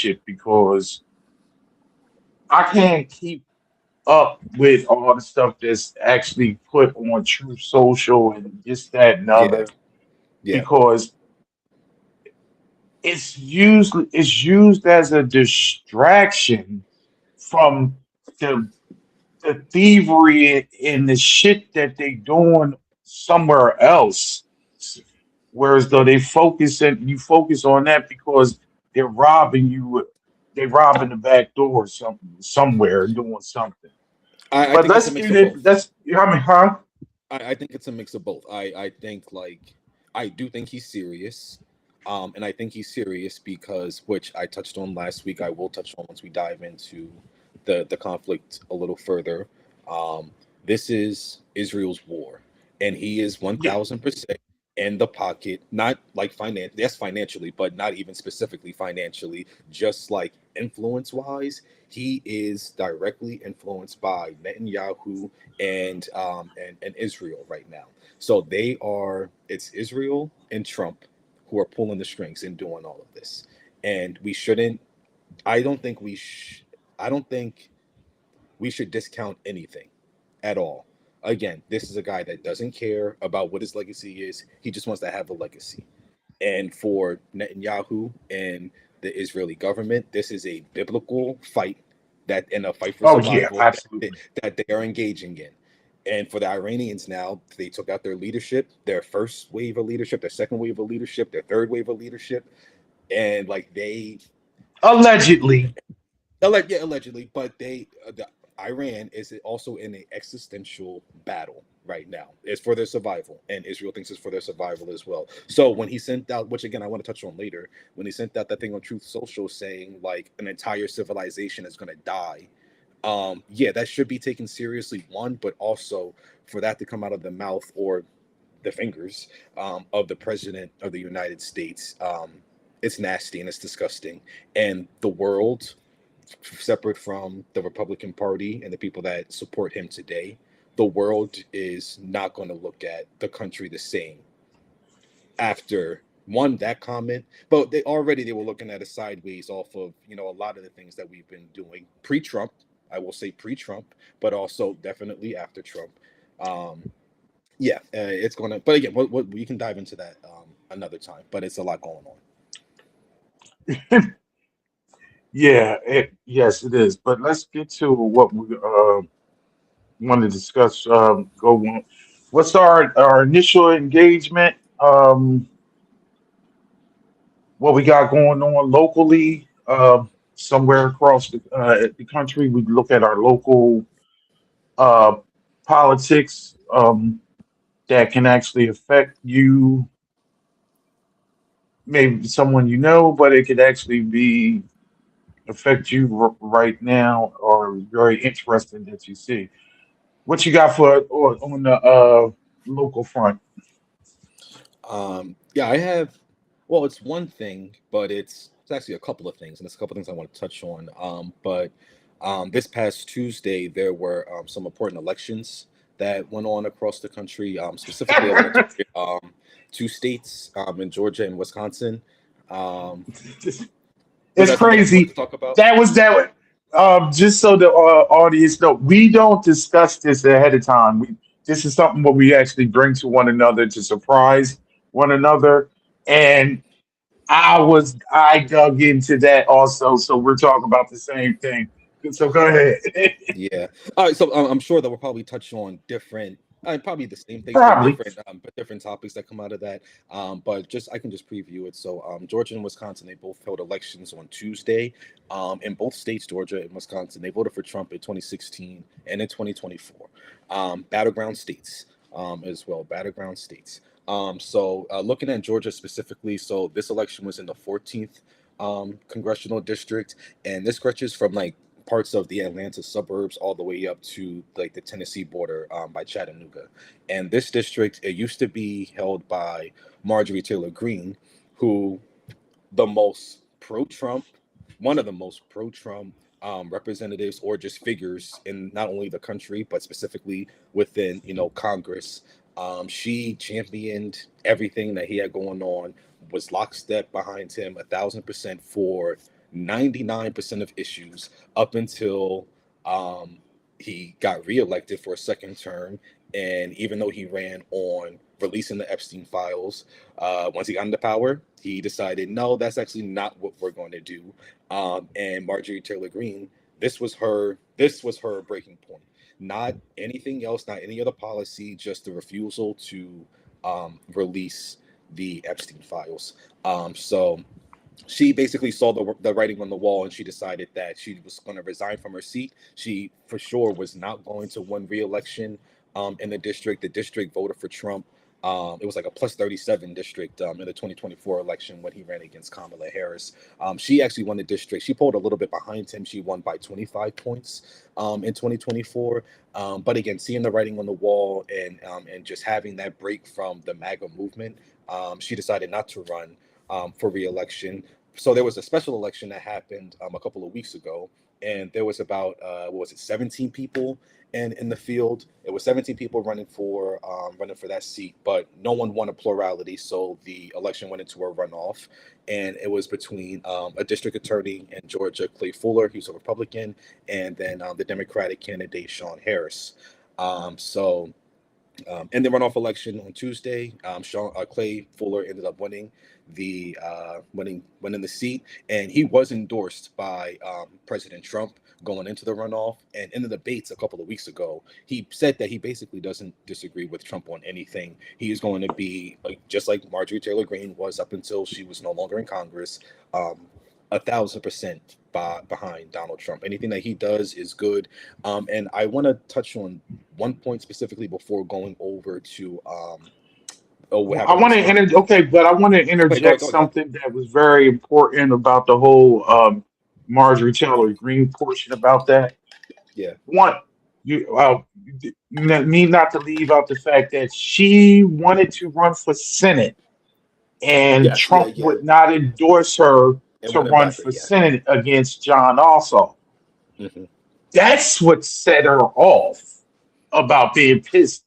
shit because I can't keep up with all the stuff that's actually put on True Social and this, that, and Yeah, other yeah. because it's used as a distraction from the the thievery and the shit that they doing somewhere else. Whereas though you focus on that because they're robbing you, they're robbing the back door or something somewhere doing something. I But think it's a let's mix get of it. both. Let's. I mean, huh? I think it's a mix of both. I think like I do think he's serious. And I think he's serious because, which I touched on last week, I will touch on once we dive into the conflict a little further. Um, this is Israel's war, and he is one Yeah. thousand percent in the pocket. Not like yes, financially, but not even specifically financially. Just like influence wise, he is directly influenced by Netanyahu and Israel right now. So they are it's Israel and Trump who are pulling the strings and doing all of this. And we shouldn't I don't think we sh- I don't think we should discount anything at all. Again, this is a guy that doesn't care about what his legacy is. He just wants to have a legacy. And for Netanyahu and the Israeli government, this is a biblical fight that in a fight for Oh yeah, survival absolutely. that they are engaging in. And for the Iranians now, they took out their leadership, their first wave of leadership, their second wave of leadership, their third wave of leadership, and like they Allegedly. yeah, allegedly, but the Iran is also in an existential battle right now. It's for their survival, and Israel thinks it's for their survival as well. So when he sent out, which again I want to touch on later, when he sent out that thing on Truth Social saying like an entire civilization is going to die, yeah, that should be taken seriously. One, but also for that to come out of the mouth or the fingers of the president of the United States. It's nasty and it's disgusting, and the world separate from the Republican Party and the people that support him today, the world is not going to look at the country the same after one that comment. But they were looking at it sideways off of a lot of the things that we've been doing pre-Trump. I will say pre-Trump, but also definitely after Trump. Um, yeah, it's gonna. But again, what we can dive into that another time. But it's a lot going on. Yeah. Yes, it is. But let's get to what we want to discuss. Go on. What's our initial engagement? What we got going on locally? Somewhere across the country, we look at our local uh, politics that can actually affect you, maybe someone you know, but it could actually be affect you right now or very interesting that you see. What you got for or on the local front? Yeah, I have. Well, it's one thing, but it's actually a couple of things, and there's a couple of things I want to touch on. But this past Tuesday, there were some important elections that went on across the country. Specifically, I want to target two states in Georgia and Wisconsin. Um, was It's that something that you wanted to crazy. talk about? That was that. Just so the audience know, we don't discuss this ahead of time. This is something what we actually bring to one another to surprise one another. And I dug into that also, so we're talking about the same thing. So go ahead. Yeah. All right. So I'm sure that we'll probably touch on different, probably the same things, Probably. but different topics that come out of that. But just I can just preview it. So Georgia and Wisconsin, they both held elections on Tuesday. In both states, Georgia and Wisconsin, they voted for Trump in 2016 and in 2024. Battleground states as well. Battleground states. So looking at Georgia specifically, so this election was in the 14th congressional district, and this stretches from like parts of the Atlanta suburbs all the way up to like the Tennessee border by Chattanooga. And this district, it used to be held by Marjorie Taylor Greene, who the most pro-Trump, one of the most pro-Trump representatives or just figures in not only the country but specifically within Congress. She championed everything that he had going on, was lockstep behind him 1,000% for 99% of issues up until um, he got reelected for a second term. And even though he ran on releasing the Epstein files, once he got into power, he decided, no, that's actually not what we're going to do. And Marjorie Taylor Greene, this was her breaking point. Not anything else, not any other policy, just the refusal to release the Epstein files. So she basically saw the writing on the wall, and she decided that she was going to resign from her seat. She for sure was not going to win re-election in the district. The district voted for Trump. It was like a plus 37 district in the 2024 election when he ran against Kamala Harris. She actually won the district. She pulled a little bit behind him. She won by 25 points in 2024. But again, seeing the writing on the wall and just having that break from the MAGA movement, she decided not to run for re-election. So there was a special election that happened a couple of weeks ago, and there was about 17 people in the field. It was 17 people running for that seat, but no one won a plurality. So the election went into a runoff, and it was between a district attorney in Georgia, Clay Fuller, who's a Republican, and then the Democratic candidate Sean Harris. So in the runoff election on Tuesday, Clay Fuller ended up winning the seat, and he was endorsed by President Trump going into the runoff. And in the debates a couple of weeks ago, he said that he basically doesn't disagree with Trump on anything. He is going to be just like Marjorie Taylor Greene was up until she was no longer in Congress, 1,000% behind Donald Trump. Anything that he does is good. And I want to touch on one point specifically before going over to I want to but I want to interject go ahead. something that was very important about the whole Marjorie Taylor Greene portion about that. Yeah. One, you need not to leave out the fact that she wanted to run for Senate, and Yes. Yeah. Trump Yeah. would not endorse her And to went run back. for Yeah. Senate against John Ossoff. Mhm. That's what set her off about being pissed,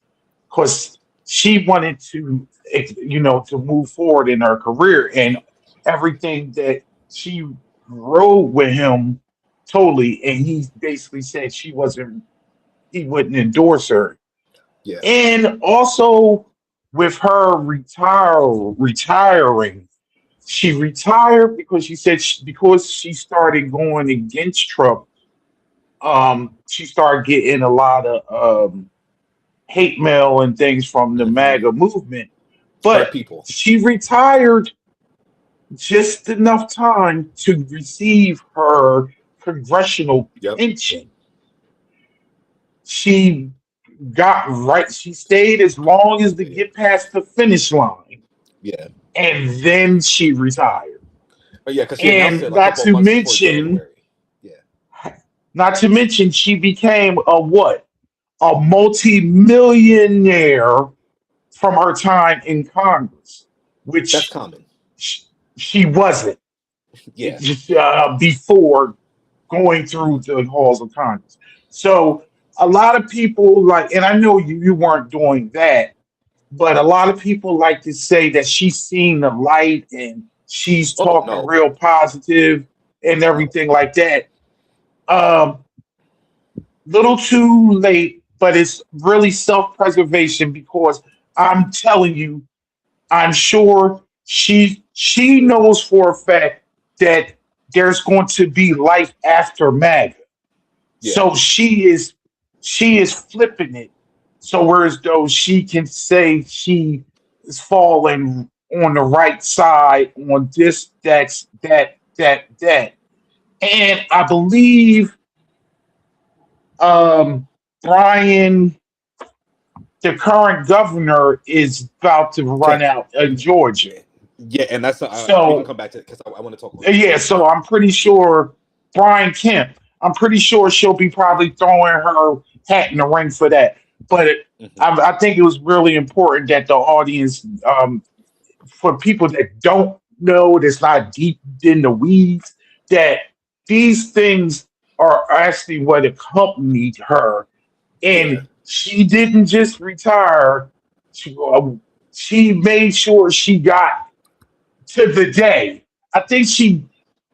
because she wanted to, to move forward in her career, and everything that she rode with him totally, and he basically said he wouldn't endorse her. Yeah. And also with her retiring, she retired because she said because she started going against Trump, she started getting a lot of hate mail and things from the Mhm. MAGA movement. Hurt But people. she retired just enough time to receive her congressional Yep. pension. She got right. She stayed as long as to Yeah. get past the finish line, Yeah. and then she retired. But yeah, because she announced And it a couple of months before January. Yeah. not to mention, she became a what? A multi-millionaire from her time in Congress, That's which common. she wasn't Yeah. before going through the halls of Congress. So a lot of people like, and I know you weren't doing that, but a lot of people like to say that she's seen the light and she's Oh talking no. real positive and No. everything like that. Um, Little too late, but it's really self-preservation, because I'm telling you, I'm sure she knows for a fact that there's going to be life after MAGA. Yeah. So she is flipping it. So whereas though she can say she is falling on the right side on this, that. And I believe Brian, the current governor, is about to run Kemp. out in Georgia. Yeah. Yeah, and that's we can So come back to it because I want to talk on that yeah, too. so I'm pretty sure Brian Kemp. I'm pretty sure she'll be probably throwing her hat in the ring for that. But Mhm. I think it was really important that the audience, for people that don't know, that's not deep in the weeds, that these things are actually what accompanied her, Yeah. and she didn't just retire. She made sure she got to the day. I think she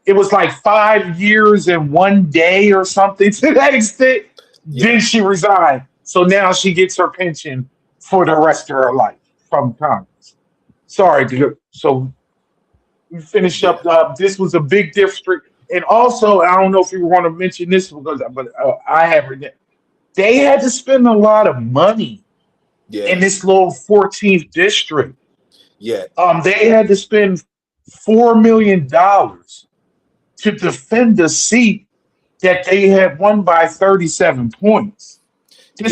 it was like 5 years and 1 day or something to that extent. Yeah, Then she resigned. So now she gets her pension for the rest of her life from Congress. Sorry, dude. So we finish yeah, up. This was a big district. And also, I don't know if you want to mention this because, but I haven't. They had to spend a lot of money in yeah, this little 14th district. yeah, They had to spend $4 million to defend the seat that they had won by 37 points.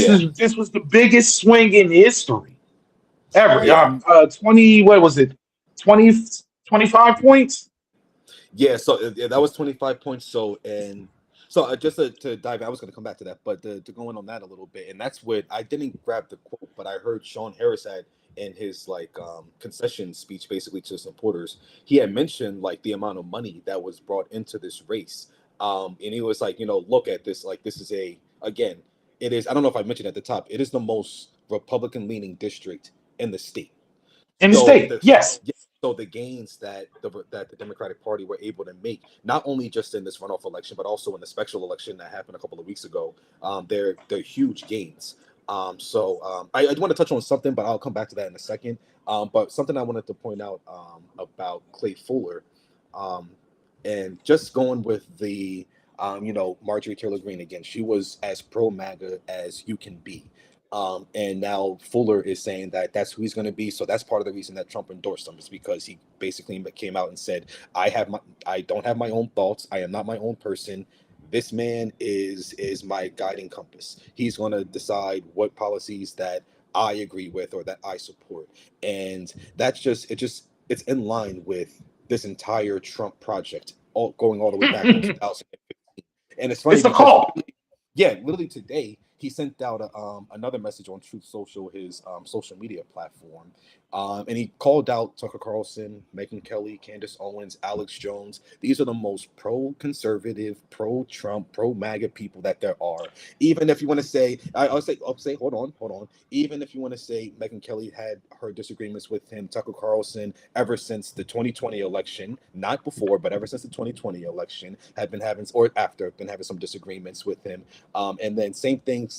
yeah, This was the biggest swing in history ever. yeah. 20, what was it? 20 25 points? Yeah, so yeah, that was 25 points. So and so just to dive in, I was going to come back to that, but to go in on that a little bit, and that's what I didn't grab the quote, but I heard Sean Harris had in his like concession speech, basically to supporters. He had mentioned like the amount of money that was brought into this race, and he was like, look at this, like this is a again, it is. I don't know if I mentioned at the top, it is the most Republican leaning district in the state. In the So state, yes. yeah, so the gains that the Democratic Party were able to make, not only just in this runoff election, but also in the special election that happened a couple of weeks ago, they're huge gains. I do want to touch on something, but I'll come back to that in a second. But something I wanted to point out about Clay Fuller, um, and just going with the Marjorie Taylor Greene again, she was as pro MAGA as you can be. And now Fuller is saying that that's who he's going to be. So that's part of the reason that Trump endorsed him, is because he basically came out and said, I don't have my own thoughts. I am not my own person. This man is my guiding compass. He's going to decide what policies that I agree with or that I support. And that's it's in line with this entire Trump project, all going all the way back to It's 2015. And it's funny a because call. yeah, literally today he sent out another message on Truth Social, his social media platform, and he called out Tucker Carlson, Megyn Kelly, Candace Owens, Alex Jones. These are the most pro-conservative, pro-Trump, pro-MAGA people that there are. Even if you want to say, I'll say, hold on. Even if you want to say Megyn Kelly had her disagreements with him, Tucker Carlson, ever since the 2020 election, not before, but ever since the 2020 election, had been having, or after, been having some disagreements with him. And then same things,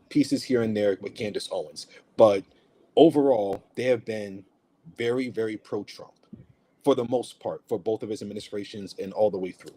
pieces here and there with Candace Owens. But overall, they have been very, very pro-Trump for the most part, for both of his administrations and all the way through.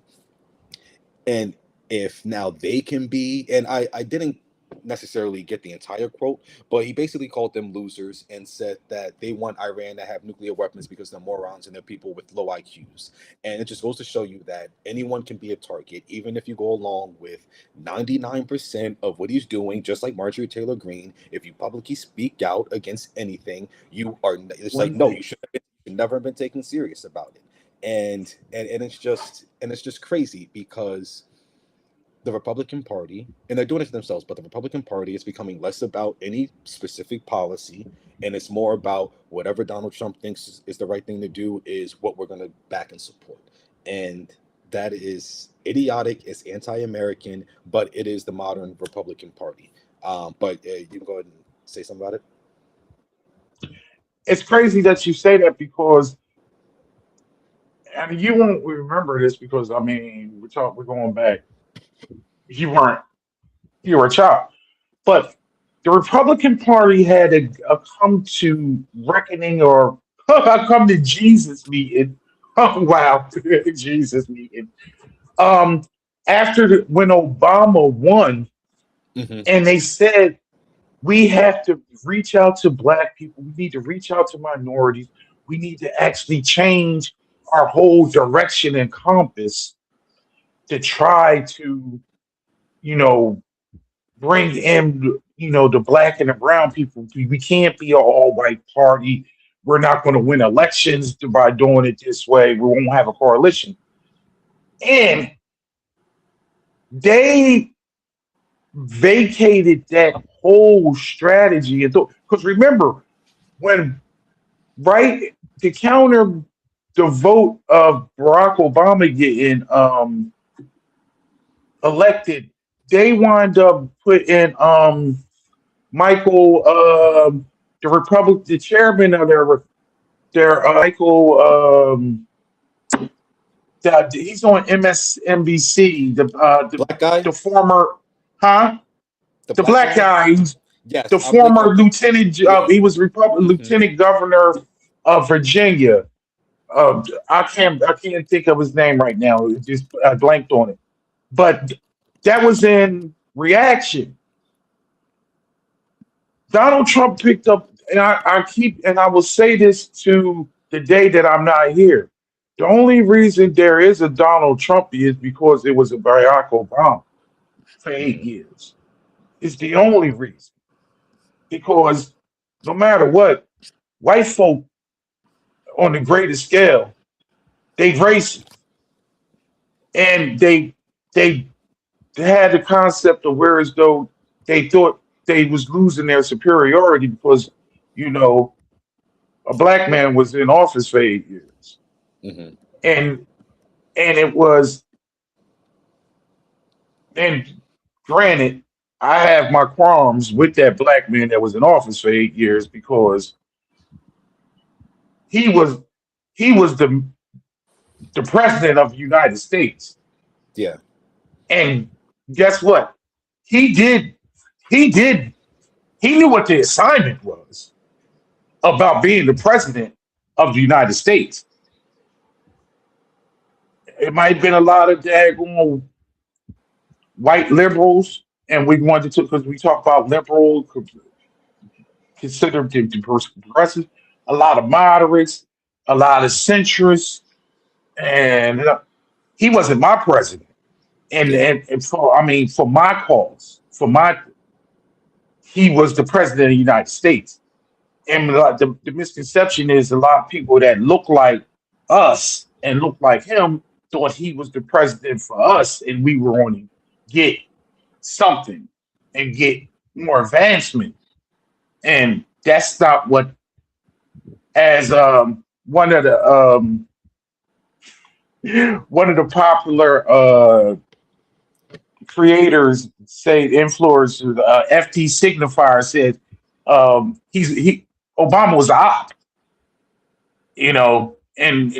And if now they can be, and I didn't necessarily get the entire quote, but he basically called them losers and said that they want Iran to have nuclear weapons because they're morons and they're people with low IQs. And it just goes to show you that anyone can be a target, even if you go along with 99% of what he's doing, just like Marjorie Taylor Greene. If you publicly speak out against anything, it's like, One no, thing. you should never have been taken serious about it. And it's just crazy because the Republican Party, and they're doing it to themselves, but the Republican Party is becoming less about any specific policy, and it's more about whatever Donald Trump thinks is the right thing to do is what we're going to back and support. And that is idiotic, it's anti-American, but it is the modern Republican Party. But you can go ahead and say something about it. It's crazy that you say that because I mean you won't remember this because I mean we're going back. You weren't you were a child. But the Republican Party had a come to reckoning or a come to Jesus meeting. Oh wow, Jesus meeting. Um, when Obama won, Hmm. and they said we have to reach out to Black people, we need to reach out to minorities, we need to actually change our whole direction and compass to try to, you know, bring in, the Black and the brown people. We can't be an all white party. We're not going to win elections by doing it this way. We won't have a coalition. And they vacated that whole strategy. Because remember, when, right, to counter the vote of Barack Obama getting elected, they wind up putting Michael, the chairman of their Michael, He's on MSNBC. Black guy, The former, huh? the The black black guy. guy. Yes, The I'm thinking former of lieutenant. yeah. He was Republican hmm lieutenant governor of Virginia. I can't think of his name right now. It just I blanked on it. But that was in reaction. Donald Trump picked up, and I will say this to the day that I'm not here. The only reason there is a Donald Trump is because it was a Barack Obama for 8 years. It's the only reason. Because no matter what, white folk on the greater scale, they racist. And they had the concept of where as though they thought they was losing their superiority because, you know, a black man was in office for 8 years. hmm And and it was and granted, I have my qualms with that black man that was in office for 8 years because he was he was the president of the United States. Yeah. And guess what? He did he did he knew what the assignment was about being the president of the United States. It might have been a lot of daggone white liberals, and we wanted to because we talk about liberal, considered the progressive, a lot of moderates, a lot of centrists, and he wasn't my president. And, Yeah. and for I mean for my cause, for my he was the president of the United States. And the misconception is a lot of people that look like us and look like him thought he was the president for us, and we were on to get something and get more advancement. And that's not what, as one of the one of the popular creators say, influencers, FT Signifier said, he Obama was a op, you know, and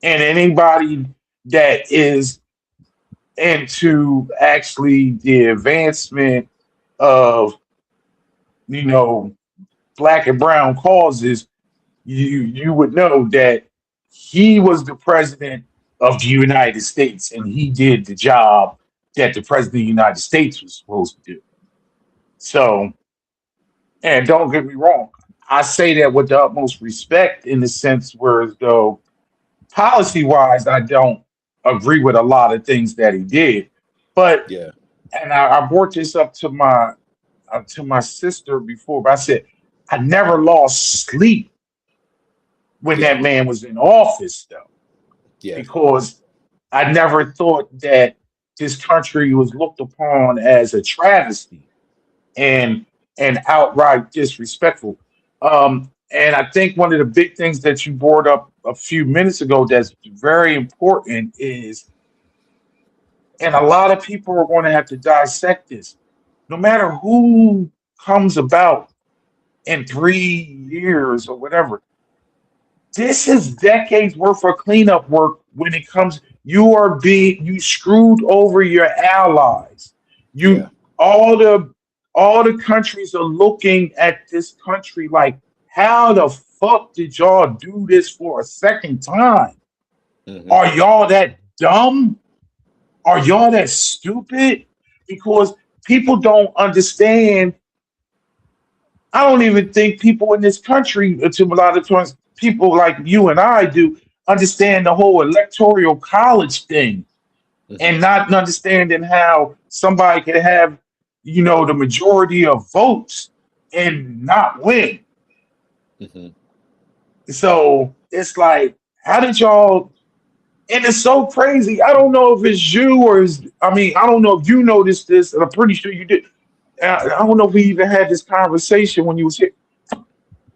anybody that is into actually the advancement of, you know, black and brown causes, you would know that he was the president of the United States and he did the job that the president of the United States was supposed to do. So, and don't get me wrong, I say that with the utmost respect in the sense where as though policy wise, I don't agree with a lot of things that he did. But Yeah. and I brought this up to my sister before, but I said I never lost sleep when Yeah. that man was in office, though, Yeah. because I never thought that this country was looked upon as a travesty and outright disrespectful. And I think one of the big things that you brought up a few minutes ago that's very important is, and a lot of people are going to have to dissect this, no matter who comes about in 3 years or whatever. This is decades worth of cleanup work when it comes. You screwed over your allies. Yeah. You all the all the countries are looking at this country like, how the fuck did y'all do this for a second time? hmm Are y'all that dumb? Are y'all that stupid? Because people don't understand. I don't even think people in this country, to a lot of times, people like you and I do, understand the whole electoral college thing hmm and not understanding how somebody can have, the majority of votes and not win. hmm So it's like, how did y'all? And it's so crazy. I don't know if it's you or I mean, I don't know if you noticed this, and I'm pretty sure you did. I don't know if we even had this conversation when you was here.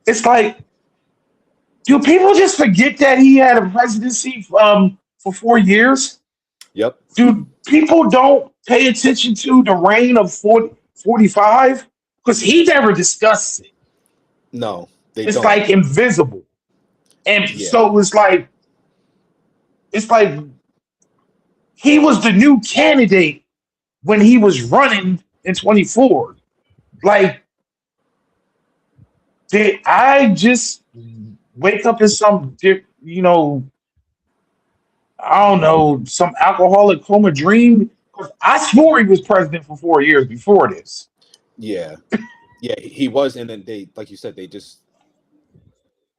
It's like, do people just forget that he had a presidency for 4 years? Yep. Do people don't pay attention to the reign of 45? Because he never discussed it. No, they It's don't. like invisible. And Yeah. so it's like, it's like he was the new candidate when he was running in 24. Like, did I just wake up in some, I don't know, some alcoholic coma dream? 'Cause I swore he was president for 4 years before this. Yeah, yeah, he was, and then they, like you said, they just,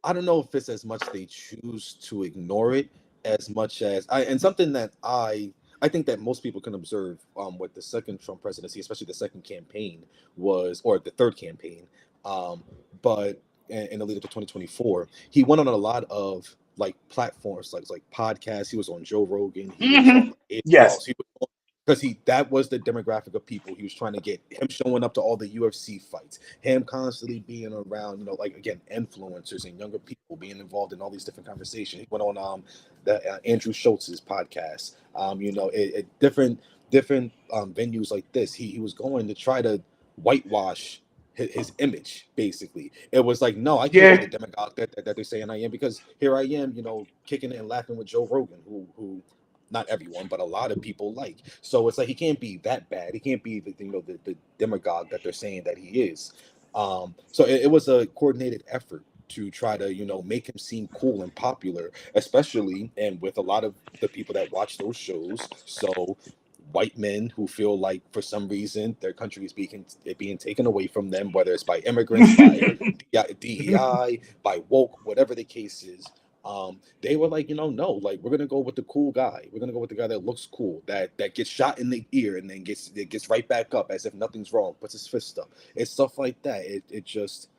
I don't know if it's as much they choose to ignore it as much as and something that I think that most people can observe with the second Trump presidency, especially the second campaign was, or the third campaign, um, but in the lead up to 2024, he went on a lot of like platforms, like podcasts. He was on Joe Rogan. He was on Yes. He was because he that was the demographic of people he was trying to get. Him showing up to all the UFC fights, him constantly being around, like again, influencers and younger people being involved in all these different conversations. He went on the Andrew Schultz's podcast, different venues like this. He was going to try to whitewash his image. Basically, it was like, no, I can't Yeah. be the demagogue that they're saying I am, because here I am, kicking it and laughing with Joe Rogan, who not everyone, but a lot of people like. So it's like he can't be that bad. He can't be the demagogue that they're saying that he is. So it was a coordinated effort to try to make him seem cool and popular, especially and with a lot of the people that watch those shows. So white men who feel like for some reason their country is being taken away from them, whether it's by immigrants, by DEI, by woke, whatever the case is. They were like, no, like we're gonna go with the cool guy. We're gonna go with the guy that looks cool, that gets shot in the ear and then gets right back up as if nothing's wrong, puts his fist up. It's stuff like that. It just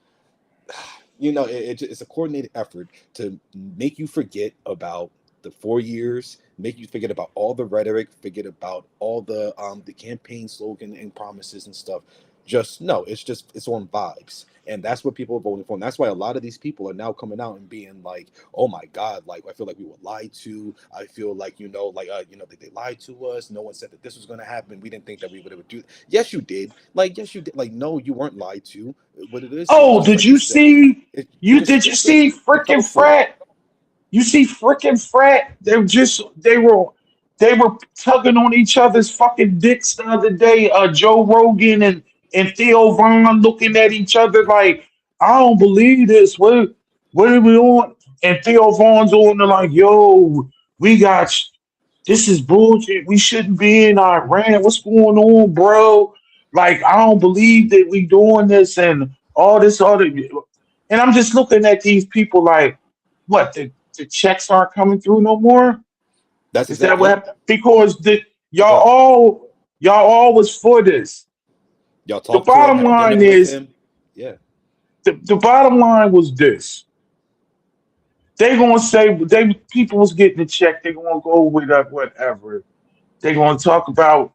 it's a coordinated effort to make you forget about the 4 years, make you forget about all the rhetoric, forget about all the campaign slogan and promises and stuff. Just no, it's on vibes, and that's what people are voting for. And that's why a lot of these people are now coming out and being like, "Oh my God, like I feel like we were lied to. I feel like that they lied to us. No one said that this was going to happen. We didn't think that we would ever do." Yes, you did. Like, yes, you did. Like, no, you weren't lied to. What it is Oh, just did like you you said. see? You're just Did you stupid. see You're frickin' colorful. Frat? You see frickin' Frat? They were tugging on each other's fucking dicks the other day. Joe Rogan and Theo Vaughn looking at each other like, I don't believe this. What are we on? And Theo Vaughn's on there like, yo, we got this is bullshit. We shouldn't be in Iran. What's going on, bro? Like, I don't believe that we doing this and all this other. And I'm just looking at these people like, what? The checks aren't coming through no more? That's Is that exactly what it. happened? Because Go ahead. y'all all was for this. Y'all The talk to him, bottom had line dinners with is him. Yeah. the bottom line was this. They gonna say they people was getting the check. They gonna go with whatever. They gonna talk about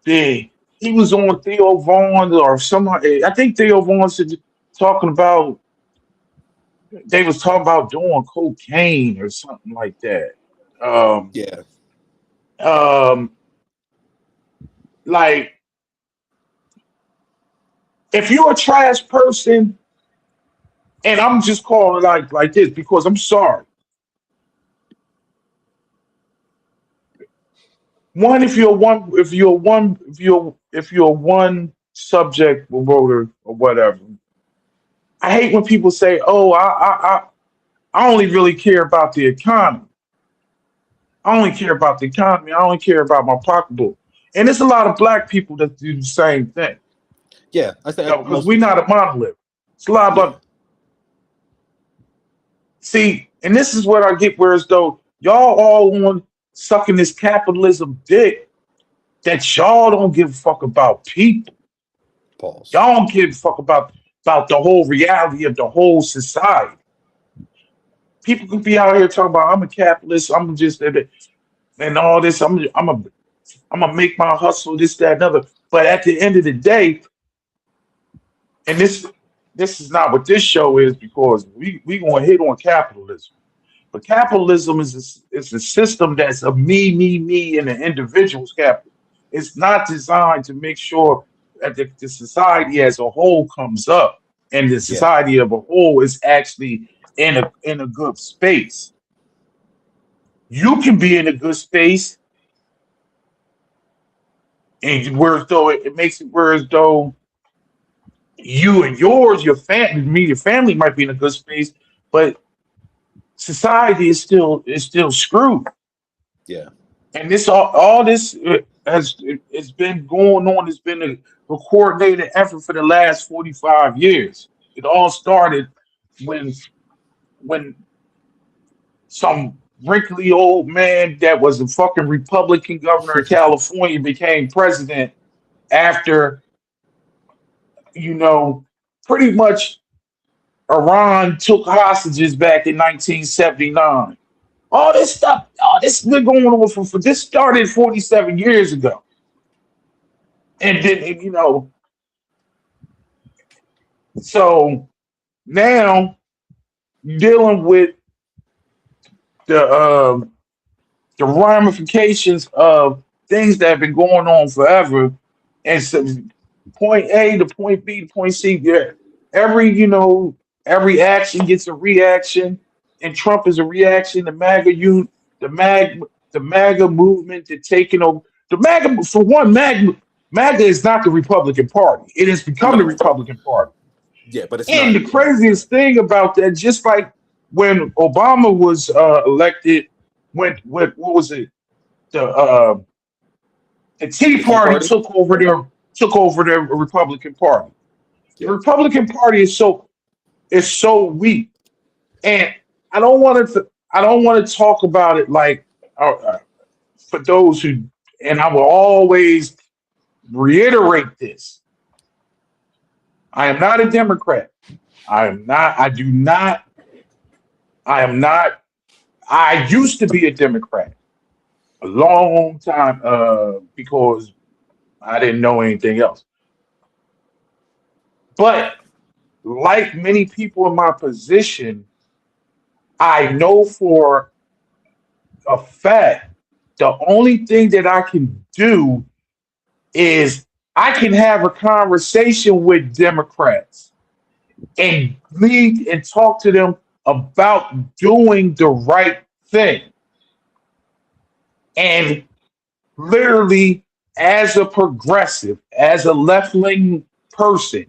he was on Theo Vaughn or somebody. I think Theo Vaughn said talking about they was talking about doing cocaine or something like that. Um, Yeah. um, like if you're a trash person, and I'm just calling it like this because I'm sorry. One, if you're one subject voter or whatever. I hate when people say, "Oh, I only really care about the economy. I only care about the economy. I only care about my pocketbook." And there's a lot of black people that do the same thing. Yeah. I think Because most we're people. not a monolith. It's a lot Yeah. about see, and this is what I get where as though y'all all on sucking this capitalism dick that y'all don't give a fuck about people. Pause. Y'all don't give a fuck about the whole reality of the whole society. People could be out here talking about I'm a capitalist, I'm just and all this. I'm gonna make my hustle, this, that, and other. But at the end of the day, and this is not what this show is because we gonna hit on capitalism. But capitalism is a system that's a me, and the individual's capital. It's not designed to make sure that the society as a whole comes up and the Yeah. society of a whole is actually in a good space. You can be in a good space, and whereas though it makes it whereas though you and your family, me, your family might be in a good space, but society is still screwed. Yeah. And this all this has it's been going on. It's been a coordinated effort for the last 45 years. It all started when when some wrinkly old man that was a fucking Republican governor of California became president after, you know, pretty much Iran took hostages back in 1979. All this been going on for this started 47 years ago. And then, so now dealing with the the ramifications of things that have been going on forever, and so point A to point B to point C. Yeah, every every action gets a reaction, and Trump is a reaction. The mag, the MAGA movement, to taking over the MAGA. For one, MAGA is not the Republican Party. It has become the No. Republican Party. Yeah, but it's And not. the craziest thing about that, just like when Obama was elected, when what was it? The the Tea The Tea Party Party. took over the Republican Party. The Yeah. Republican Party is so weak, and I don't want to talk about it like for those who, and I will always reiterate this: I am not a Democrat. I am not. I do not. I am not. I used to be a Democrat a long time because I didn't know anything else. But like many people in my position, I know for a fact the only thing that I can do is I can have a conversation with Democrats and lead and talk to them about doing the right thing. And literally, as a progressive, as a left leaning person,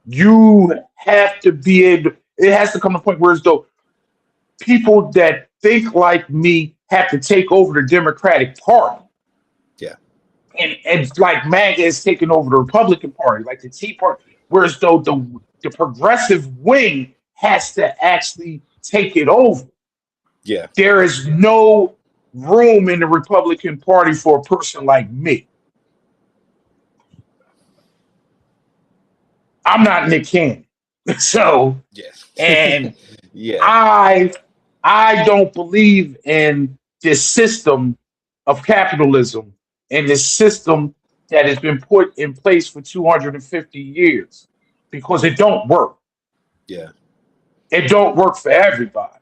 you have to be able, it has to come to a point where as though people that think like me have to take over the Democratic Party. Yeah. And like MAGA is taking over the Republican Party, like the Tea Party, whereas though the progressive wing has to actually take it over. Yeah. There is no room in the Republican Party for a person like me. I'm not Nick Cannon. So, Yeah. and Yeah. I I don't believe in this system of capitalism and this system that has been put in place for 250 years because it don't work. Yeah. It don't work for everybody.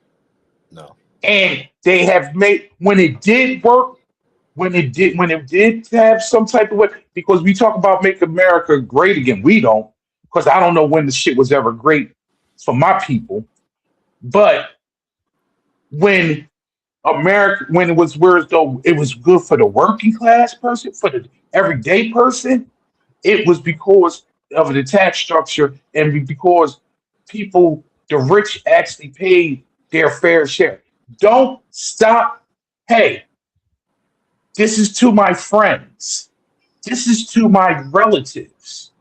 No. And they have made when it did work, when it did have some type of way, because we talk about make America great again. We don't, because I don't know when the shit was ever great for my people. But when when it was where as though it was good for the working class person, for the everyday person, it was because of the tax structure and because people, the rich, actually paid their fair share. Don't stop. Hey, this is to my friends. This is to my relatives.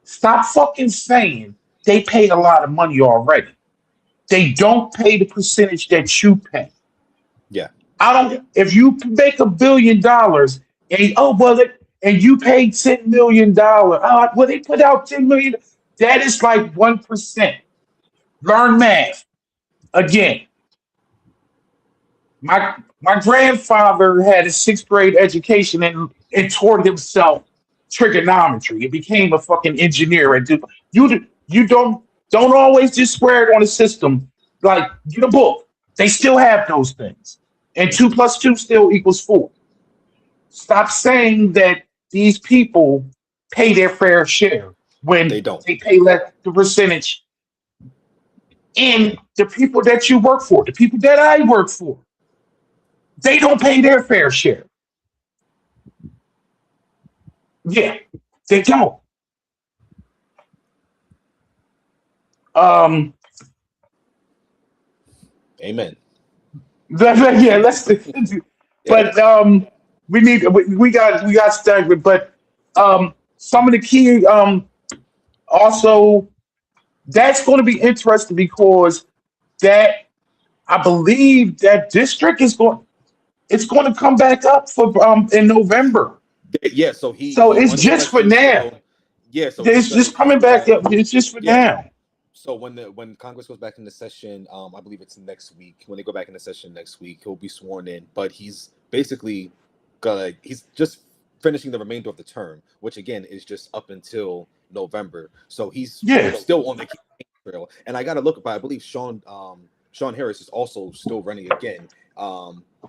Stop fucking saying they paid a lot of money already. They don't pay the percentage that you pay. Yeah. I don't. If you make $1 billion and and you pay $10 million, well they put out 10 million. That is like 1%. Learn math again. My grandfather had a sixth grade education and taught himself trigonometry and became a fucking engineer. And you don't always just swear it on the system. Like get a book. They still have those things. And two plus two still equals four. Stop saying that these people pay their fair share They when don't. they pay less the percentage in the people that you work for, the people that I work for. They don't pay their fair share. Yeah, they don't. Um, Amen. yeah, let's. Yeah. But we got stuck with, but some of the key also that's going to be interesting because that I believe that district is going it's going to come back up for in November. Yeah. So So he it's won the just for election. now. So yeah. So he's It's gonna just coming back that. up. It's just for Yeah. now. So when Congress goes back into session, I believe it's next week. When they go back into session next week, he'll be sworn in. But he's basically gonna he's just finishing the remainder of the term, which again is just up until November. So he's Yeah, still on the campaign trail. And I got to look, but I believe Sean Harris is also still running again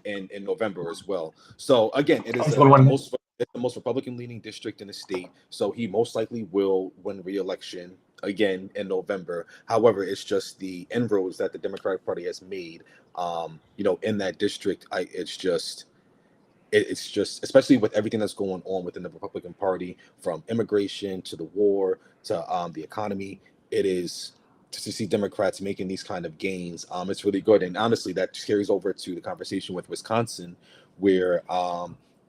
in November as well. So again, it is I'm going to win. the most Republican leaning district in the state. So he most likely will win re-election again in November. However, it's just the inroads that the Democratic Party has made, in that district. It's just, especially with everything that's going on within the Republican Party, from immigration to the war to the economy. It is to see Democrats making these kind of gains. It's really good, and honestly, that carries over to the conversation with Wisconsin, where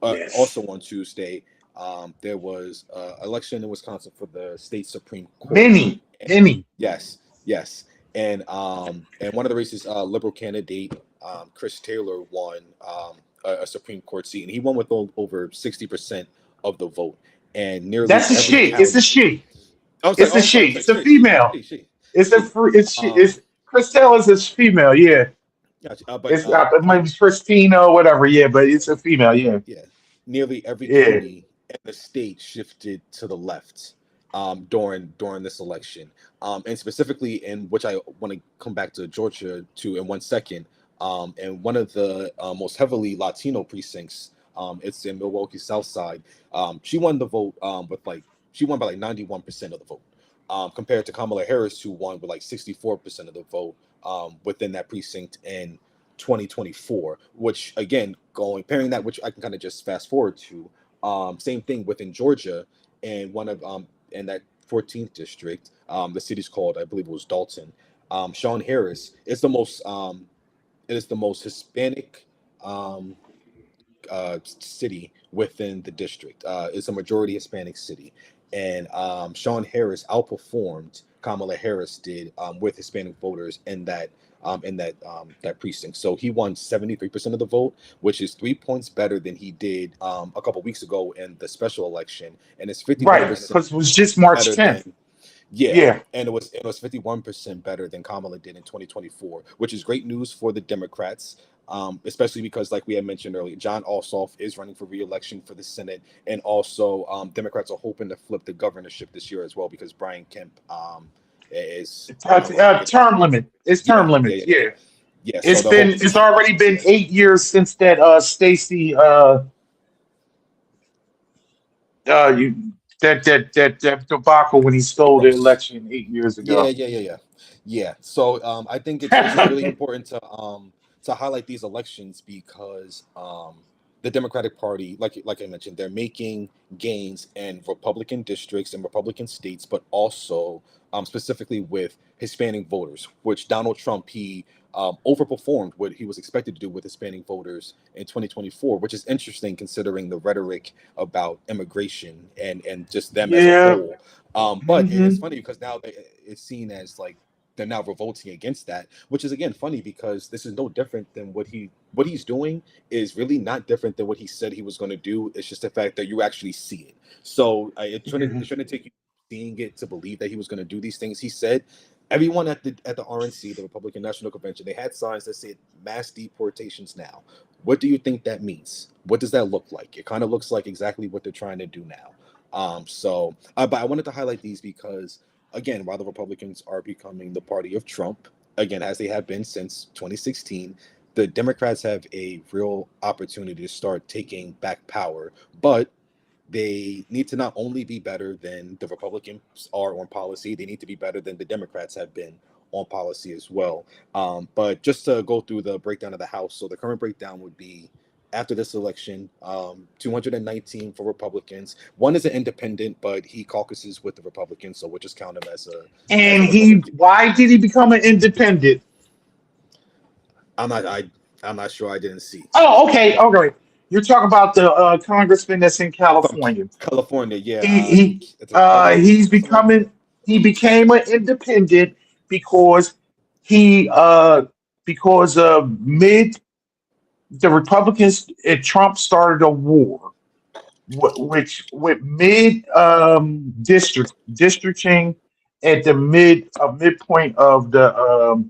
Yes. also on Tuesday there was election in Wisconsin for the state Supreme Court. Many, many. Yes, yes, and one of the races, liberal candidate Chris Taylor won a Supreme Court seat, and he won with over 60% of the vote, and nearly That's a every she. It's a county. she. I was like, It's a oh, I'm she. sorry, It's a female. she, It's a she. free. It's she. Um, It's Christelle is a female. Yeah. yeah, but It's it might be Christina or whatever. Yeah, but it's a female. Yeah. yeah, nearly every Yeah. county in the state shifted to the left during this election, and specifically in which I want to come back to Georgia to in 1 second. And one of the most heavily Latino precincts, it's in Milwaukee South Side. She won the vote she won by like 91% of the vote, compared to Kamala Harris, who won with like 64% of the vote within that precinct in 2024, which again, going pairing that, which I can kind of just fast forward to, same thing within Georgia, and one of in that 14th district, the city's called, I believe it was Dalton. Sean Harris is the most it is the most Hispanic um, city within the district. It's a majority Hispanic city, and Sean Harris outperformed Kamala Harris did with Hispanic voters in that precinct. So he won 73% of the vote, which is 3 points better than he did a couple weeks ago in the special election, and it's fifty one Right. percent Because it was just March better 10th. than yeah, Yeah. and it was 51% better than Kamala did in 2024, which is great news for the Democrats. Especially because, like we had mentioned earlier, John Ossoff is running for re-election for the Senate, and also Democrats are hoping to flip the governorship this year as well because Brian Kemp is Term limit. It's yeah, term yeah, limits. yeah, Yeah. yeah. So the hope It's already been 8 years since that Stacy you that debacle when he stole the Rose. election 8 years Yeah, ago. yeah, yeah, yeah, yeah. So I think it's just really important to highlight these elections because the Democratic Party, like I mentioned, they're making gains in Republican districts and Republican states, but also specifically with Hispanic voters, which Donald Trump he overperformed what he was expected to do with Hispanic voters in 2024, which is interesting considering the rhetoric about immigration and just them as a Yeah. whole. But it's Hmm. funny because now it's seen as like they're now revolting against that, which is again funny because this is no different than what he's doing is really not different than what he said he was going to do. It's just the fact that you actually see it. So it shouldn't take you seeing it to believe that he was going to do these things. He said everyone at the RNC, the Republican National Convention, they had signs that said mass deportations now. What do you think that means? What does that look like? It kind of looks like exactly what they're trying to do now. But I wanted to highlight these because, again, while the Republicans are becoming the party of Trump, again, as they have been since 2016, the Democrats have a real opportunity to start taking back power. But they need to not only be better than the Republicans are on policy, they need to be better than the Democrats have been on policy as well. But just to go through the breakdown of the House, so the current breakdown would be after this election, 219 for Republicans. One is an independent, but he caucuses with the Republicans, so we'll just count him as a And Republican. why did he become an independent? I'm not sure. I didn't see. Oh, okay, okay. You're talking about the congressman that's in From California. California, yeah. He he It's a Kevin, he's something like that. becoming he became an independent because he because of mid the Republicans Trump started a war which with mid districting at the midpoint of the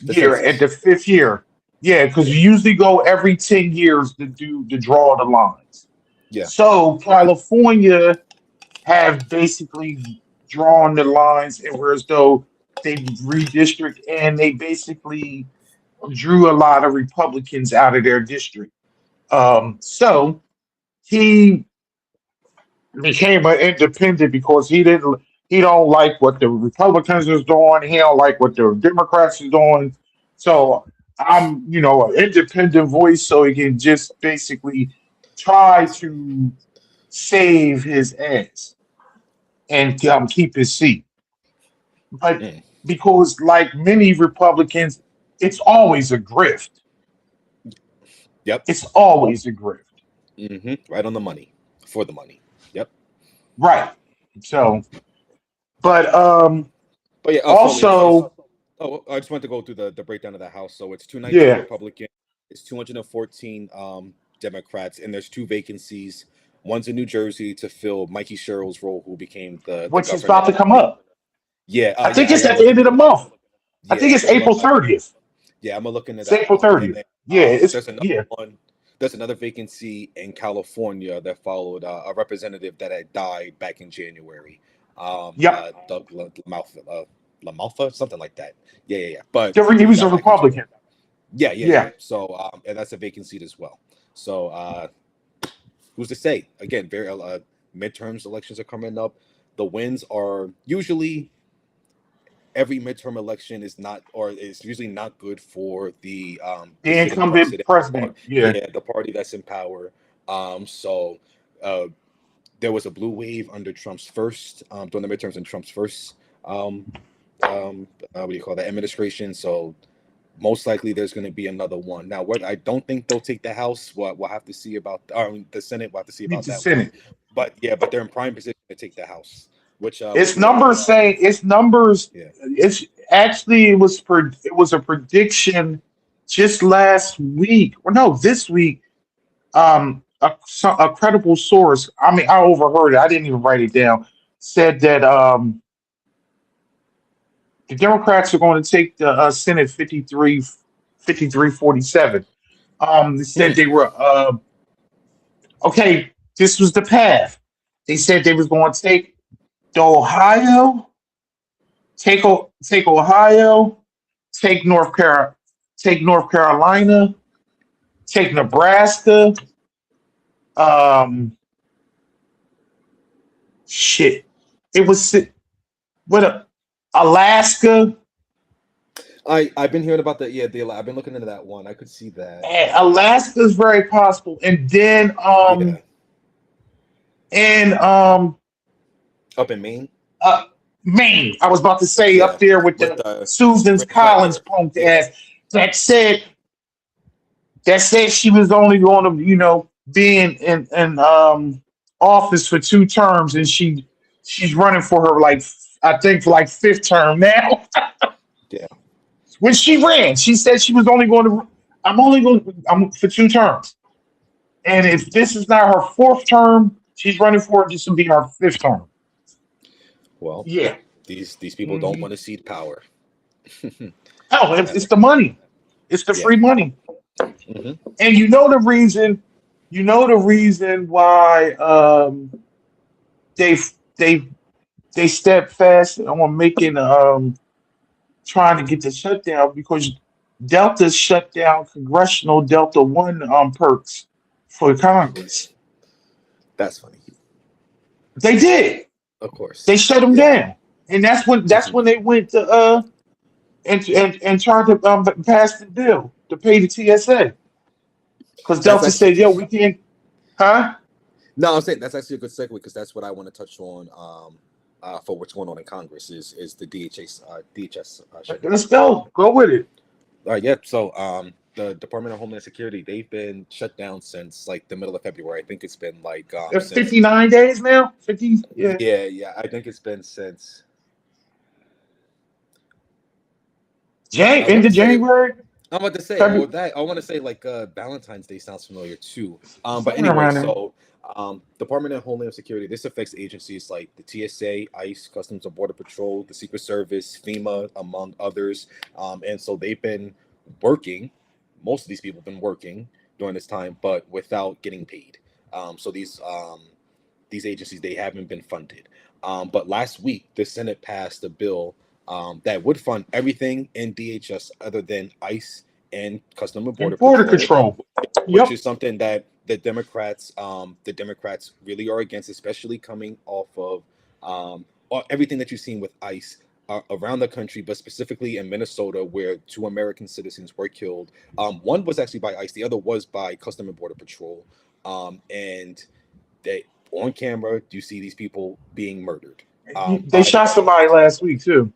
The year at census. the fifth year. Yeah, because Yeah, you usually go every 10 years to draw the lines. yeah. So California have basically drawn the lines and whereas though they redistrict and they basically drew a lot of Republicans out of their district. So he became an independent because he don't like what the Republicans is doing. He don't like what the Democrats is doing. So I'm an independent voice, so he can just basically try to save his ass and keep his seat. But Mm. because like many Republicans, it's always a grift. Yep. It's always a grift. Right on the money. For the money. Yep. Right. So, but But yeah, so it's also, I just wanted to go through the breakdown of the House. So it's 219 yeah, Republican, it's 214 Democrats, and there's two vacancies. One's in New Jersey to fill Mikey Sherrill's role, who became the which is governor about to of come the up. yeah, I think yeah, it's I'm at the end looking of the into that. month. I think Yeah, it's April 30th. yeah, I'm gonna look into It's that April one. And 30th. then Yeah, it's there's another yeah. one. There's another vacancy in California that followed a representative that had died back in January. Yep. Doug LaMalfa, something like that. Yeah. But He he was a died back in January. Republican. Yeah. Yeah. So, and that's a vacant seat as well. So, who's to say? Again, very midterms elections are coming up. The wins are usually every midterm election is not, or is usually not good for The the sitting incumbent president, president. Yeah. yeah, the party that's in power. So uh, there was a blue wave under Trump's first during the midterms in Trump's first what do you call that administration. So most likely there's going to be another one. Now, what I don't think they'll take the House. We'll have to see about the Senate. We'll have to see Need about the that one. Senate. But yeah, but they're in prime position to take the House, which would It's be a numbers saying it's numbers. yeah. It's actually it was a prediction just last week or no this week. A credible source. I mean, I overheard it. I didn't even write it down. Said that the Democrats are going to take the Senate 53-47. They said Hmm. they were okay. This was the path. They said they was going to take the Ohio, take Ohio, take take North Carolina, take Nebraska. Um, shit. It was what Alaska. I've been hearing about that. Yeah, I've been looking into that one. I could see that. Alaska is very possible, and then Yeah, and up in Maine. uh, Maine. I was about to say Yeah, up there with with the Susan Brittany Collins Kaiser. punk Yeah, ass that said she was only going to be in office for 2 terms, and she's running for her like I think for like fifth term now. yeah. When she ran, she said she was only going to. I'm for 2 terms, and if this is not her fourth term, she's running for it. This will be her fifth term. Well, Yeah. these people don't hmm want to cede power. Oh, That's it's the money. It's the yeah. free money, hmm and you know the reason. You know the reason why they they they steadfast on making trying to get the shutdown because Delta shut down congressional Delta One perks for Congress. That's funny. They did. Of They course. shut them Yeah. down, and that's hmm when they went to and tried to pass the bill to pay the TSA because That's Delta actually said, "Yo, we can't." Huh? no. I'm saying that's actually a good segue because that's what I want to touch on. For what's going on in Congress is the DHS shutdown. Let's go. Go with it. All right, yep. So, the Department of Homeland Security, they've been shut down since like the middle of February. I think it's been like since 59 days now. 50. Yeah. yeah. I think it's been since I want Into to say January, I'm about to say, well, February, that I want to say like Valentine's Day sounds familiar too. But somewhere anyway, around there. so Department of Homeland Security, this affects agencies like the TSA, ICE, Customs and Border Patrol, the Secret Service, FEMA, among others. And so they've been working. Most of these people have been working during this time, but without getting paid. So these agencies they haven't been funded. But last week, the Senate passed a bill that would fund everything in DHS other than ICE and Customs and Border And border Patrol, control. which Yep. is something that the Democrats really are against, especially coming off of everything that you've seen with ICE around the country, but specifically in Minnesota, where two American citizens were killed. One was actually by ICE, the other was by Customs and Border Patrol, and they on camera you see these people being murdered They by the shot somebody government, last week too.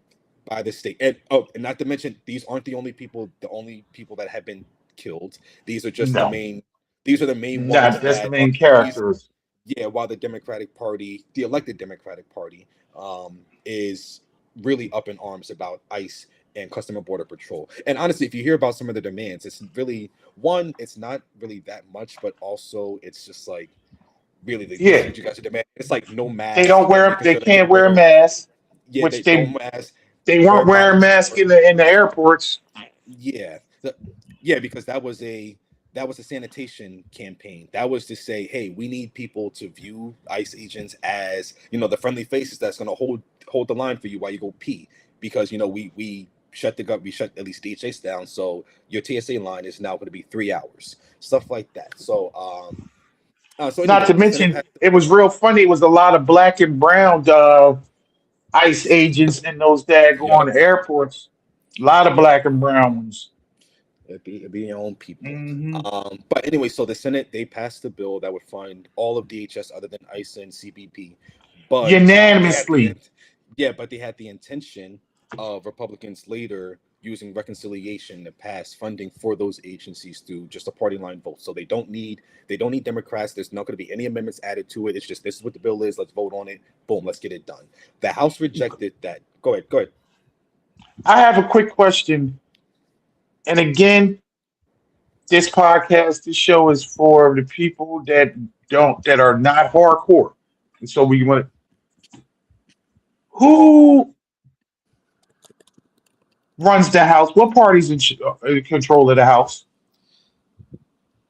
by the state. And not to mention, these aren't the only people that have been killed. These are just the No, main. These are the main ones that's the that are main these. characters. Yeah, while the Democratic Party, the elected Democratic Party, is really up in arms about ICE and Customer Border Patrol. And honestly, if you hear about some of the demands, it's really one. It's not really that much, but also it's just like really this is Yeah, what you guys are demanding. It's like no they mask don't and wear. making They sure that people can't wear a wear mask, yeah which they no mask they wear weren't wearing body masks wear, in the airports. yeah yeah because that was a sanitation campaign. That was to say, hey, we need people to view ICE agents as the friendly faces that's going to hold the line for you while you go pee, because we shut at least DHS down, so your TSA line is now going to be 3 hours, stuff like that. So Not anyway, to the Senate mention, passed the it was bill. real funny. It was a lot of black and brown ICE agents in those Yep. daggone airports. A lot of black and brown ones. It'd be your own people. Hmm. But anyway, so the Senate they passed a bill that would fund all of DHS other than ICE and CBP, but Unanimously. they had the intention of Republicans later using reconciliation to pass funding for those agencies through just a party line vote. So they don't need Democrats. There's not going to be any amendments added to it. It's just this is what the bill is. Let's vote on it. Boom. Let's get it done. The House rejected that. Go ahead. Go ahead. I have a quick question. And again, this show is for the people that are not hardcore. And so we want who runs the house? What party's in control of the house?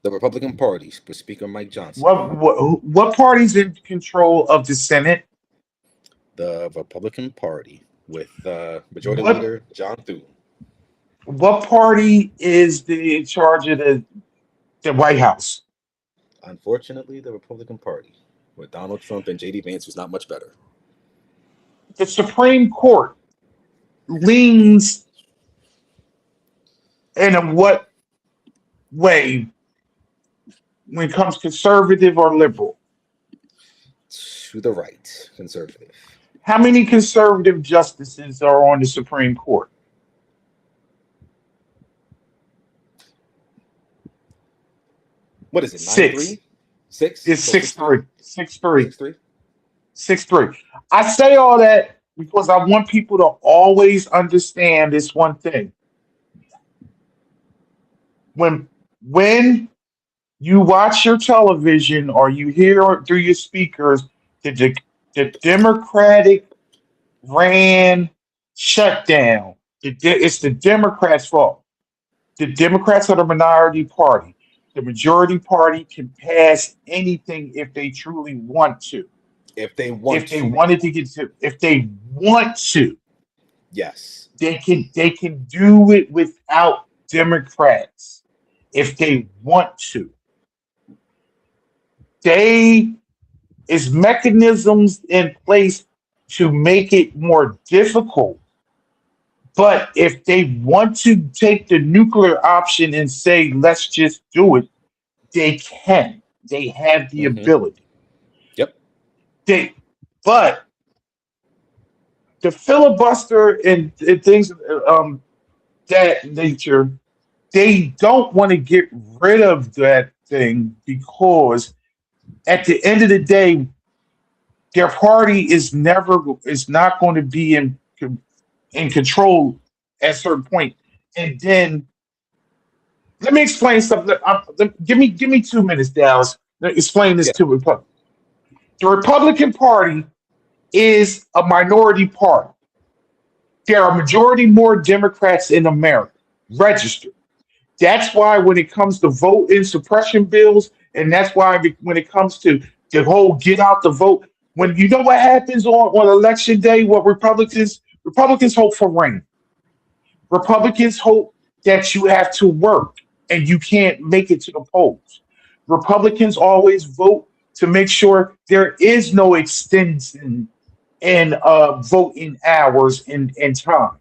The Republican Party with Speaker Mike Johnson. What party's in control of the Senate? The Republican Party with Majority What Leader John Thune. what party is in charge of the White House? Unfortunately, the Republican Party with Donald Trump and JD Vance was not much better. The Supreme Court leans in a what way when it comes conservative or liberal? To the right, conservative. How many conservative justices are on the Supreme Court? What is it? Nine Six. three, six. It's So six six three, three. 6-3. 6-3. 6-3. I say all that because I want people to always understand this one thing. When you watch your television or you hear through your speakers that the Democratic ran shutdown, it's the Democrats' fault. The Democrats are the minority party. The majority party can pass anything if they truly want to. If they want If they to, wanted to get to, if they want to, yes. they can do it without Democrats. If they want to, they is mechanisms in place to make it more difficult But if they want to take the nuclear option and say, let's just do it, they can. They have the Hmm. ability. Yep. They, but the filibuster and things that nature, they don't want to get rid of that thing because at the end of the day, their party is not going to be in control at a certain point. And then let me explain something. Give me 2 minutes, Dallas. Let me explain this Yeah. to Republic. The Republican Party is a minority party. There are majority more Democrats in America registered. That's why when it comes to vote in suppression bills, and that's why when it comes to the whole get out the vote, when you know what happens on election day, what Republicans hope for rain. Republicans hope that you have to work and you can't make it to the polls. Republicans always vote to make sure there is no extension in voting hours and time.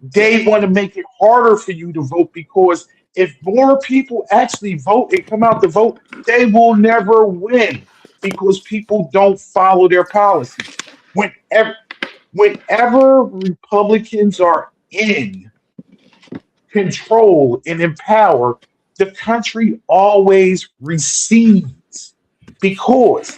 Yep. They want to make it harder for you to vote because if more people actually vote and come out to vote, they will never win because people don't follow their policies. Whenever, whenever Republicans are in control and in power, the country always recedes because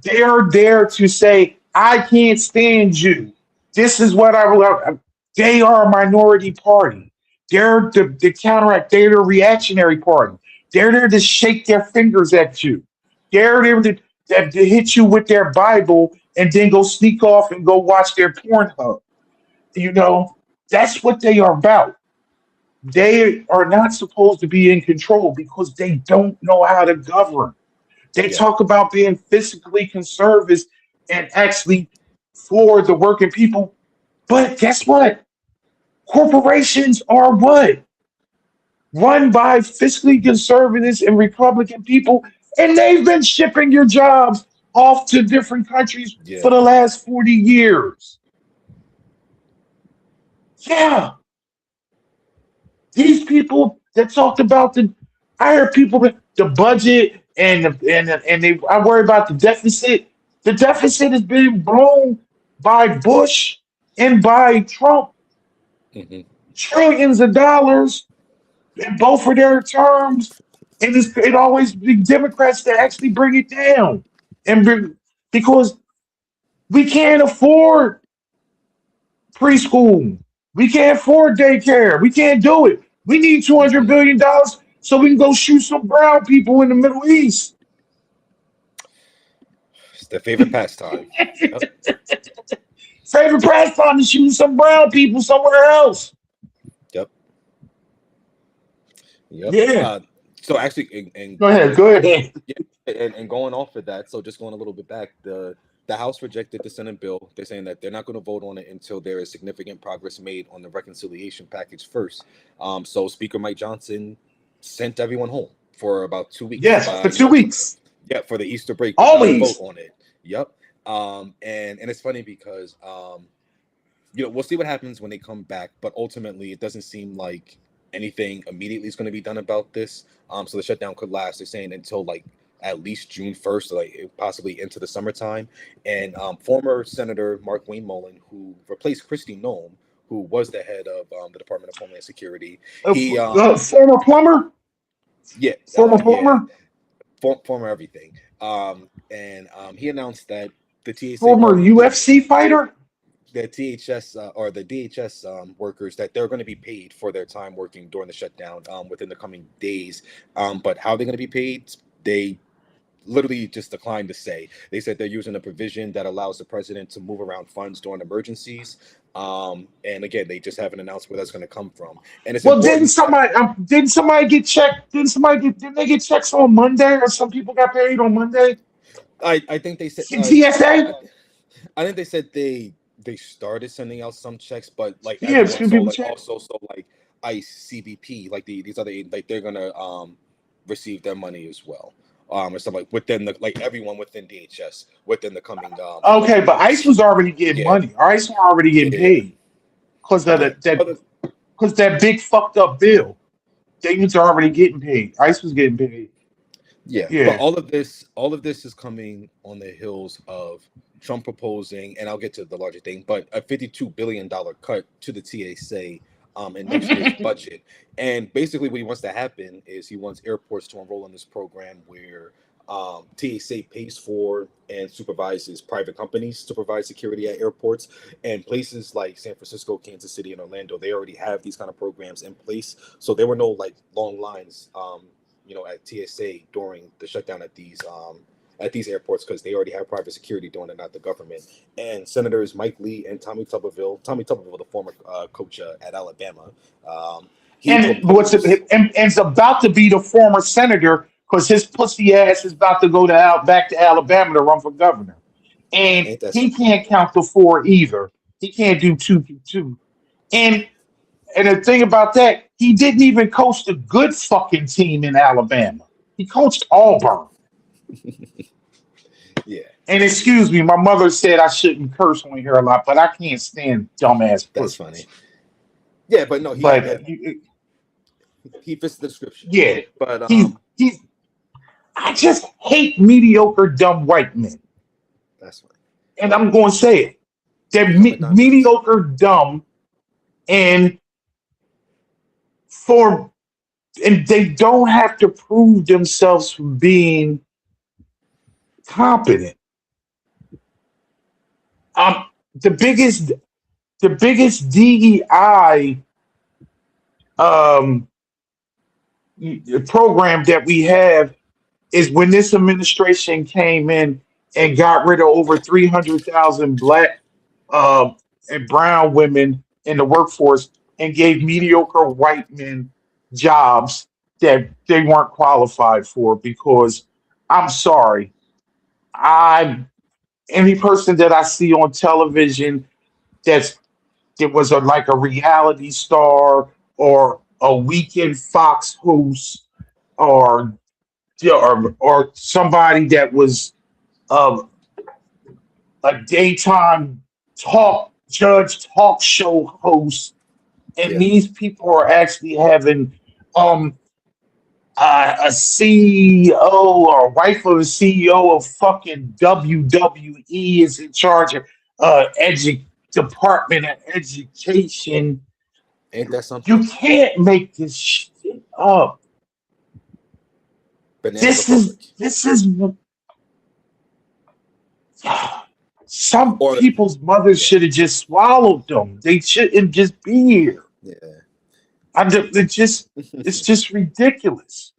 they are there to say, I can't stand you. This is what I will. They are a minority party. They're the counteract, they're the reactionary party. They're there to shake their fingers at you. They're there to hit you with their Bible and then go sneak off and go watch their Pornhub. You know, that's what they are about. They are not supposed to be in control because they don't know how to govern. They Yeah. talk about being physically conservative and actually for the working people. But guess what? Corporations are what? Run by fiscally conservatives and Republican people, and they've been shipping your jobs off to different countries Yeah. for the last 40 years. Yeah, these people that talked about I heard people that the budget and they I worry about the deficit. The deficit has been blown by Bush and by Trump Hmm. trillions of dollars in both of their terms, and it always be Democrats that actually bring it down, because we can't afford preschool. We can't afford daycare. We can't do it. We need $200 billion so we can go shoot some brown people in the Middle East. It's their favorite pastime. Yep. Favorite pastime is shooting some brown people somewhere else. Yep. Yep. Yeah. So actually, and Go ahead. Go ahead. yeah, and going off of that, so just going a little bit back, the House rejected the Senate bill. They're saying that they're not going to vote on it until there is significant progress made on the reconciliation package first. So Speaker Mike Johnson sent everyone home for about 2 weeks. Yes, for 2 weeks. Yeah, for the Easter break without a vote Always. on it. Yep. And it's funny because we'll see what happens when they come back, but ultimately it doesn't seem like anything immediately is going to be done about this. So the shutdown could last, they're saying, until like at least June 1st, like possibly into the summertime. And former Senator Mark Wayne Mullen, who replaced Christy Nome, who was the head of the Department of Homeland Security, he Former plumber. yeah, Former yeah, plumber. former everything. And he announced that the TSA Former UFC fighter. the THS or the DHS workers, that they're going to be paid for their time working during the shutdown within the coming days. But how they're going to be paid, they literally just declined to say. They said they're using a provision that allows the president to move around funds during emergencies. And again, they just haven't announced where that's going to come from. And it's Well, important. didn't somebody get checked? Didn't they get checks on Monday, or some people got paid on Monday? I think they said TSA. I think they said they started sending out some checks, but like Yeah, everyone, some so people like check. also so like ICE, CBP, like these other, like they're gonna receive their money as well. Or something like within the, like everyone within DHS within the coming Okay, but ICE weeks. was already getting Yeah, money. ICE were already getting yeah, paid. because of Yeah. that big fucked up bill. They was already getting paid. ICE was getting paid. Yeah, but Yeah. all of this is coming on the heels of Trump proposing, and I'll get to the larger thing, but a $52 billion cut to the TSA in next year's budget. And basically, what he wants to happen is he wants airports to enroll in this program where TSA pays for and supervises private companies to provide security at airports, and places like San Francisco, Kansas City, and Orlando. They already have these kind of programs in place, so there were no like long lines. At TSA during the shutdown at these airports because they already have private security doing it, not the government. And Senators Mike Lee and Tommy Tuberville, the former coach at Alabama, he And proposed. it's about to be the former senator because his pussy ass is about to go back to Alabama to run for governor, and Ain't that he something? can't count to four either. He can't do 2 2. And the thing about that, he didn't even coach the good fucking team in Alabama. He coached Auburn. Yeah, And excuse me, my mother said I shouldn't curse on here a lot, but I can't stand dumbass that's funny. pussies. Yeah, but no, But he fits the description. yeah, But he's. I just hate mediocre dumb white men, that's funny. and I'm going to say it. They're Dumb and dumb. mediocre dumb, and for and they don't have to prove themselves from being competent. Um, the biggest DEI um program that we have is when this administration came in and got rid of over 300,000 black uh, and brown women in the workforce and gave mediocre white men jobs that they weren't qualified for because I'm sorry, I any person that I see on television that's that was like a reality star or a weekend Fox host or or somebody that was um, a daytime talk show host, and Yeah, these people are actually having um a CEO or wife of a CEO of fucking WWE is in charge of Department of Education. ain't that something? You can't make this shit up. Banana Republic. This is some Or people's mothers yeah, should have just swallowed them. They shouldn't just be here. yeah. It's just ridiculous.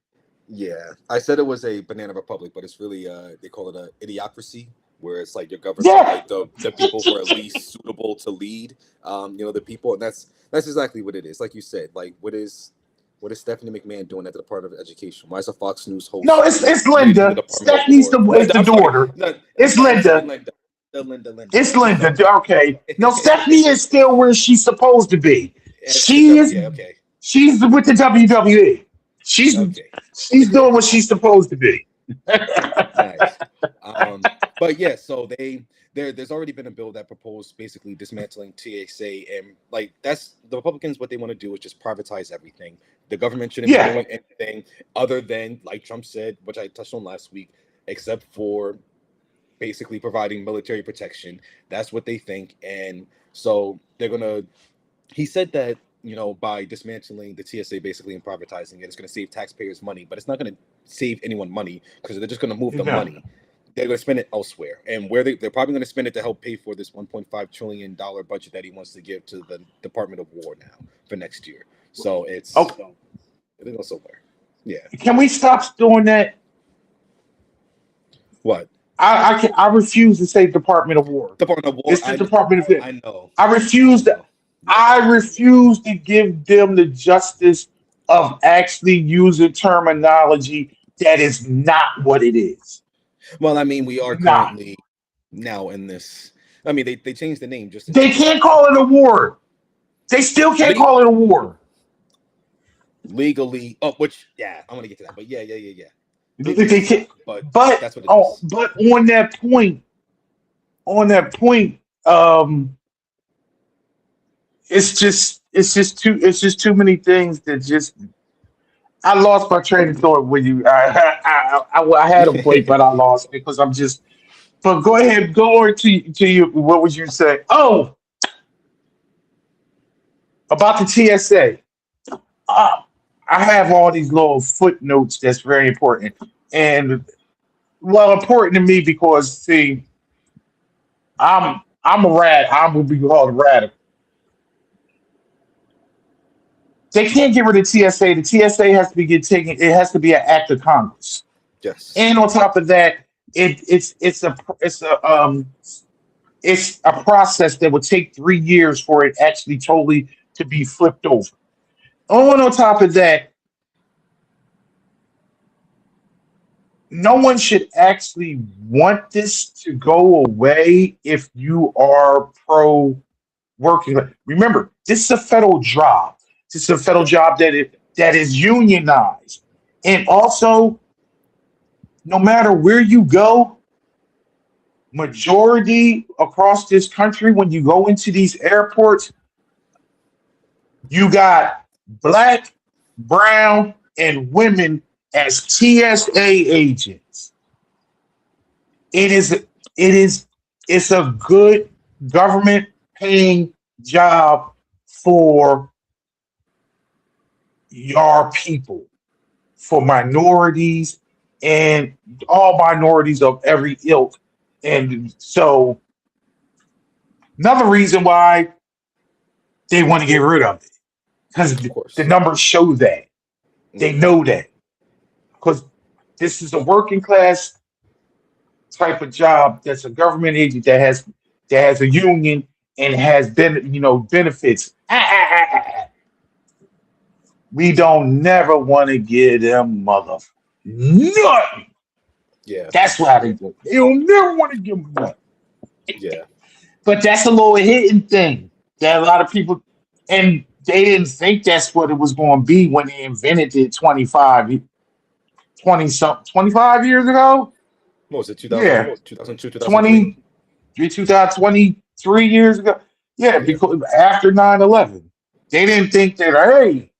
Yeah, I said it was a banana republic, but it's really they call it a idiocracy, where it's like you're governed by Yeah. like the people who are least suitable to lead. The people, and that's exactly what it is. Like you said, like what is Stephanie McMahon doing at the Department of Education? Why is a Fox News No, host it's leading the Linda. Department of Stephanie's War? is Linda, the I'm sorry. daughter. No, It's I'm sorry, Linda. Linda. Linda. It's My Linda. bad. Okay. No, Stephanie is still where she's supposed to be. Yeah, okay, She's with the WWE. She's okay. she's doing what she's supposed to be. Nice. But yeah, so there's already been a bill that proposed basically dismantling TSA, and like that's the Republicans. What they want to do is just privatize everything. The government shouldn't be Yeah. doing anything other than, like Trump said, which I touched on last week, except for basically providing military protection. That's what they think, and so they're gonna. He said that by dismantling the TSA basically and privatizing it, it's going to save taxpayers money, but it's not going to save anyone money because they're just going to move the No. money. They're going to spend it elsewhere, and where they're probably going to spend it to help pay for this $1.5 trillion budget that he wants to give to the Department of War now for next year. So it's Okay. it'll go somewhere. Yeah. Can we stop doing that? What? I refuse to say Department of War. Department of War? It's the Department of I know. I refuse to Yeah. I refuse to give them the justice of actually using terminology that is not what it is. Well, I mean, we are Not. currently now in this. I mean, they changed the name just in They case. can't call it a war. They still can't call it a war. Legally, which I'm gonna get to that, but yeah. They can't, But but that's what it is. but on that point, it's just too many things that just. I lost my train of thought when you. I had a point, but I lost it because I'm just. But go ahead, go on to you. What would you say? Oh, about the TSA. Uh, I have all these little footnotes that's very important, and well, important to me because see, I'm a rad. I will be called a radical. They can't get rid of TSA. The TSA has to be get taken. It has to be an act of Congress. Yes. And on top of that, it's a process that would take 3 years for it actually totally to be flipped over. On top of that, no one should actually want this to go away if you are pro working. Remember, this is a federal job. This is a federal Yeah. job that is unionized, and also no matter where you go, majority across this country, when you go into these airports, you got black, brown, and women as TSA agents. It is it is it's a good government paying job for your people, for minorities and all minorities of every ilk. And so another reason why they want to get rid of it. Because Of the course. numbers show that. They Hmm. know that. Because this is a working class type of job that's a government agent that has a union and has been benefits. We don't never want to give them mother nothing. Yeah. That's why they do. They don't never want to give them nothing. Yeah. But that's a little hidden thing that a lot of people, and they didn't think that's what it was going to be when they invented it 20 some 25 years ago. What was it? 2000, Yeah, 2002, 2003? 20 2023 years ago. Yeah, Yeah. because after 9/11, they didn't think that, hey,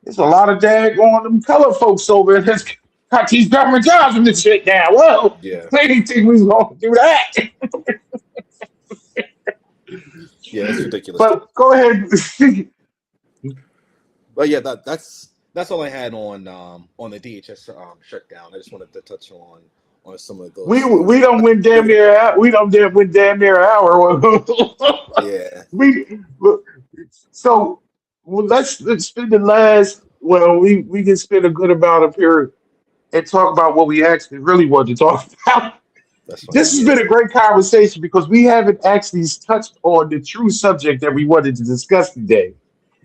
there's a lot of daggone them color folks over there that's got these government jobs and this shit now. Well, Yeah. they didn't think we was going to do that. Yeah. It's ridiculous. But go ahead. But yeah, that's all I had on the DHS shutdown. I just wanted to touch on some of we those we things. don't But win damn really, near we don't win damn near an hour. yeah, we so well, let's spend the last we can spend a good amount of here and talk about what we actually really want to talk about. that's fine. This has Yeah, been a great conversation because we haven't actually touched on the true subject that we wanted to discuss today,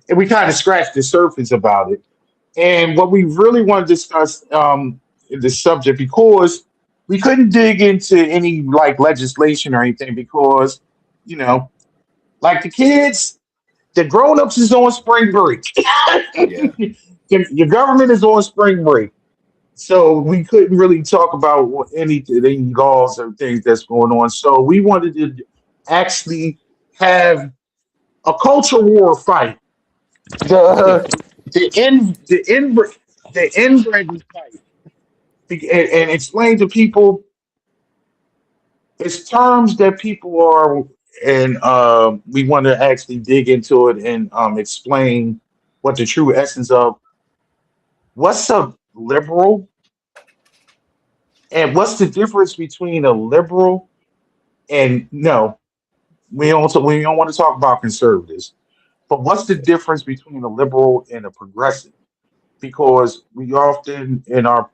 and we kind of scratched the surface about it. And what we really want to discuss in this subject because we couldn't dig into any like legislation or anything because you know, like the kids, the grown-ups is on spring break. yeah, Your government is on spring break. So we couldn't really talk about any laws or things that's going on. So we wanted to actually have a culture war fight. The the inbred fight and explain to people it's terms that people are and we want to actually dig into it and explain what the true essence of what's a liberal and what's the difference between a liberal and no we don't want to talk about conservatives but what's the difference between a liberal and a progressive because we often in our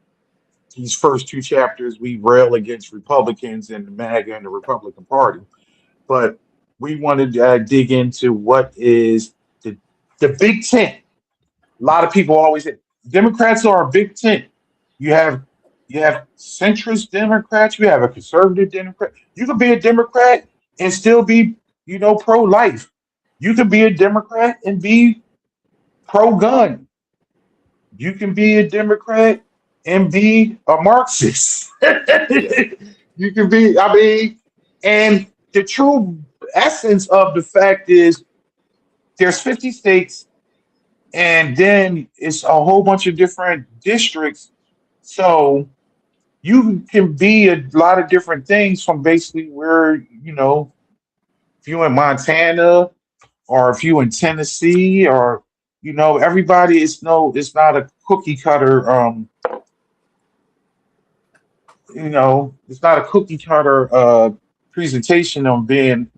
these first two chapters we rail against Republicans and the MAGA and the Republican Party but we wanted to dig into what is the Big Tent. A lot of people always say Democrats are a big tent. You have centrist Democrats. You have a conservative Democrat. You could be a Democrat and still be pro life. You could be a Democrat and be pro gun. You can be a Democrat and be a Marxist. yeah, You can be. I mean, and the true essence of the fact is there's 50 states, and then it's a whole bunch of different districts. So you can be a lot of different things from basically where, if you in Montana or if you in Tennessee or everybody is no, it's not a cookie cutter it's not a cookie cutter presentation on being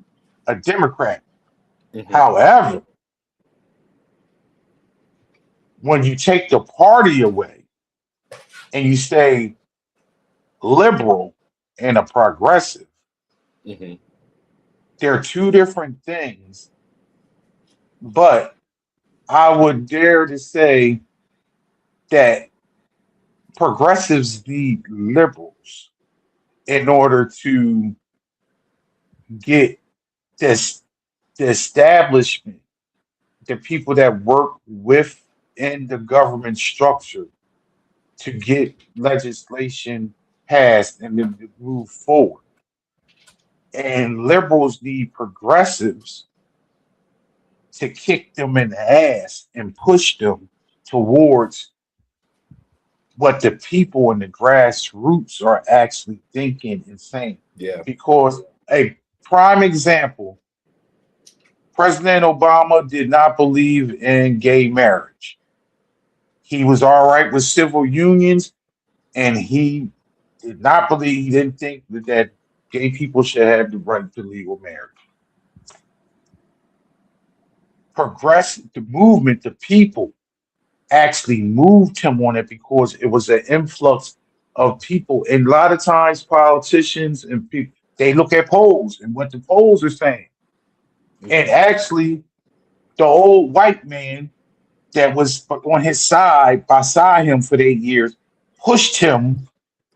a Democrat. Hmm. However, when you take the party away and you say liberal and a progressive, Hmm. they're two different things, but I would dare to say that progressives need liberals in order to get this the establishment, the people that work within the government structure to get legislation passed and then to move forward. And liberals need progressives to kick them in the ass and push them towards what the people in the grassroots are actually thinking and saying. Yeah. Because a prime example, President Obama did not believe in gay marriage. He was all right with civil unions, and he didn't think that gay people should have the right to legal marriage. The movement, the people actually moved him on it because it was an influx of people. And a lot of times, politicians and people they look at polls and what the polls are saying. And Hmm. actually, the old white man that was on his side, beside him for 8 years, pushed him.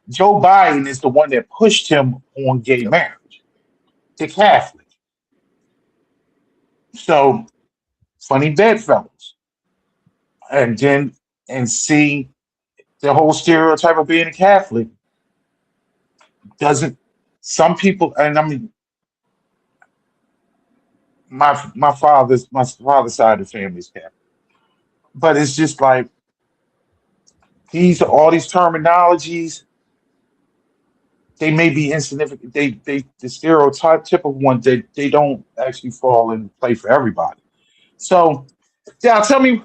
Joe Biden is the one that pushed him on gay Yep. marriage, the Catholic. So, funny bedfellows. And then, and see the whole stereotype of being a Catholic doesn't, some people, and I mean, my father's side of the family is Catholic, but it's just like all these terminologies, they may be insignificant. The stereotypical ones, they don't actually fall in play for everybody. So, yeah, tell me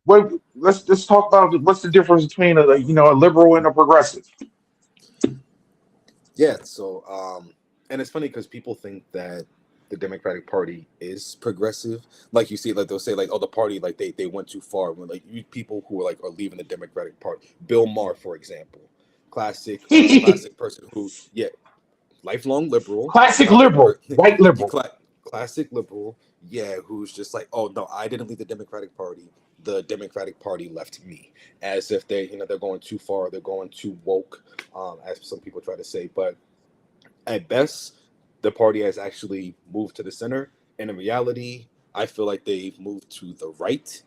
what. Let's talk about what's the difference between a liberal and a progressive. Yeah. So, and it's funny because people think that the Democratic Party is progressive. Like you see, like they'll say, like, "Oh, the party, like they went too far." When like you people who are like are leaving the Democratic Party, Bill Maher, for example, classic person who, yeah, lifelong liberal, Classic liberal, white you liberal. classic liberal, yeah, who's just like, oh no, I didn't leave the Democratic Party. The Democratic Party left me, as if they're going too far, they're going too woke, as some people try to say. But at best, the party has actually moved to the center, and in reality, I feel like they've moved to the right.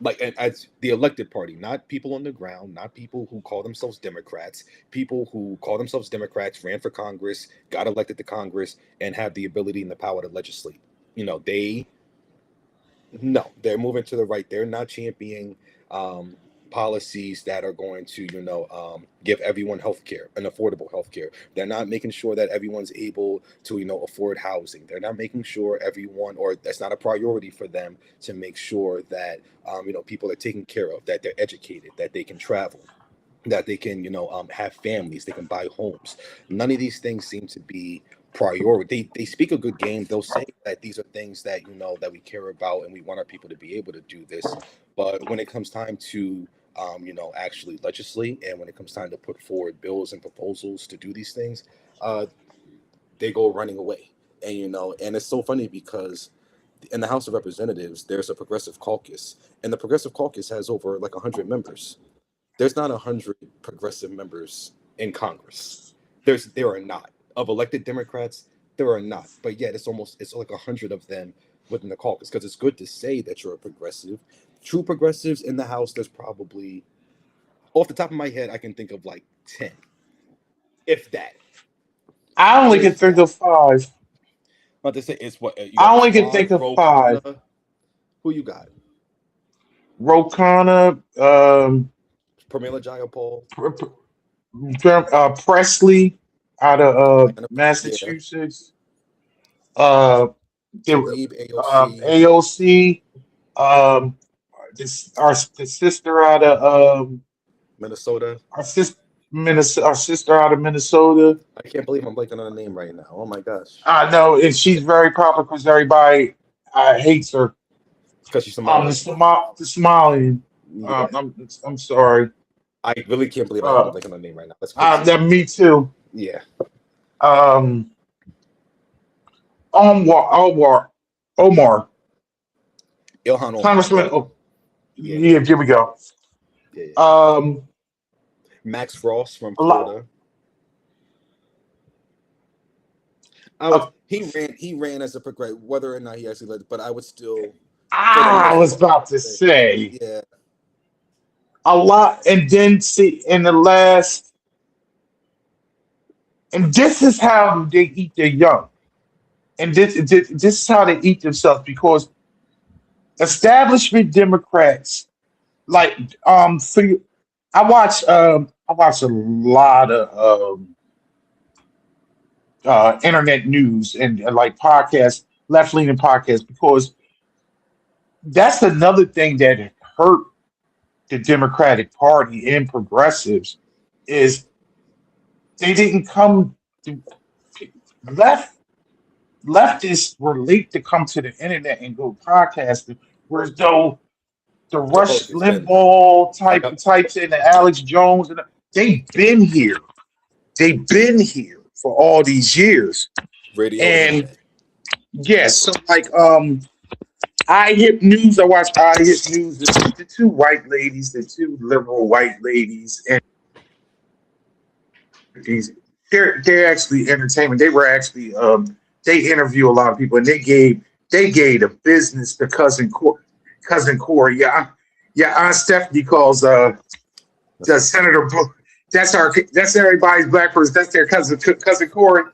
Like as the elected party, not people on the ground, not people who call themselves Democrats, people who call themselves Democrats, ran for Congress, got elected to Congress, and have the ability and the power to legislate. They no, they're moving to the right. They're not championing um, policies that are going to, give everyone health care and affordable health care. They're not making sure that everyone's able to, afford housing. They're not making sure everyone, or that's not a priority for them to make sure that, people are taken care of, that they're educated, that they can travel, that they can, have families, they can buy homes. None of these things seem to be priority. They speak a good game. They'll say that these are things that that we care about and we want our people to be able to do this. But when it comes time to actually legislate, and when it comes time to put forward bills and proposals to do these things, uh, they go running away. And and it's so funny because in the House of Representatives, there's a progressive caucus, and the progressive caucus has over like 100 members. There's not 100 progressive members in Congress. There are not of elected Democrats. There are not, but yet it's like 100 of them within the caucus, because it's good to say that you're a progressive. True progressives in the House, there's probably, off the top of my head, I can think of like 10, if that, I only can if think that. of five. Not to say it's what you I got only can think Swan, of Ro five. Khanna. Who you got? Ro Khanna, Pramila Jayapal. Presley out of Yeah. Massachusetts. Uh, Talib AOC. AOC. Um, the sister out of Minnesota. Our sister out of Minnesota. I can't believe I'm blanking on a name right now. Oh my gosh. I know, and she's very popular because everybody hates her. Because she's Somali. The Somalian. Yeah. I'm sorry. I really can't believe I'm blanking on a name right now. That's crazy. That me too. Yeah. Omar. Ilhan Omar. Congressman. Oh, yeah. Here we go. Yeah. Max Frost from Florida. He ran as a progressive, whether or not he actually led, but I would still. I was about to say. Yeah. A lot, and then see in the last, and this is how they eat their young, and this is how they eat themselves because establishment Democrats like I watch a lot of internet news and like podcasts, left leaning podcasts, because that's another thing that hurt the Democratic Party and progressives is they didn't come to leftists were late to come to the internet and go podcasting, whereas though the Rush Limbaugh types and the Alex Jones and they've been here. They've been here for all these years. Radio and yes, so like I Hit News. I watch I Hit News. The two white ladies, the two liberal white ladies, and they're actually entertainment. They were actually they interview a lot of people, and they gave the business to cousin Corey. Yeah, Aunt Stephanie calls the Senator. That's everybody's black person. That's their cousin Corey.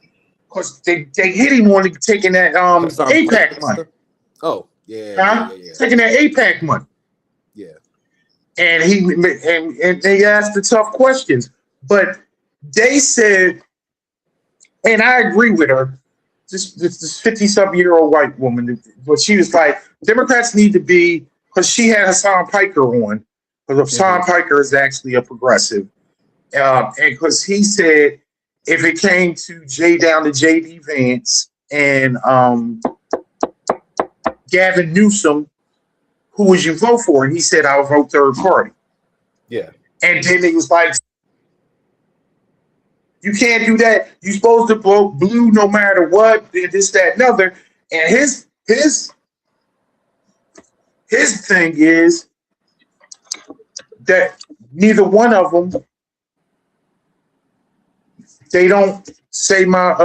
Because they hit him on taking that APAC money. Oh. Yeah. Taking that APAC money. Yeah. And they asked the tough questions. But they said, and I agree with her, this 50-something-year-old white woman, but she was like, Democrats need to be, because she had Hassan Piker on, because Hassan Piker is actually a progressive. And because he said, if it came to J.D. Vance and Gavin Newsom, who would you vote for? And he said, I would vote third party. Yeah. And then he was like, you can't do that. You're supposed to vote blue no matter what, this, that, and other. And his thing is that neither one of them, they don't say my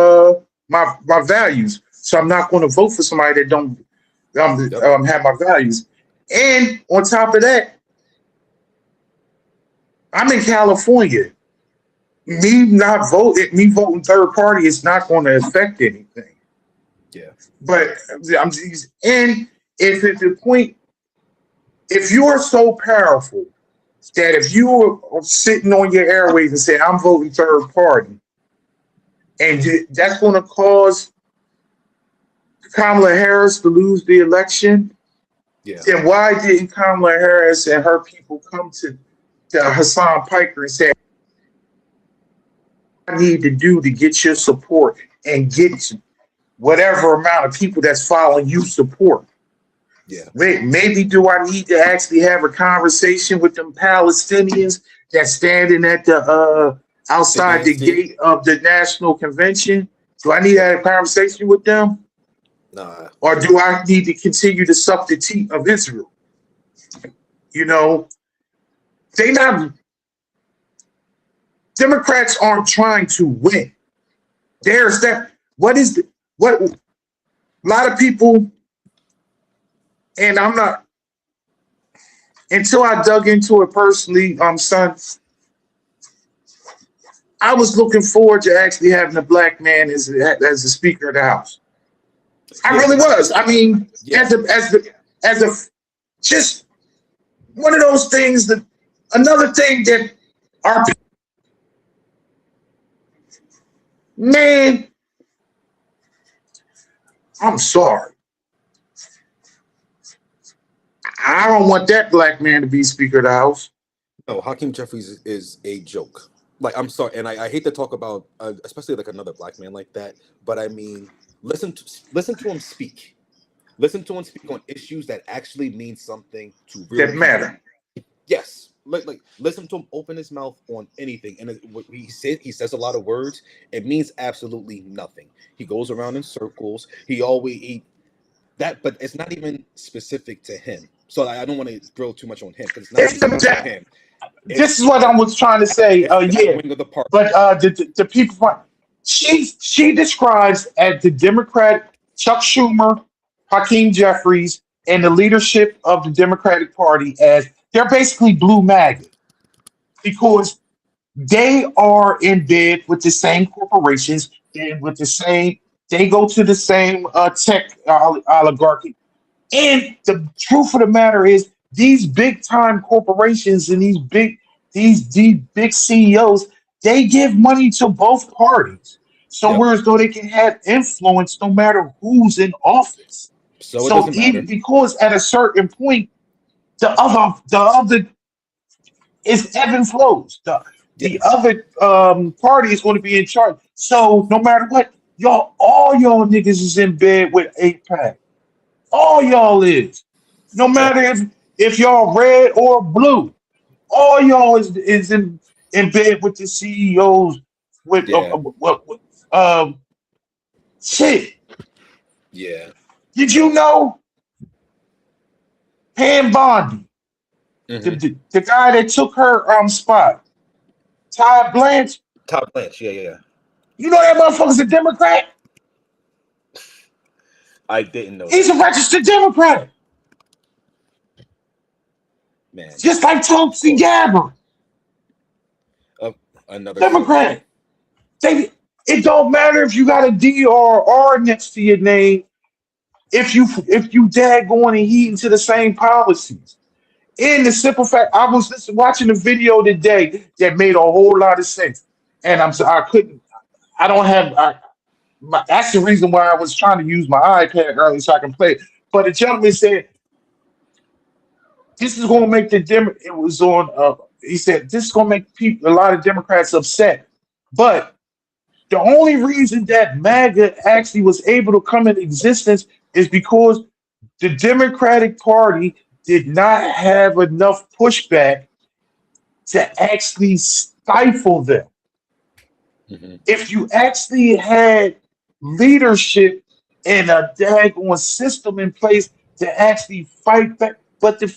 values. So I'm not going to vote for somebody that don't have my values. And on top of that, I'm in California. Me voting third party is not going to affect anything. Yeah. But and if at the point, if you are so powerful that if you are sitting on your airways and say I'm voting third party, and that's going to cause Kamala Harris to lose the election, then why didn't Kamala Harris and her people come to Hassan Piker and say, I need to do to get your support and get whatever amount of people that's following you support? Yeah. Maybe do I need to actually have a conversation with them Palestinians that's standing at the outside the gate of the National Convention? Do I need to have a conversation with them? Nah. Or do I need to continue to suck the teat of Israel? Democrats aren't trying to win. There's that. A lot of people, and I'm not, until I dug into it personally, son, I was looking forward to actually having a black man as the Speaker of the House. I really was. I mean, as just one of those things that another thing that our man, I'm sorry. I don't want that black man to be Speaker of the House. No, Hakeem Jeffries is a joke. Like, I'm sorry, and I hate to talk about, especially like another black man like that. But I mean, listen to him speak. Listen to him speak on issues that actually mean something to real That people. matter. Yes, like listen to him open his mouth on anything, and what he says a lot of words. It means absolutely nothing. He goes around in circles. But it's not even specific to him. So I don't want to drill too much on him because it's not It's the, specific to him. this is what I was trying to say. It's that Yeah, wing of the party. but the people, she describes as the Democrat Chuck Schumer, Hakeem Jeffries, and the leadership of the Democratic Party as they're basically blue MAGA because they are in bed with the same corporations and with the same. They go to the same tech oligarchy. And the truth of the matter is, these big time corporations and these big CEOs, they give money to both parties. So Yep. whereas though they can have influence no matter who's in office. So it So doesn't matter. even because at a certain point, the other is ebb and flows. The Yes. other party is going to be in charge. So no matter what, all y'all niggas is in bed with APAC. All y'all is. No Yep. matter if y'all red or blue, all y'all is in bed with the CEOs with Yeah. shit. Yeah. Did you know Pam Bondi, Mm-hmm. the guy that took her spot, Todd Blanche? Top Blanche. Yeah. You know that motherfucker's a Democrat? I didn't know He's that. a registered Democrat. Man. Just like Tulsi Gabbard, Another Democrat. It don't matter if you got a D or R next to your name if you daggone and heed into the same policies. In the simple fact, I was watching a video today that made a whole lot of sense, and I couldn't. I don't have. That's the reason why I was trying to use my iPad earlier so I can play it. But the gentleman said this is going to make the Dem. It was on. He said this is going to make a lot of Democrats upset, but the only reason that MAGA actually was able to come into existence is because the Democratic Party did not have enough pushback to actually stifle them. Mm-hmm. If you actually had leadership and a daggone system in place to actually fight back, but the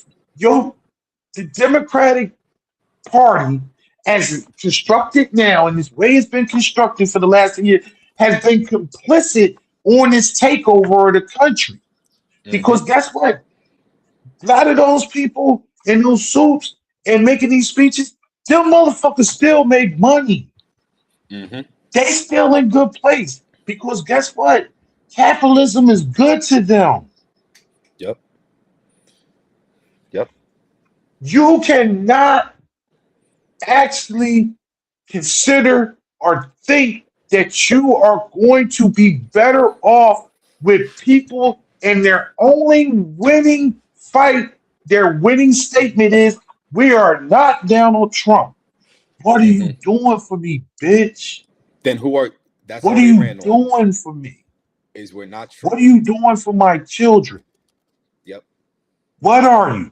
Democratic Party, as constructed now, and this way it's been constructed for the last year, has been complicit on this takeover of the country. Because Mm-hmm. guess what? A lot of those people in those suits and making these speeches, them motherfuckers still make money. Mm-hmm. They still in good place. Because guess what? Capitalism is good to them. Yep. You cannot actually consider or think that you are going to be better off with people and their only winning fight, their winning statement is, we are not Donald Trump. What are you doing for me, bitch? Then that's What all are they you ran on, doing for me? is we're not What Trump. are you doing for my children? Yep. What are you?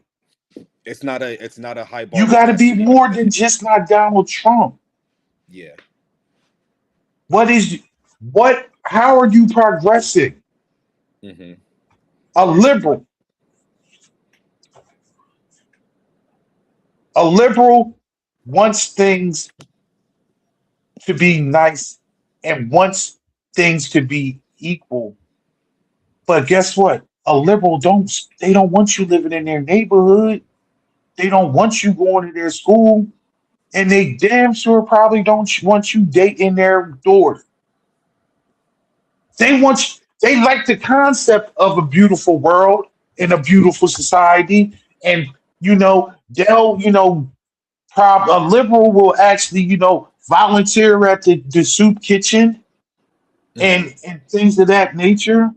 It's not a high bar. You to got to pass be anybody more with. than just not Donald Trump. Yeah. How are you progressing? Mm-hmm. A liberal. A liberal wants things to be nice and wants things to be equal. But guess what? A liberal they don't want you living in their neighborhood. They don't want you going to their school. And they damn sure probably don't want you dating their daughter. They like the concept of a beautiful world, in a beautiful society, and they'll a liberal will actually volunteer at the soup kitchen Hmm. and things of that nature.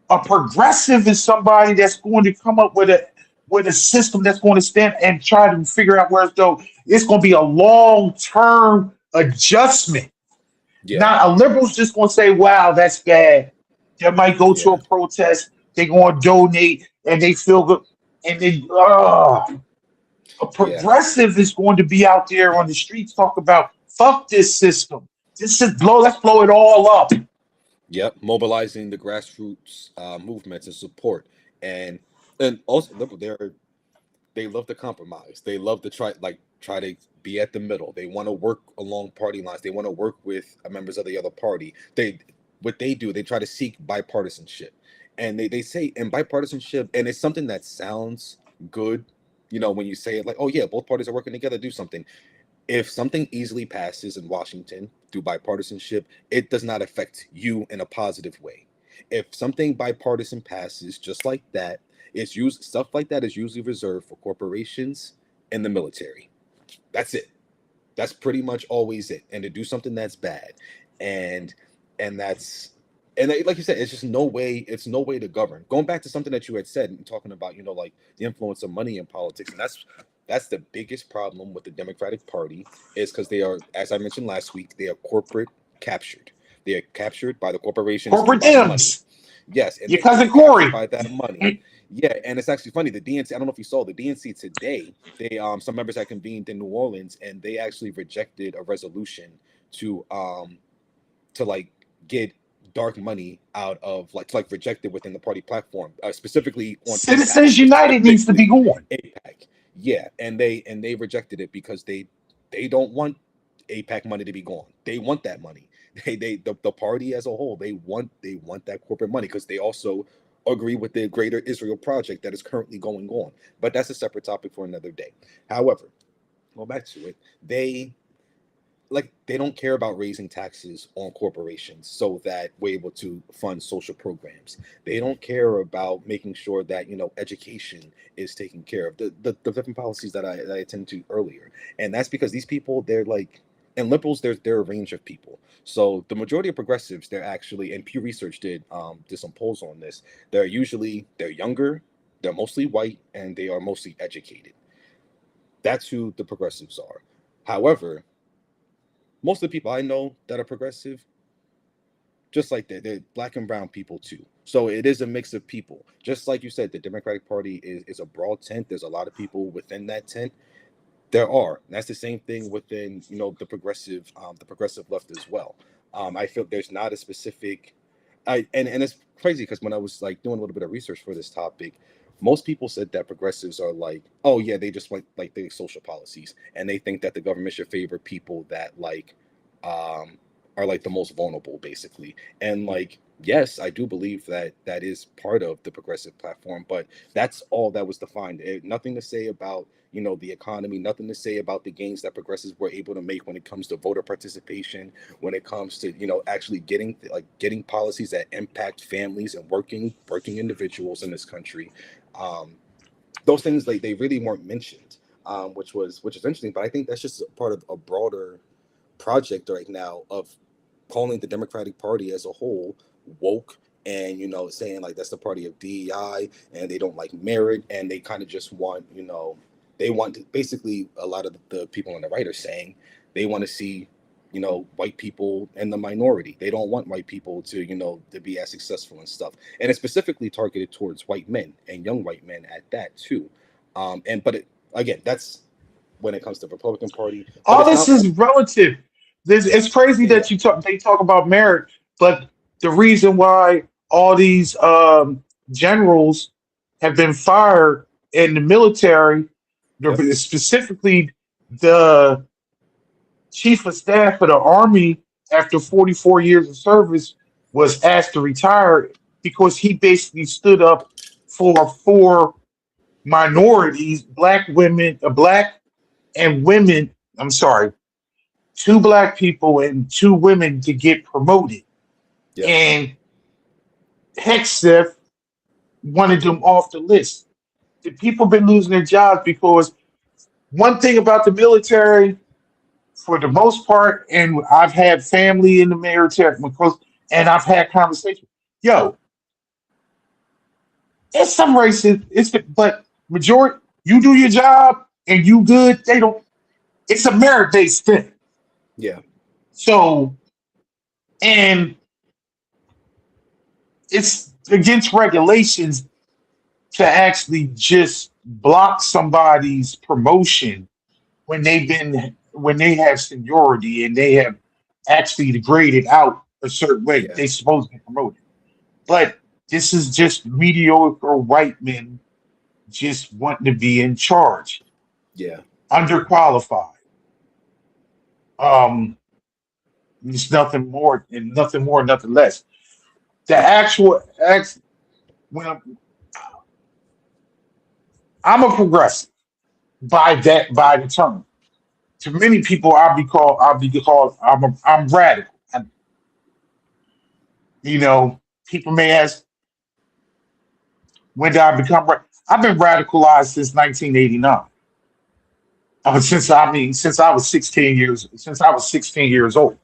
A progressive is somebody that's going to come up with a system that's going to stand and try to figure out where it's going. It's going to be a long term adjustment. Yeah, Not a liberal's just going to say, "Wow, that's bad." They might go to yeah, a protest. They're going to donate, and they feel good, and then a yeah. progressive is going to be out there on the streets talk about fuck this system. This is blow. Let's blow it all up. Yep, mobilizing the grassroots movements and support, and also liberal. They love to compromise. They love to try to be at the middle. They want to work along party lines. They want to work with members of the other party. They what they do. They try to seek bipartisanship, and they say in bipartisanship, and it's something that sounds good. When you say it like, oh yeah, both parties are working together to do something. If something easily passes in Washington through bipartisanship, it does not affect you in a positive way. If something bipartisan passes just like that, it's used stuff like that is usually reserved for corporations and the military. That's it. That's pretty much always it. And to do something that's bad, and and that's like you said, it's just no way. It's no way to govern. Going back to something that you had said and talking about, like the influence of money in politics, and that's the biggest problem with the Democratic Party is because they are, as I mentioned last week, they are corporate captured. They are captured by the corporations and Corporate by the money. Dems, Yes, and your they are cousin captured Corey. by that money. Yeah, and it's actually funny. The DNC, I don't know if you saw the DNC today. They some members had convened in New Orleans, and they actually rejected a resolution to like get dark money out of like reject it within the party platform, specifically on APAC, Citizens United needs to be specifically going. APAC. Yeah, and they rejected it because they don't want APAC money to be gone. They want that money. The party as a whole, they want that corporate money because they also agree with the greater Israel project that is currently going on. But that's a separate topic for another day. However, go back to it. They don't care about raising taxes on corporations so that we're able to fund social programs. They don't care about making sure that education is taken care of. The different policies that I attended to earlier, and that's because these people they're like, and liberals they're a range of people. So the majority of progressives they're actually, and Pew Research did some polls on this. They're younger, they're mostly white, and they are mostly educated. That's who the progressives are. However, most of the people I know that are progressive, just like that, they're black and brown people too. So it is a mix of people. Just like you said, the Democratic Party is a broad tent. There's a lot of people within that tent. There are. And that's the same thing within, the progressive left as well. I feel there's not a specific and it's crazy because when I was like doing a little bit of research for this topic, most people said that progressives are like, oh yeah, they just like the social policies, and they think that the government should favor people that um are like the most vulnerable, basically. And like, yes, I do believe that that is part of the progressive platform, but that's all that was defined. Nothing to say about the economy, nothing to say about the gains that progressives were able to make when it comes to voter participation, when it comes to actually getting policies that impact families and working individuals in this country. um those things, like, they really weren't mentioned, which is interesting. But I think that's just a part of a broader project right now of calling the Democratic Party as a whole woke, and saying like that's the party of DEI, and they don't like merit, and they kind of just want they want to, basically, a lot of the people on the right are saying they want to see white people in the minority. They don't want white people to to be as successful and stuff, and it's specifically targeted towards white men and young white men at that too. Again, that's when it comes to the Republican Party, but All it's this not. is relative. It's crazy Yeah, that they talk about merit, but the reason why all these generals have been fired in the military, yep, specifically the chief of staff of the army after 44 years of service was asked to retire because he basically stood up for four minorities, black women, black and women. I'm sorry, two black people and two women to get promoted. yep, And Hegseth wanted them off the list. The people been losing their jobs because one thing about the military, for the most part, and I've had family in the military, because, and I've had conversations. Yo, it's some racist. But majority, you do your job and you good. They don't. It's a merit based thing. Yeah. So, and it's against regulations to actually just block somebody's promotion when they have seniority and they have actually degraded out a certain way. Yeah. They supposed to be promoted. But this is just mediocre white men just wanting to be in charge, Yeah. underqualified. Um, it's nothing more and nothing more, nothing less. The actual when I'm a progressive by the term. To many people, I'll be called I'm radical. And, people may ask, when did I become I've been radicalized since 1989. Since I was 16 years old.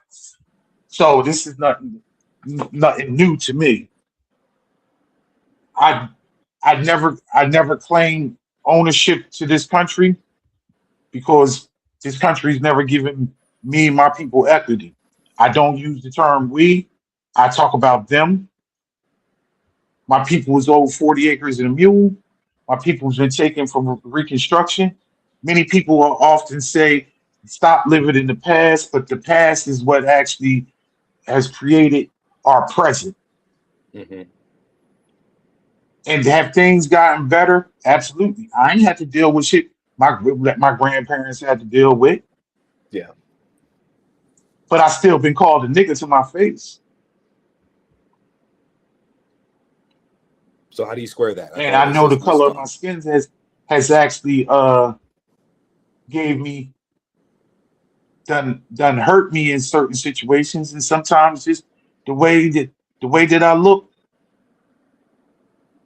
So this is nothing new to me. I I never claimed ownership to this country because this country's never given me and my people equity. I don't use the term we. I talk about them. My people was owed 40 acres and a mule. My people's been taken from Reconstruction. Many people will often say, stop living in the past, but the past is what actually has created our present. Hmm. And have things gotten better? Absolutely. I ain't had to deal with shit that my grandparents had to deal with, Yeah. but I still been called a nigga to my face. So how do you square that? I And thought I know the racism was color of my scum. skin has actually gave me done hurt me in certain situations, and sometimes just the way that the way that I look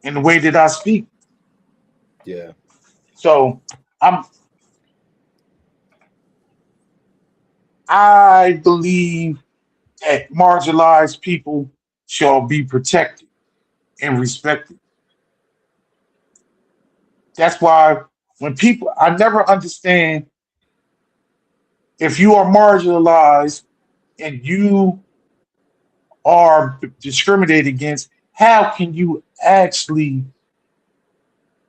and the way that I speak. Yeah. So I'm I believe that marginalized people shall be protected and respected. That's why when people I never understand, if you are marginalized and you are discriminated against, how can you actually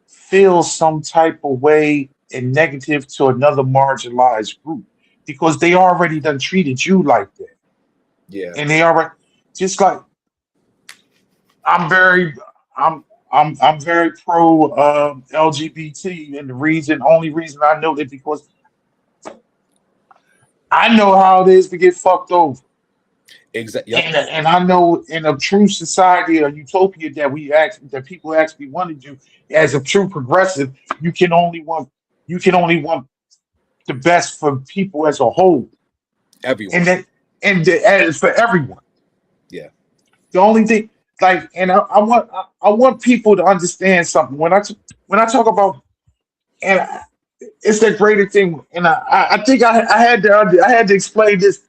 feel some type of way and negative to another marginalized group? Because they already done treated you like that. Yeah. And they already just like I'm very I'm very pro LGBT, and the only reason I know that because I know how it is to get fucked over. Exactly. Yep. And I know in a true society, a utopia that people actually want to do, as a true progressive, you can only want you can only want the best for people as a whole, and Everyone. that and it's for everyone. Yeah. The only thing, like, and I want people to understand something when I talk about, and it's the greater thing, and I think I had to explain this.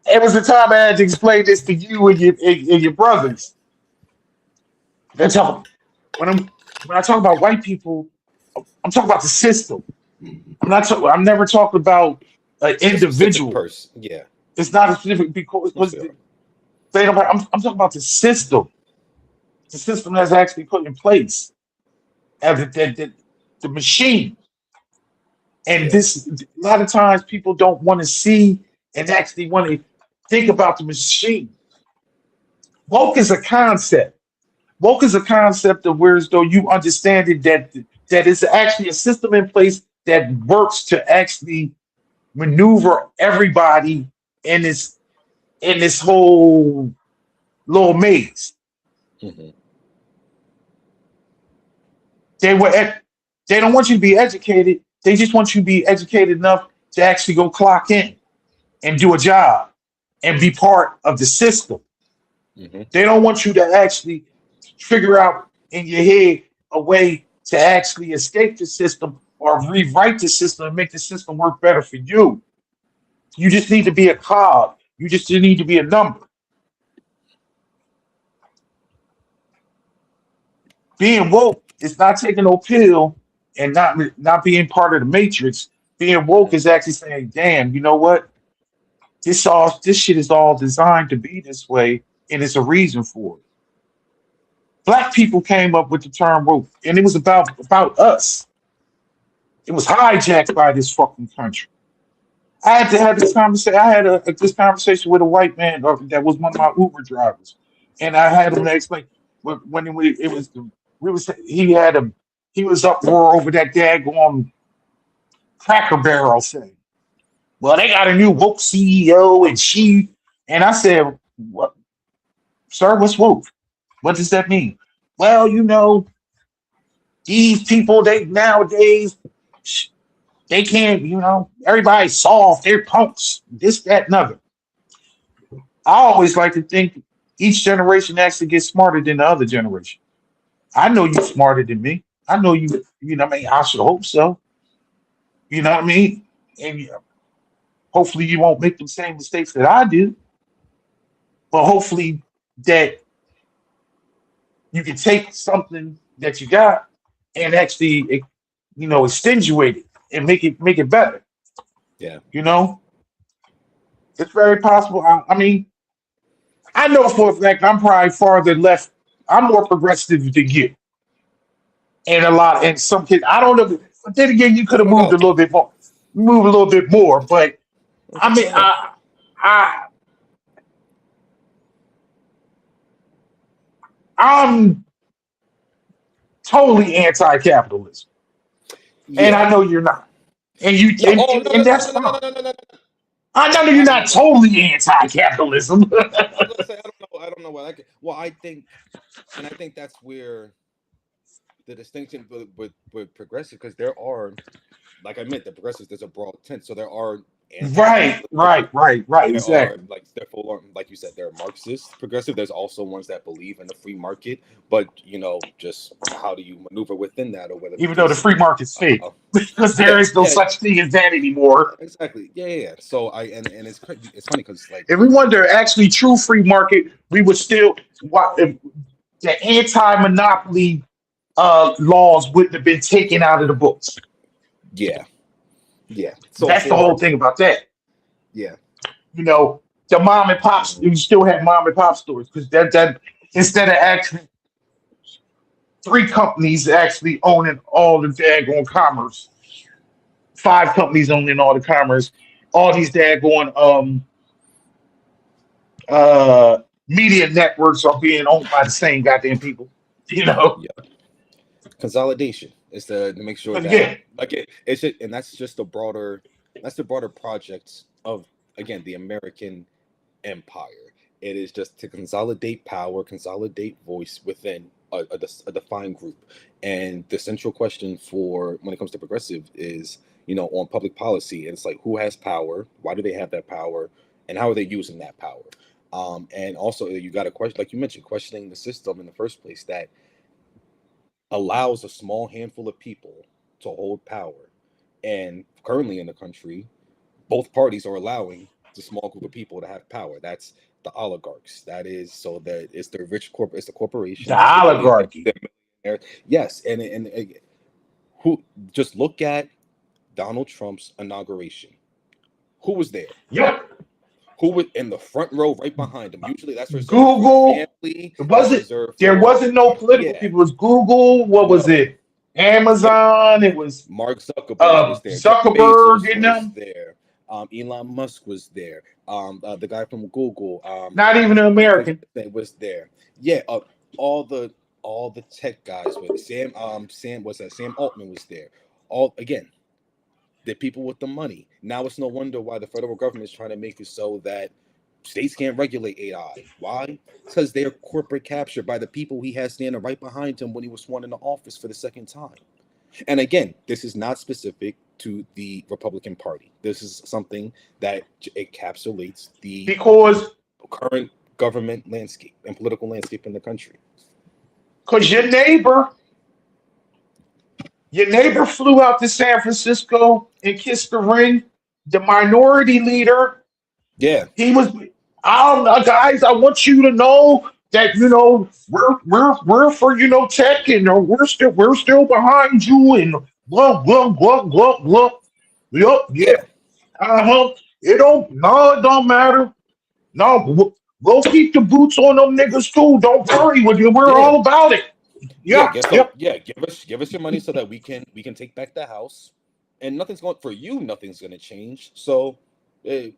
It was the time I had to explain this to you and your brothers. That's how when I talk about white people, I'm talking about the system. I'm never talking about an A specific individual. person. Yeah. It's not a specific because Most definitely. they don't. I'm talking about the system. The system that's actually put in place as the machine. And Yeah. this a lot of times people don't want to see and actually want to think about the machine. Woke is a concept. Woke is a concept of where as though you understand it that it's actually a system in place that works to actually maneuver everybody in this whole little maze. Hmm. They were they don't want you to be educated. They just want you to be educated enough to actually go clock in and do a job and be part of the system. Hmm. They don't want you to actually figure out in your head a way to actually escape the system or rewrite the system and make the system work better for you. You just need to be a cog. You just need to be a number. Being woke is not taking no pill and not being part of the matrix. Being woke is actually saying, "Damn, you know what? This shit is all designed to be this way, and it's a reason for it." Black people came up with the term woke, and it was about us. It was hijacked by this fucking country. I had to have this conversation. I had this conversation with a white man that was one of my Uber drivers, and I had him to explain when it was we was he was uproar over that daggone Cracker Barrel thing. Well, they got a new woke CEO, and I said, "What, sir? What's woke? What does that mean?" Well, these people they nowadays they can't, everybody's soft, they're punks, this, that, and other. I always like to think each generation actually gets smarter than the other generation. I know you're smarter than me. I know you know what I mean? I should hope so. You know what I mean? And hopefully you won't make the same mistakes that I do, but hopefully that you can take something that you got and actually, extenuate it and make it better. Yeah. You know, it's very possible. I mean, I know for a fact I'm probably farther left. I'm more progressive than you, and some kids. I don't know, but then again, you could have No moved a doubt. little bit more, But I mean, No doubt. I I'm totally anti-capitalism, and Yeah. I know you're not, and No. Oh no and no no that's no no fine. no no no no. I know you're I not don't know. totally anti-capitalism. I was gonna say I don't know. I don't know what I can. Well, I think that's where the distinction with progressive, because there are, like I meant, the progressives, there's a broad tent. So there are Right, anti-capitalism. right, right, right. There are, Exactly. like, therefore, like you said, there are Marxist progressive. There's also ones that believe in the free market, but just how do you maneuver within that, or whether Even though the just free market's fake, uh, because there yeah, is no yeah, such thing as that anymore. exactly, yeah, yeah, yeah. So and it's funny because, like, If we wanted to actually true free market, we would still what if the anti-monopoly laws wouldn't have been taken out of the books. yeah, yeah. So That's the for whole thing about that. yeah, You know, the mom and pops, you still have mom and pop stores because that instead of actually three companies actually owning all the daggone commerce, five companies owning all the commerce, all these daggone uh media networks are being owned by the same goddamn people. You know, yeah. Consolidation is to make sure but that, again, like, it's just, and that's just the broader project of, again, the American empire. It is just to consolidate power, consolidate voice within a defined group. And the central question for when it comes to progressive is, on public policy, and it's like, who has power? Why do they have that power? And how are they using that power? And also, you got to question, like you mentioned, questioning the system in the first place that allows a small handful of people to hold power. And currently in the country, both parties are allowing the small group of people to have power. That's the oligarchs. That is, so that it's the it's the the corporations, it's the oligarchy. millionaires. Yes, and who just look at Donald Trump's inauguration. Who was there? Yep. Who was in the front row right behind him? Usually that's reserved for the Google. family. It That's wasn't. reserved There for, wasn't no political yeah, people. It was Google. What was no. it? Yeah, Amazon. It was Mark Zuckerberg was there. Jeff Zuckerberg Bezos and was them. there. Elon Musk was there. The guy from Google, Not even an American. that was there. Yeah, all the all the tech guys were there. Sam was that Sam Altman was there. All, again, the people with the money. Now it's no wonder why the federal government is trying to make it so that states can't regulate AI. Why? Because they're corporate captured by the people he has standing right behind him when he was sworn into office for the second time. And again, this is not specific to the Republican Party. This is something that encapsulates the Because current government landscape and political landscape in the country. Because your neighbor flew out to San Francisco and kissed the ring. The minority leader, Yeah, he was. I don't know, guys. I want you to know that we're for tech, and we're still behind you, and blah. Yup, yeah. yeah, It don't matter. No, we'll keep the boots on them niggas too. Don't worry with you. We're yeah, all about it. yeah. Yep, yep. Give us your money so that we can take back the house, and nothing's going for you. Nothing's going to change. So, eh,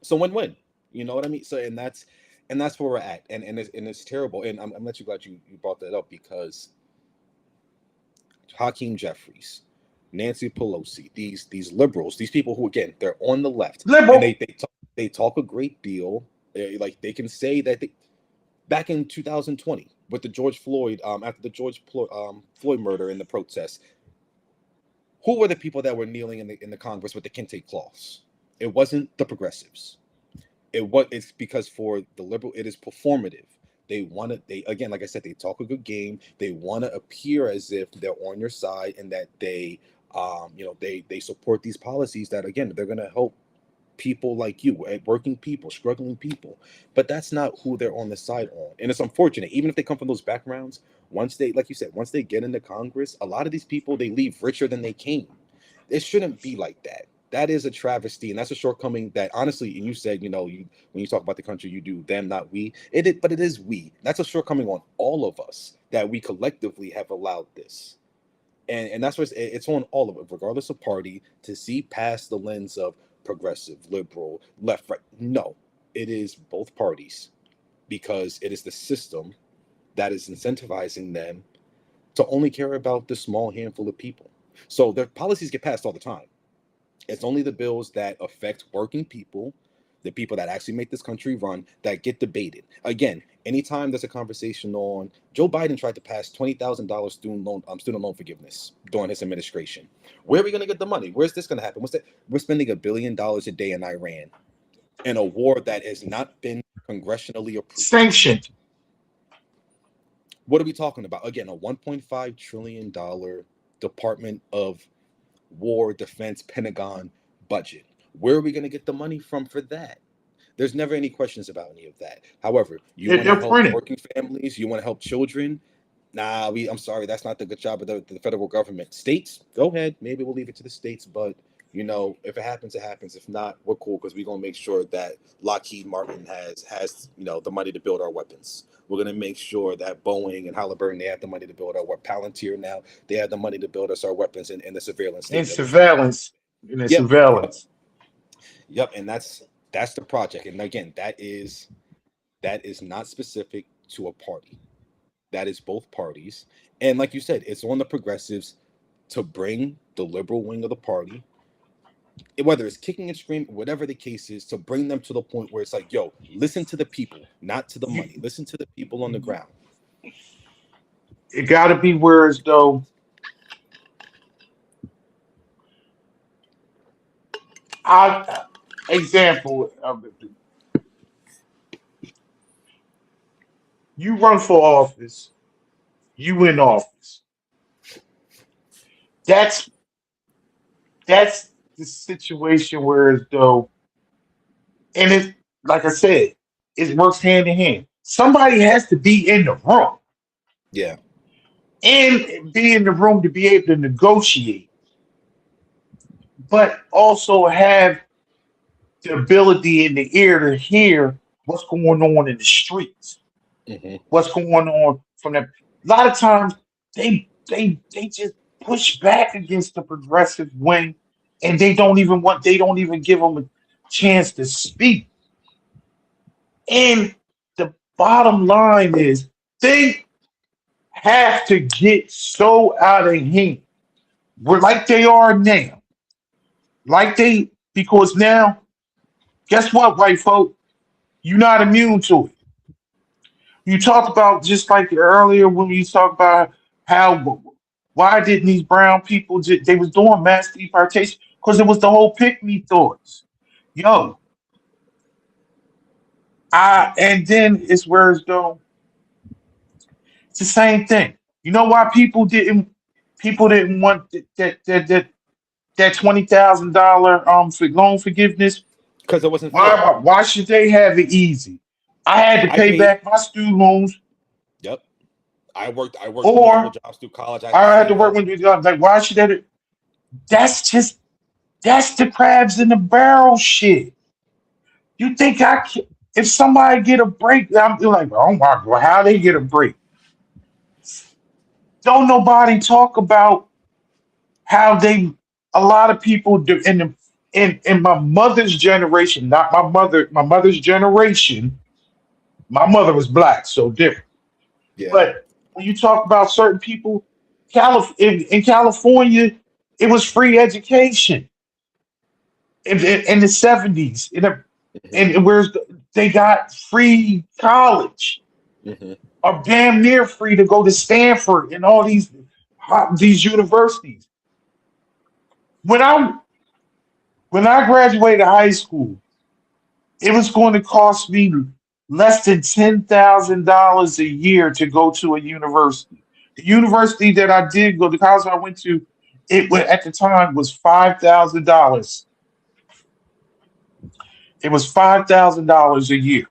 so win-win. You know what I mean? So and that's where we're at, and it's terrible. And I'm actually glad you brought that up because Hakeem Jeffries, Nancy Pelosi, these liberals, these people who again they're on the left, and Liberal. they talk a great deal. Like they can say that back in 2020 with the George Floyd after the Floyd murder and the protests, who were the people that were kneeling in the Congress with the kente cloths? It wasn't the progressives. It's because for the liberal it is performative. They want to they again like I said, they talk a good game. They want to appear as if they're on your side and that they support these policies that again they're going to help people like you, working people, struggling people. But that's not who they're on the side on, and it's unfortunate. Even if they come from those backgrounds, once they, like you said, once they get into Congress, a lot of these people they leave richer than they came. It shouldn't be like that. That is a travesty, and that's a shortcoming that honestly, and you said, you when you talk about the country, you do them, not we. But it is we. That's a shortcoming on all of us that we collectively have allowed this, and that's what it's on all of it, regardless of party, to see past the lens of progressive, liberal, left, right. No, it is both parties because it is the system that is incentivizing them to only care about the small handful of people. So their policies get passed all the time. It's only the bills that affect working people, the people that actually make this country run, that get debated. Again, anytime there's a conversation on Joe Biden tried to pass $20,000 student loan forgiveness during his administration. Where are we going to get the money? Where's this going to happen? What's that? We're spending $1 billion a day in Iran in a war that has not been congressionally approved. Sanctioned. What are we talking about? Again, a $1.5 trillion Department of War, Defense, Pentagon budget. Where are we going to get the money from for that? There's never any questions about any of that. However, you want to They're help printing. working families, you want to help children. Nah, I'm sorry, that's not the good job of the federal government. States, go ahead. Maybe we'll leave it to the states, but if it happens, it happens. If not, we're cool because we're gonna make sure that Lockheed Martin has the money to build our weapons. We're gonna make sure that Boeing and Halliburton they have the money to build our Palantir now they have the money to build us our weapons in the surveillance state And that we're trying to. surveillance. And the Yep, yep, surveillance. yep, and that's the project. And again, that is not specific to a party. That is both parties. And like you said, it's on the progressives to bring the liberal wing of the party, whether it's kicking and screaming, whatever the case is, to bring them to the point where it's like, yo, listen to the people, not to the You, money. Listen to the people on the ground. it got to be where as though I example. You run for office. You in office. That's that's the situation where as though, and it like I said, it works hand in hand. Somebody has to be in the room Yeah. and be in the room to be able to negotiate, but also have the ability in the ear to hear what's going on in the streets, Hmm. what's going on from them. A lot of times they just push back against the progressive wing, and they don't even give them a chance to speak. And the bottom line is they have to get so out of hand. We're like they are now, like they because now guess what, white folk, you're not immune to it. You talked about just like earlier when you talked about how why didn't these brown people they was doing mass deportation because it was the whole pick me thoughts. Yo, I and then it's where it's though It's the same thing. You know why people didn't want that $20,000 for loan forgiveness? Because it wasn't fair. Why should they have it easy? I had to I pay paid. back my student loans, Yep. I worked multiple or jobs through college. I had to I had to save work up. with you. Like, why should that? That's the crabs in the barrel shit. You think if somebody get a break, I'm like, oh my god, how they get a break? Don't nobody talk about how they. A lot of people do in my mother's generation, not my mother's generation. My mother was black, so different. Yeah. But when you talk about certain people, in California, it was free education in the 70s. Hmm. And they got free college Hmm. or damn near free to go to Stanford and all these universities. When I when I graduated high school, it was going to cost me less than $10,000 a year to go to a university. The university that I did go, the college I went to, at the time was $5,000. It was $5,000 a year.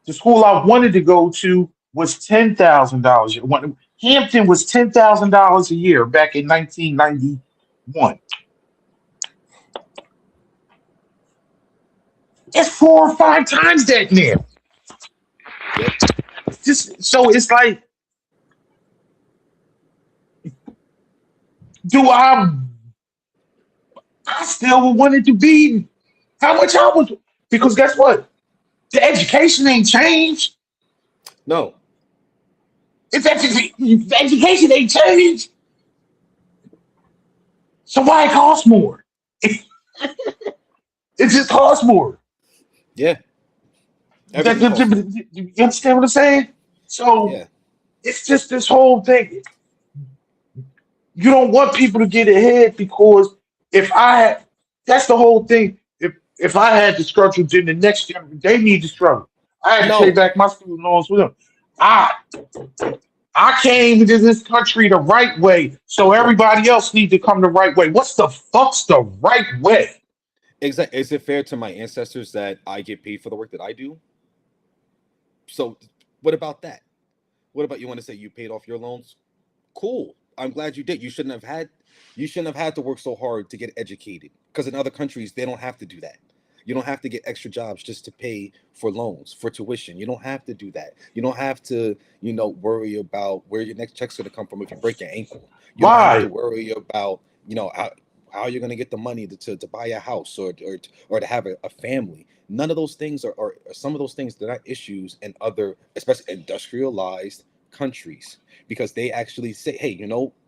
The school I wanted to go to was $10,000. Hampton was $10,000 a year back in 1991. It's 4 or 5 times that now. Yep. Just so it's like, do I still wanted to be how much I was because guess what? The education ain't changed. No. The education ain't changed. So why it costs more? It just costs more. Yeah. That, Everything costs more. you understand what I'm saying? So Yeah. it's just this whole thing. You don't want people to get ahead because if I had, that's the whole thing. If I had to struggle, then the next generation they need to struggle. I had to pay No. back my student loans with them. I I came to this country the right way, so everybody else need to come the right way. What's the fuck's the right way? Exactly. Is it fair to my ancestors that I get paid for the work that I do? So, what about that? What about you want to say you paid off your loans? Cool. I'm glad you did. You shouldn't have had to work so hard to get educated. Because in other countries, they don't have to do that. You don't have to get extra jobs just to pay for loans, for tuition. You don't have to do that. You don't have to, worry about where your next check's going to come from if you break your ankle. You don't have to Why? worry about, how you're going to get the money to buy a house or to have a family. None of those things are some of those things that are issues in other, especially industrialized countries, because they actually say, hey,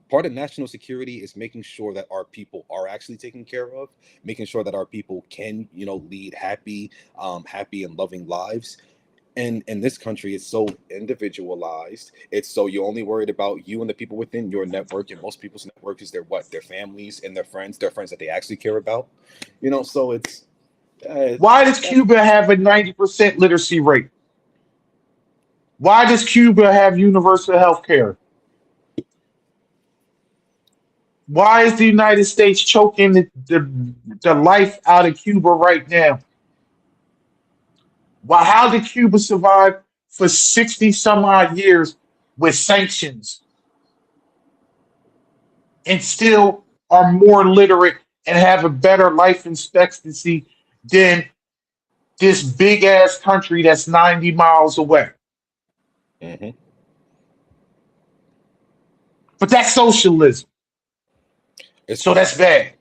part of national security is making sure that our people are actually taken care of, making sure that our people can, lead happy and loving lives. And in this country, it's so individualized. It's so you're only worried about you and the people within your network. And most people's network is their families and their friends that they actually care about. So it's Why does that's Cuba have a 90% literacy rate? Why does Cuba have universal health care? Why is the United States choking the life out of Cuba right now? Why? How did Cuba survive for 60 some odd years with sanctions and still are more literate and have a better life expectancy than this big ass country that's 90 miles away? Mhm. But that's socialism. it's So that's bad.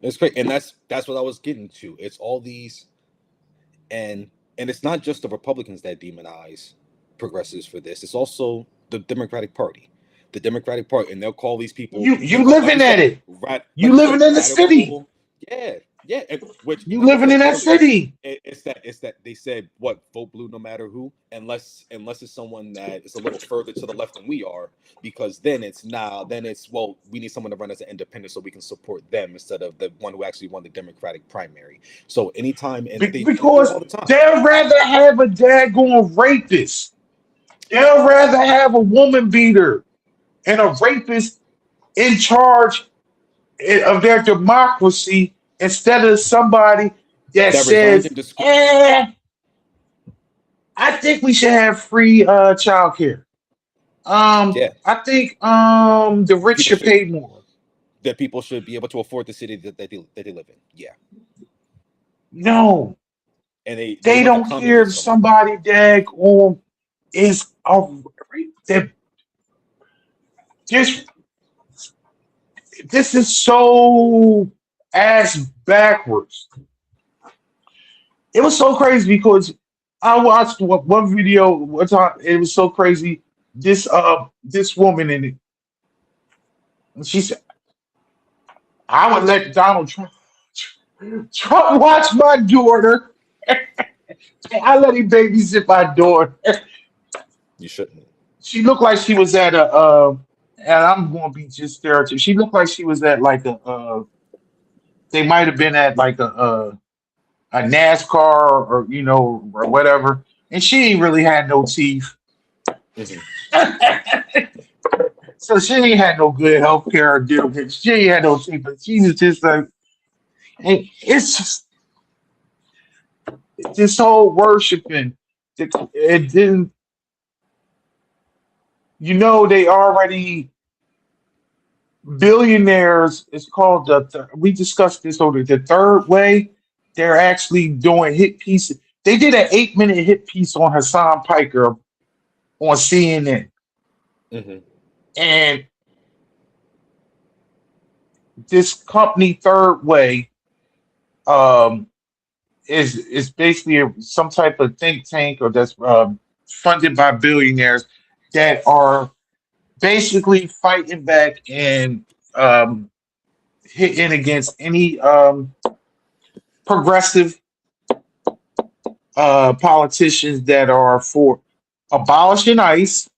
it's great, and that's what I was getting to. It's all these, and it's not just the Republicans that demonize progressives for this. It's also the Democratic Party, and they'll call these people, You like you living at said, it. You like you said, living in the city. radical. Yeah, yeah. And You like I living said in that earlier, city. it's that they said what, vote blue no matter who, unless it's someone that is a little further to the left than we are, because then it's well, we need someone to run as an independent so we can support them instead of the one who actually won the Democratic primary. So anytime, and they do it Because all the time. they'd rather have a daggone rapist. They'll rather have a woman beater and a rapist in charge of their democracy instead of somebody that That resigned says, in disgrace. I think we should have free child care. Yeah, I think the rich people should should pay more. that people should be able to afford the city that they live in. Yeah, No, and they they want the don't care if communism. somebody dag on is a that this this is so ass backwards. It was so crazy because I watched one video one time. It was so crazy. This woman in it, she said, "I would let Donald Trump watch my daughter. I let him babysit my daughter." You shouldn't. She looked like she was at a and I'm gonna be just stereotypical. She looked like she was at like a they might have been at like a NASCAR or or whatever, and she ain't really had no teeth. Mhm. So she ain't had no good health care or deal with. She ain't had no teeth, but she was just like, hey, it's just this whole worshiping. It didn't, they already billionaires. It's called we discussed this over the third way. They're actually doing hit pieces. They did an 8-minute hit piece on Hassan Piker on CNN, Mhm. and this company Third Way um, is basically some type of think tank or that's funded by billionaires that are basically fighting back and um, hitting against any progressive politicians that are for abolishing ICE,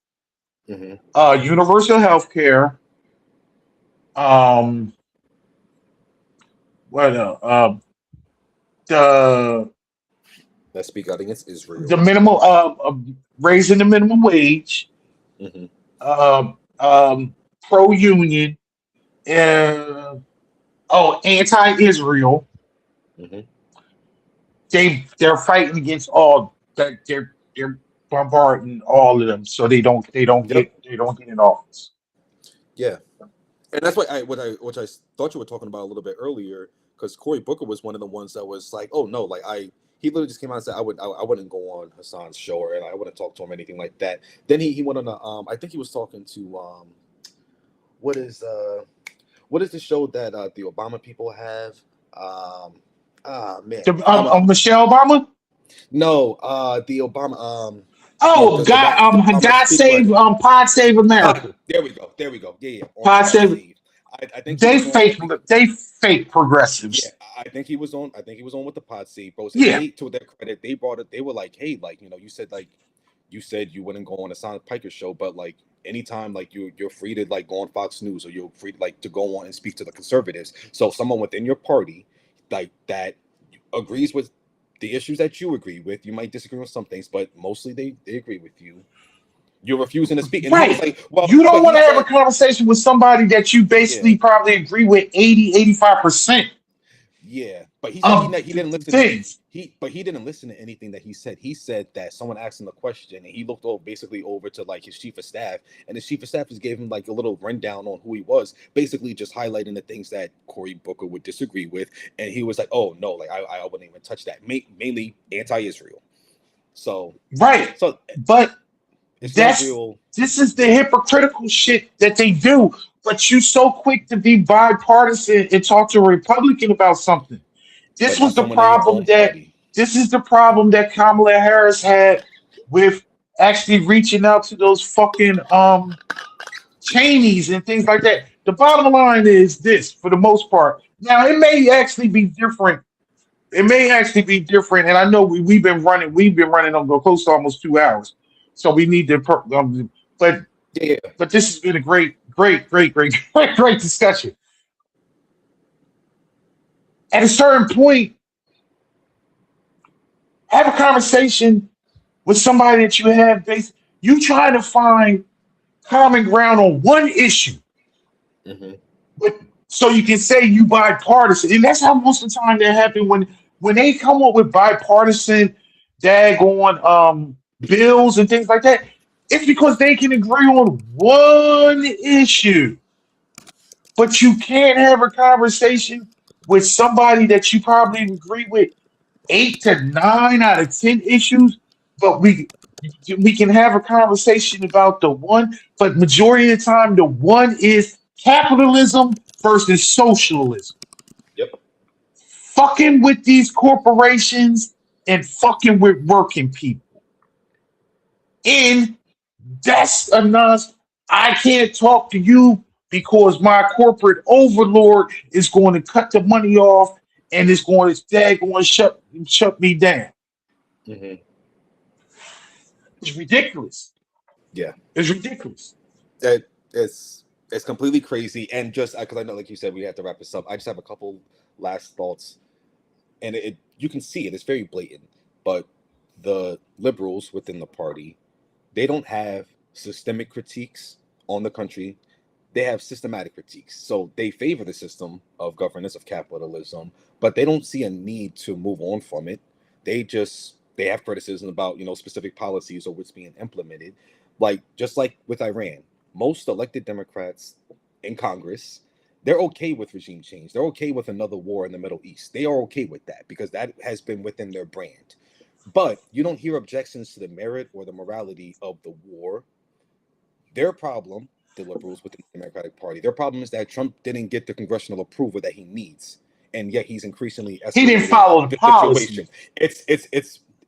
Mhm. universal health care, um, what the Let's speak out against the Israel. minimum raising the minimum wage, Mhm. pro union, uh, anti-Israel. Mhm. They're fighting against all that. They're bombarding all of them, so Yep. they don't get in office. Yeah. And that's what I thought you were talking about a little bit earlier, because Cory Booker was one of the ones that was like, oh no, like he literally just came out and said I wouldn't go on Hassan's show, or I wouldn't talk to him, anything like that. Then he went on a I think he was talking to what is what is the show that the Obama people have? Um man. Michelle Obama. No, the Obama Oh, the Obama God people save at Pod Save America. there we go. There we go. Yeah, yeah. On Pod Pod Save. Save. I think he was on. I think They fake yeah, progressives. I think he was on. I think he was on with the Pod Save bros, and Yeah, they, to their credit, they brought it. They were like, "Hey, like you said you wouldn't go on a Sonic Piker show, but like anytime, like you're free to like go on Fox News, or you're free like to go on and speak to the conservatives. So someone within your party, like that, agrees with the issues that you agree with. You might disagree with some things, but mostly they agree with you. You're refusing to speak." And he was right. like, "Well," You don't but want he to have a said, conversation with somebody that you "Yeah." basically probably agree with 85% Yeah, but he said of he didn't the listen to things. he didn't listen to anything that he said. He said that someone asked him a question, and he looked over basically over to like his chief of staff, and his chief of staff just gave him like a little rundown on who he was, basically just highlighting the things that Cory Booker would disagree with, and he was like, "Oh no, like I wouldn't even touch that." Mainly anti-Israel. So Right. so But it's no that's real. this is the hypocritical shit that they do. But you so quick to be bipartisan and talk to a Republican about something. But This not was the someone in your problem own party. this is the problem that Kamala Harris had with actually reaching out to those fucking Cheneys and things like that. The bottom line is this, for the most part. Now it may actually be different. It may actually be different, and I know we've been running on close to almost 2 hours, so we need to. But Yeah, but this has been a great discussion. At a certain point, have a conversation with somebody that you have based. You try to find common ground on one issue, Hmm. but so you can say you bipartisan, and that's how most of the time that happen when they come up with bipartisan daggone bills and things like that. It's because they can agree on one issue, but you can't have a conversation with somebody that you probably agree with 8 to 9 out of 10 issues, but we can have a conversation about the one, but majority of the time the one is capitalism versus socialism. Yep. Fucking with these corporations and fucking with working people. And that's a nonsense. I can't talk to you because my corporate overlord is going to cut the money off and it's going to shut me down. Hmm. It's ridiculous. Yeah. It's ridiculous. It, it's completely crazy. And just because I know, like you said, we have to wrap this up. I just have a couple last thoughts, and you can see it. It's very blatant. But the liberals within the party, they don't have systemic critiques on the country. They have systematic critiques. So they favor the system of governance of capitalism, but they don't see a need to move on from it. They have criticism about specific policies or what's being implemented. Like just like with Iran, most elected Democrats in Congress, they're okay with regime change. They're okay with another war in the Middle East. They are okay with that because that has been within their brand. But you don't hear objections to the merit or the morality of the war. Their problem, the liberals within the Democratic Party, their problem is that Trump didn't get the congressional approval that he needs, and yet he's increasingly He didn't escalating follow the the policy. situation.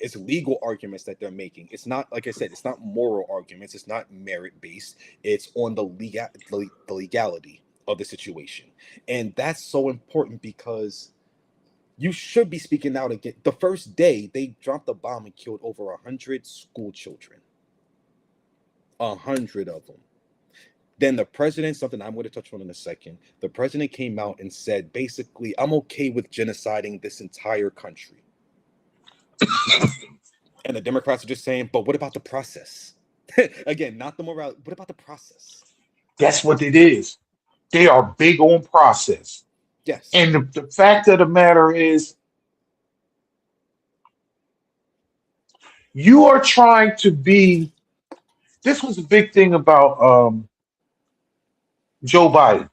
It's legal arguments that they're making. It's not, like I said, it's not moral arguments. It's not merit based. It's on the legality of the situation, and that's so important because you should be speaking out again. The first day they dropped a bomb and killed over 100 school children, 100 of them. Then the president, something I'm going to touch on in a second, the president came out and said, basically, I'm okay with genociding this entire country. And the Democrats are just saying, but what about the process? Again, not the morale. What about the process? That's what it is. They are big on process. Yes. And the fact of the matter is, you are trying to be. This was a big thing about Joe Biden.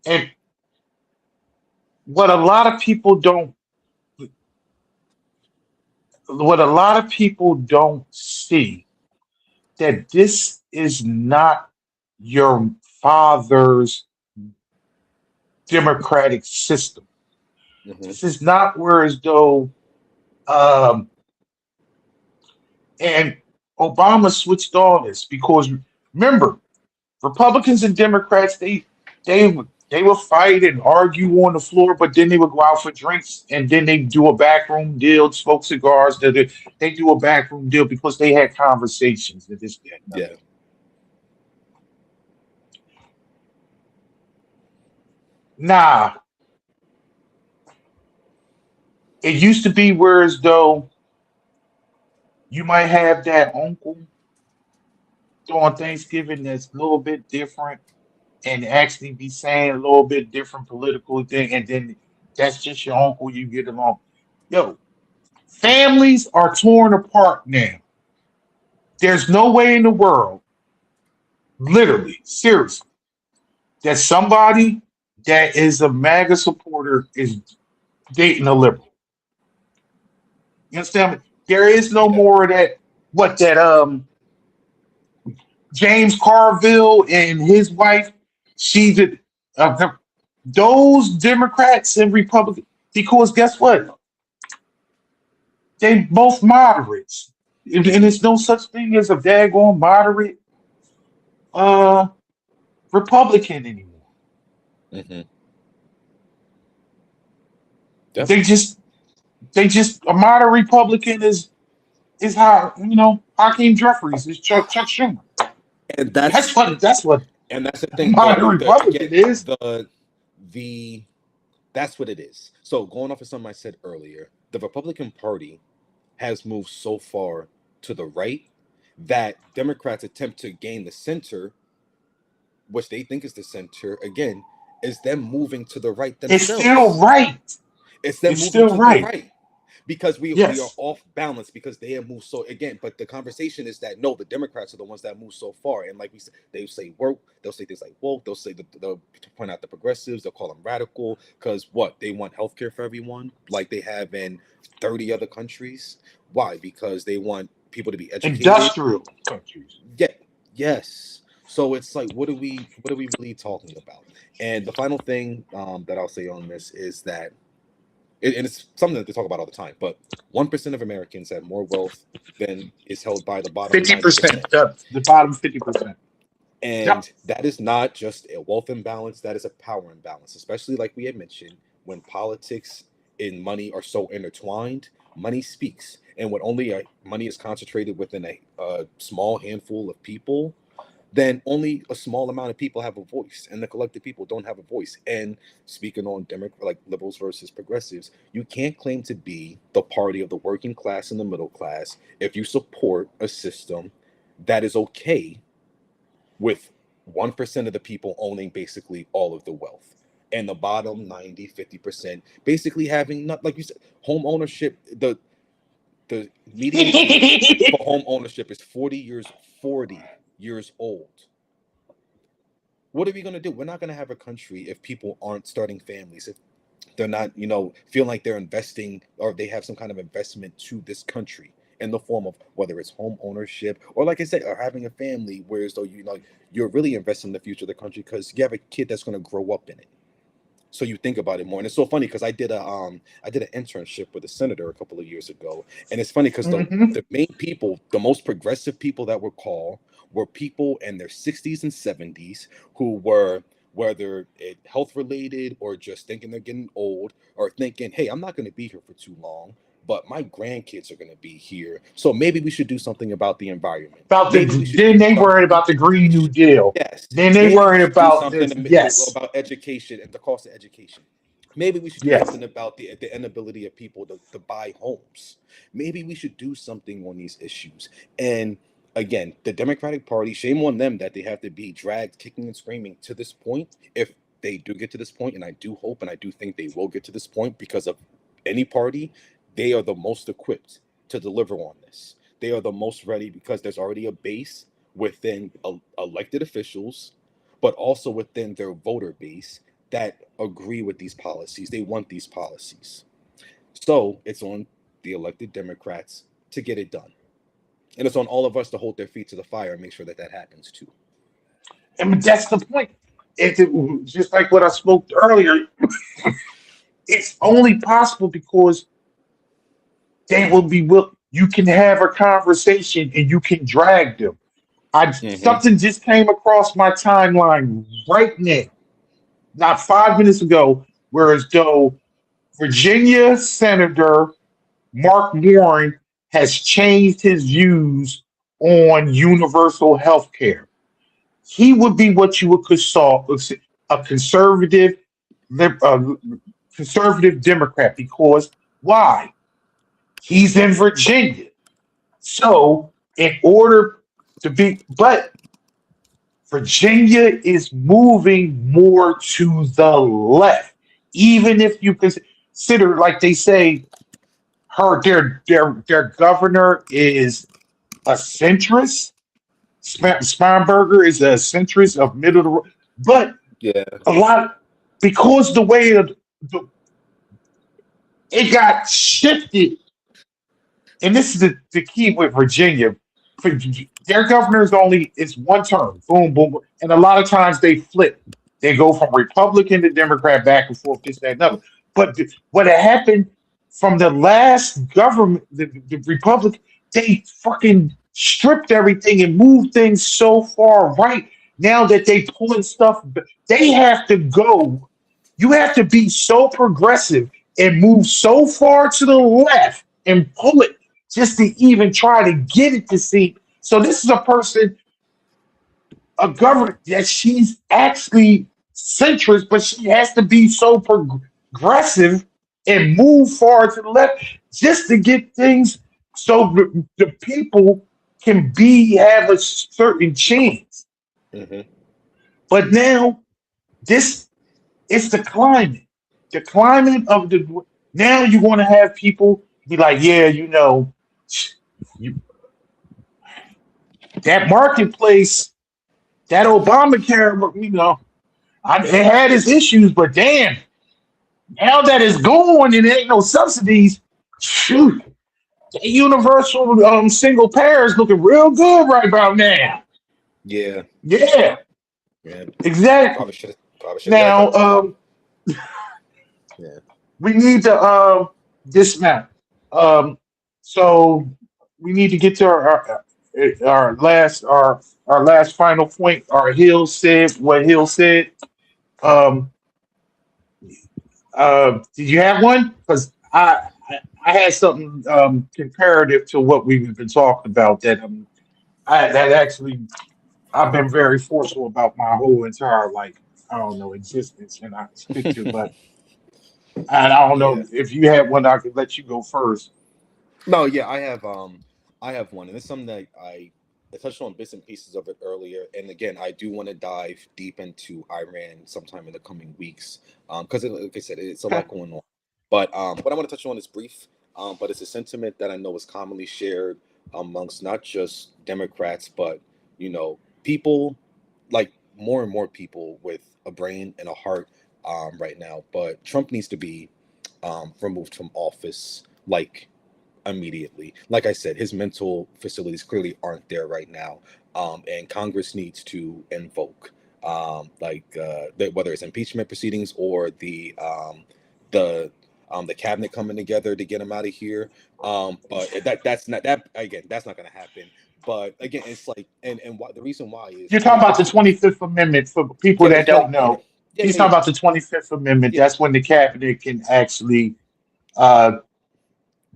And what a lot of people don't, what a lot of people don't see, that this is not your father's democratic system. Hmm. This is not where as though um, and Obama switched all this because remember, Republicans and Democrats they would fight and argue on the floor, but then they would go out for drinks and then they do a backroom deal, smoke cigars. They do a backroom deal because they had conversations and this, that, and the other. Yeah. Nah, it used to be where as though you might have that uncle on Thanksgiving that's a little bit different and actually be saying a little bit different political thing, and then that's just your uncle you get along. Yo, families are torn apart now. There's no way in the world, literally, seriously, that somebody that is a MAGA supporter is dating a liberal. You understand me? There is no Yeah. more of that. What that James Carville and his wife, she did. Those Democrats and Republicans, because guess what? They both moderates, and there's no such thing as a daggone moderate uh Republican anymore. Hmm. Yeah. They just a moderate Republican is how Hakeem Jeffries is Chuck Schumer. And That's what that's the a thing. moderate The again Republican is. the that's what it is. So going off of something I said earlier, the Republican Party has moved so far to the right that Democrats attempt to gain the center, which they think is the center, again, is them moving to the right It's still themselves. right. It's them It's moving still to the right. right because we are Yes. off balance because they have moved so again. But the conversation is that no, the Democrats are the ones that move so far, and like we said, they say woke, they'll say things like woke, they'll say they'll point out the progressives, they'll call them radical because what they want healthcare for everyone, like they have in 30 other countries. Why? Because they want people to be educated. Industrial countries. Yeah, yes. So it's like, what are we really talking about? And the final thing that I'll say on this is that and it's something that they talk about all the time, but 1% of Americans have more wealth than is held by the bottom 50%. 90%. The bottom 50%. Yep. And that is not just a wealth imbalance, that is a power imbalance, especially like we had mentioned, when politics and money are so intertwined, money speaks. And when only money is concentrated within a small handful of people, then only a small amount of people have a voice, and the collective people don't have a voice. And speaking on like liberals versus progressives, you can't claim to be the party of the working class and the middle class if you support a system that is okay with 1% of the people owning basically all of the wealth and the bottom 90-50% basically having not, like you said, home ownership. The median age for home ownership is 40 years old. What are we going to do? We're not going to have a country if people aren't starting families, if they're not, feeling like they're investing or they have some kind of investment to this country in the form of whether it's home ownership or, like I said, or having a family, whereas though you're really investing in the future of the country because you have a kid that's going to grow up in it. So you think about it more, and it's so funny because I did an internship with a senator a couple of years ago, and it's funny because Mhm. the main people, the most progressive people that were called were people in their 60s and 70s who were, whether it health related or just thinking they're getting old or thinking, hey, I'm not going to be here for too long, but my grandkids are going to be here, so maybe we should do something about the environment. About the Maybe we should then do they worried something. about the Green New Deal. Yes, Then they maybe we worried should do about something this. Yes. about education and the cost of education. Maybe we should do Yes. something about the inability of people to buy homes. Maybe we should do something on these issues. And again, the Democratic Party, shame on them that they have to be dragged kicking and screaming to this point. If they do get to this point, and I do hope and I do think they will get to this point because of any party, they are the most equipped to deliver on this. They are the most ready because there's already a base within elected officials, but also within their voter base that agree with these policies. They want these policies. So it's on the elected Democrats to get it done. And it's on all of us to hold their feet to the fire and make sure that that happens too. And that's the point. Just like what I spoke earlier, it's only possible because they will be you can have a conversation and you can drag them. I Mm-hmm. Something just came across my timeline right now, not 5 minutes ago, whereas though Virginia Senator Mark Warren has changed his views on universal health care. He would be what you would call a conservative Democrat because why? He's in Virginia. So, in order to be, but Virginia is moving more to the left. Even if you consider, like they say, their governor is a centrist. Spanberger is a centrist of middle of the road. But Yeah. a lot because the way it got shifted, and this is the key with Virginia. Their governors only it's one term, boom, boom, boom. And a lot of times they flip. They go from Republican to Democrat back and forth, this, that, and other. But what had happened from the last government, the Republic, they fucking stripped everything and moved things so far right. Now that they pulling stuff, they have to go. You have to be so progressive and move so far to the left and pull it just to even try to get it to see. So this is a person, a governor that she's actually centrist, but she has to be so progressive and move far to the left just to get things so the people can have a certain chance. Hmm. But now this it's the climate. The climate of the now you're going to have people be like, yeah, you, that marketplace, that Obamacare, it had its issues, but damn, now that it's gone and there ain't no subsidies, shoot, that universal single payer is looking real good right about now. Yeah, Yeah, yeah. exactly. Probably should have got Now, that. Yeah. we need to dismount. Um, so we need to get to our last final point. Our Hill said what Hill said. Um, did you have one? Because I had something comparative to what we've been talking about that actually I've been very forceful about my whole entire I don't know existence and I stick to, but and I don't Yeah. know if you had one, I could let you go first. No, yeah, I have one, and it's something that I touched on bits and pieces of it earlier. And again, I do want to dive deep into Iran sometime in the coming weeks, because like I said, it's a Okay. lot going on. But what I want to touch on is brief, but it's a sentiment that I know is commonly shared amongst not just Democrats, but people like more and more people with a brain and a heart right now. But Trump needs to be removed from office, like immediately. Like I said, his mental facilities clearly aren't there right now, and Congress needs to invoke, whether it's impeachment proceedings or the the cabinet coming together to get him out of here. But that's not that again. That's not going to happen. But again, it's like, and the reason why is You're in talking about the addition. 25th Amendment for people Yeah, the that don't 20. Yeah, know. yeah, He's yeah, talking yeah. about the 25th Amendment. Yeah. That's when the cabinet can actually uh,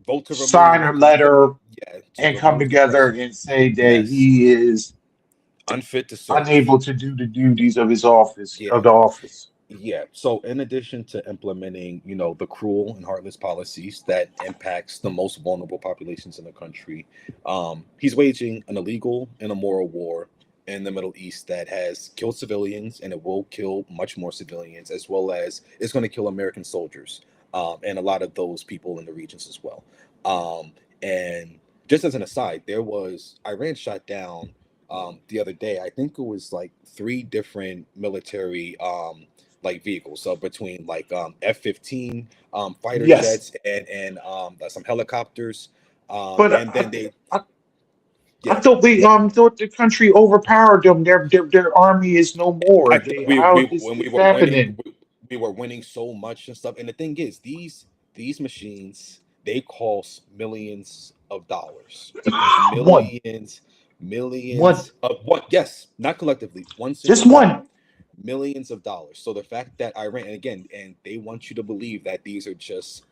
Vote to sign remove a and come together. letter Yeah, to and come remove the together president. and say that Yes, he is unfit to serve. unable to do the duties of his office Yeah. of the office. Yeah. So in addition to implementing, the cruel and heartless policies that impacts the most vulnerable populations in the country, he's waging an illegal and immoral war in the Middle East that has killed civilians and it will kill much more civilians, as well as it's going to kill American soldiers, and a lot of those people in the regions as well. And just as an aside, there was Iran shot down the other day. I think it was like three different military vehicles. So between F-15 fighter Yes, jets and some helicopters, but and then they I yeah. thought we thought the country overpowered them. Their army is no more. I They we how this when we is were winning, happening. we were winning so much and stuff. And the thing is, these machines, they cost millions of dollars, One, millions, one, millions of what? Yes, not collectively, one single just one, one. millions of dollars. So the fact that Iran, and again, and they want you to believe that these are just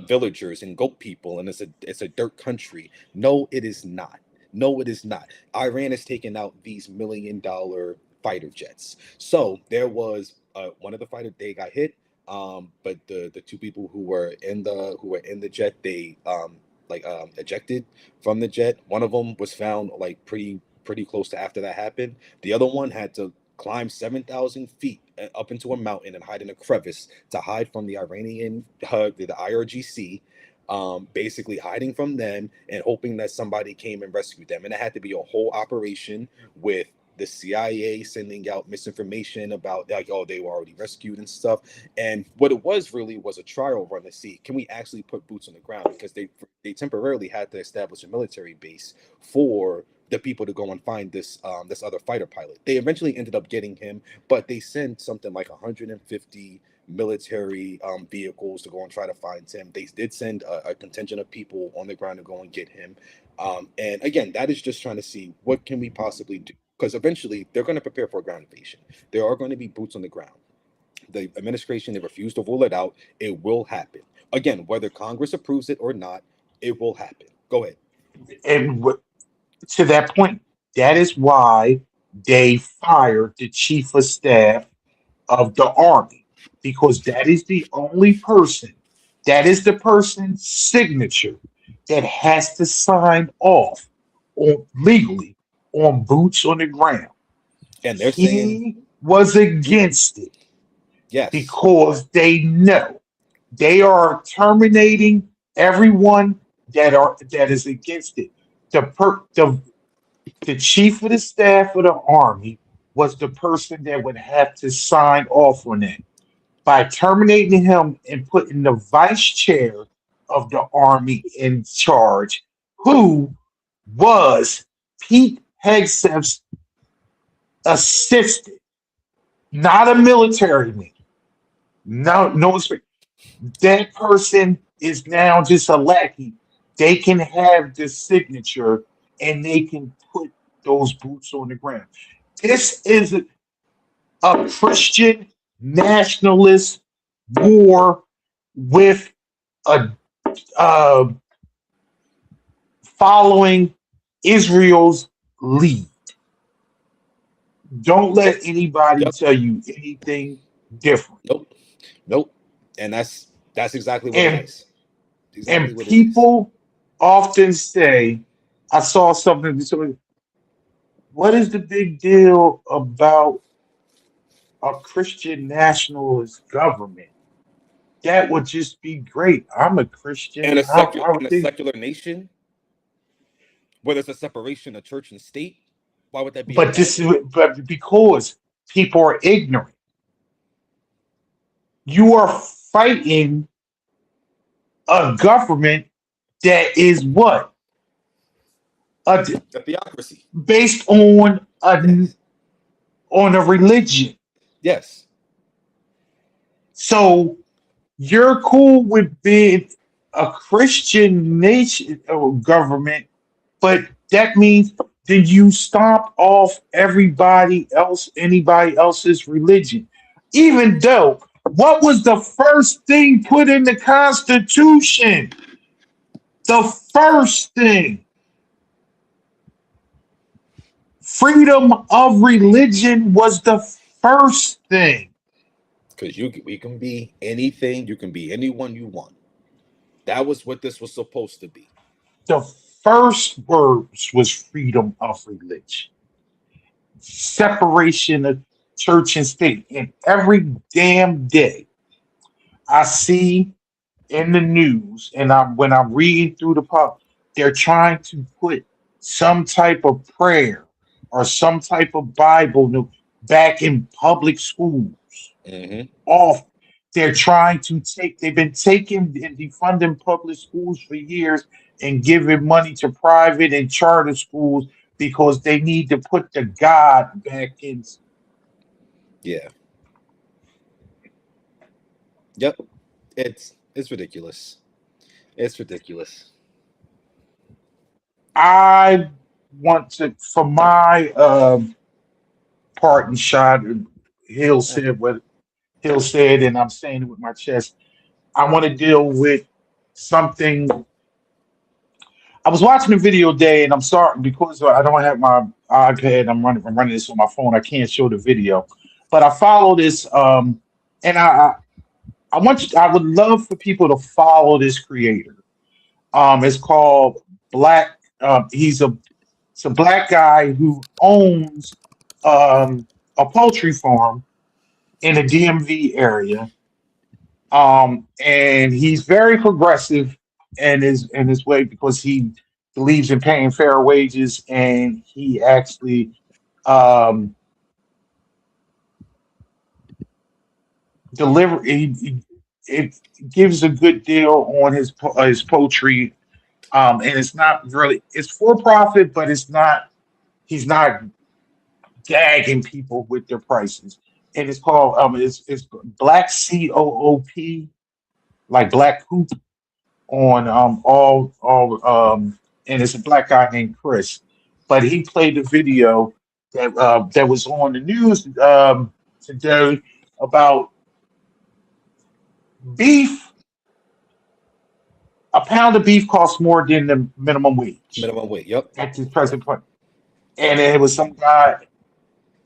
villagers and goat people and it's a dirt country. No, it is not. No, it is not. Iran has taken out these $1 million fighter jets. So there was one of the fighter, they got hit, but the two people who were in the jet, they ejected from the jet. One of them was found like pretty close to after that happened. The other one had to climb 7,000 feet up into a mountain and hide in a crevice to hide from the Iranian, the IRGC, basically hiding from them and hoping that somebody came and rescued them. And it had to be a whole operation with the CIA sending out misinformation about like, oh, they were already rescued and stuff. And what it was really was a trial run to see, can we actually put boots on the ground, because they temporarily had to establish a military base for the people to go and find this other fighter pilot. They eventually ended up getting him, but they sent something like 150 military vehicles to go and try to find him. They did send a contingent of people on the ground to go and get him. And again, that is just trying to see what can we possibly do, because eventually they're going to prepare for a ground invasion. There are going to be boots on the ground. The administration, they refuse to rule it out. It will happen. Again, whether Congress approves it or not, it will happen. Go ahead. And to that point, that is why they fired the chief of staff of the army because that is the only person, that is the person's signature that has to sign off legally on boots on the ground. And they're saying He was against it yes. because they know they are terminating everyone that is against it. The chief of the staff of the army was the person that would have to sign off on that. By terminating him and putting the vice chair of the army in charge, who was Pete Hegseth's assistant, not a military man. No, no, that person is now just a lackey. They can have the signature and they can put those boots on the ground. This is a Christian nationalist war with a uh, following Israel's lead. Don't let anybody Yep. tell you anything different. Nope. Nope. And that's exactly what it And is. Exactly and what it is. people often say, I saw something. What is the big deal about a Christian nationalist government? That would just be great. I'm a And Christian. a secular I in would a think, secular nation where there's a separation of church and state, why would that be a but bad this is thing? but because people are ignorant. You are fighting a government that is what a, A theocracy. based on Yes. a religion. Yes. So you're cool with being a Christian nation or government, but that means then you stomp off anybody else's religion. Even though, what was the first thing put in the Constitution? The first thing, freedom of religion was the first thing. Because we can be anything, you can be anyone you want. That was what this was supposed to be. The first words was freedom of religion, separation of church and state. And every damn day I see in the news, and when I'm reading through the pub, they're trying to put some type of prayer or some type of back in public schools. Hmm. Off, they've been taking and defunding public schools for years and giving money to private and charter schools because they need to put the God back in. Yeah. Yep. It's ridiculous. It's ridiculous. I want to, for my part and shot, Hill said what Hill said, and I'm saying it with my chest. I want to deal with something. I was watching a video day, and I'm sorry because I don't have my iPad. I'm running this on my phone. I can't show the video, but I follow this. And I want you. I would love for people to follow this creator. It's called Black. It's a black guy who owns a poultry farm in the DMV area. And he's very progressive in his way because he believes in paying fair wages, and he actually um, deliver. It gives a good deal on his poultry, and it's not really it's for profit, but it's not. He's not gagging people with their prices, and it's called it's Black COOP, like Black Coop on all and it's a black guy named Chris. But he played the video that was on the news today about beef. A pound of beef costs more than the minimum wage Minimum wage. Yep. at this present point. And it was some guy,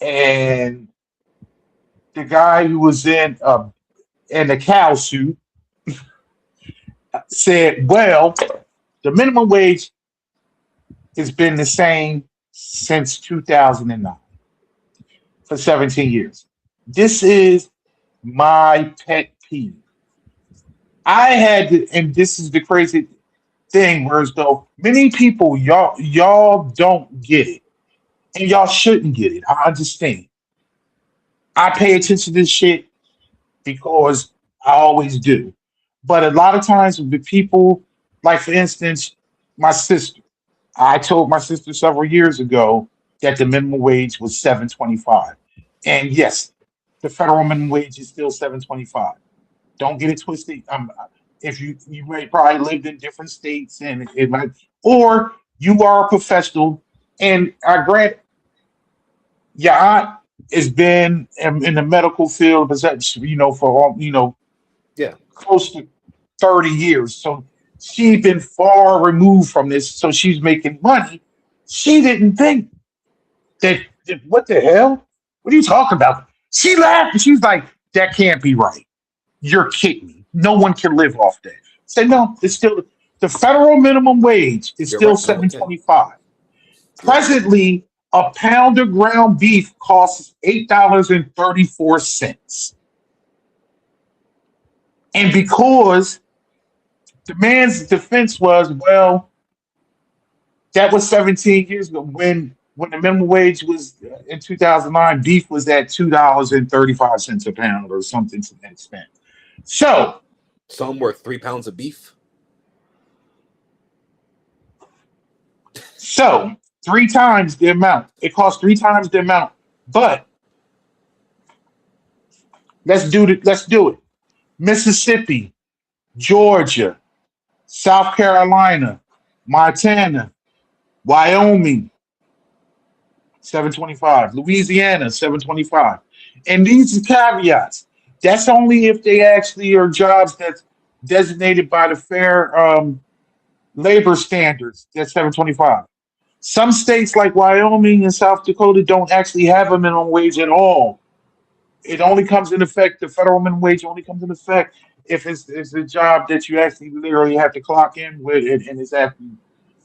and the guy who was in the cow suit said, "Well, the minimum wage It's been the same since 2009 for 17 years. This is my pet peeve. I had to, and this is the crazy thing, whereas though many people y'all don't get it, and y'all shouldn't get it. I understand. I pay attention to this shit because I always do. But a lot of times with people, like for instance, my sister. I told my sister several years ago that the minimum wage was 7.25. And yes, the federal minimum wage is still 7.25. Don't get it twisted. If you may probably lived in different states and it might, or you are a professional, and I grant your aunt has been in the medical field, but for all Yeah. close to 30 years. So she's been far removed from this. So she's making money. She didn't think that what the hell? What are you talking about? She laughed and she's like, that can't be right. You're kidding me. No one can live off that. Say no, it's still the federal minimum wage is You're still right. No one can. 7.25. You're right. Presently, a pound of ground beef costs $8.34. And because the man's defense was, well, that was 17 years ago when the minimum wage was in 2009, beef was at $2.35 a pound or something to that extent. So, Some worth 3 pounds of beef. so three times the amount. It costs three times the amount. But let's do it. Mississippi, Georgia, South Carolina, Montana, Wyoming, 725. Louisiana, 725. And these are caveats. That's only if they actually are jobs that's designated by the Fair Labor Standards. That's 725. Some states like Wyoming and South Dakota don't actually have a minimum wage at all. It only comes in effect, the federal minimum wage only comes in effect if it's a job that you actually literally have to clock in with it and it's actually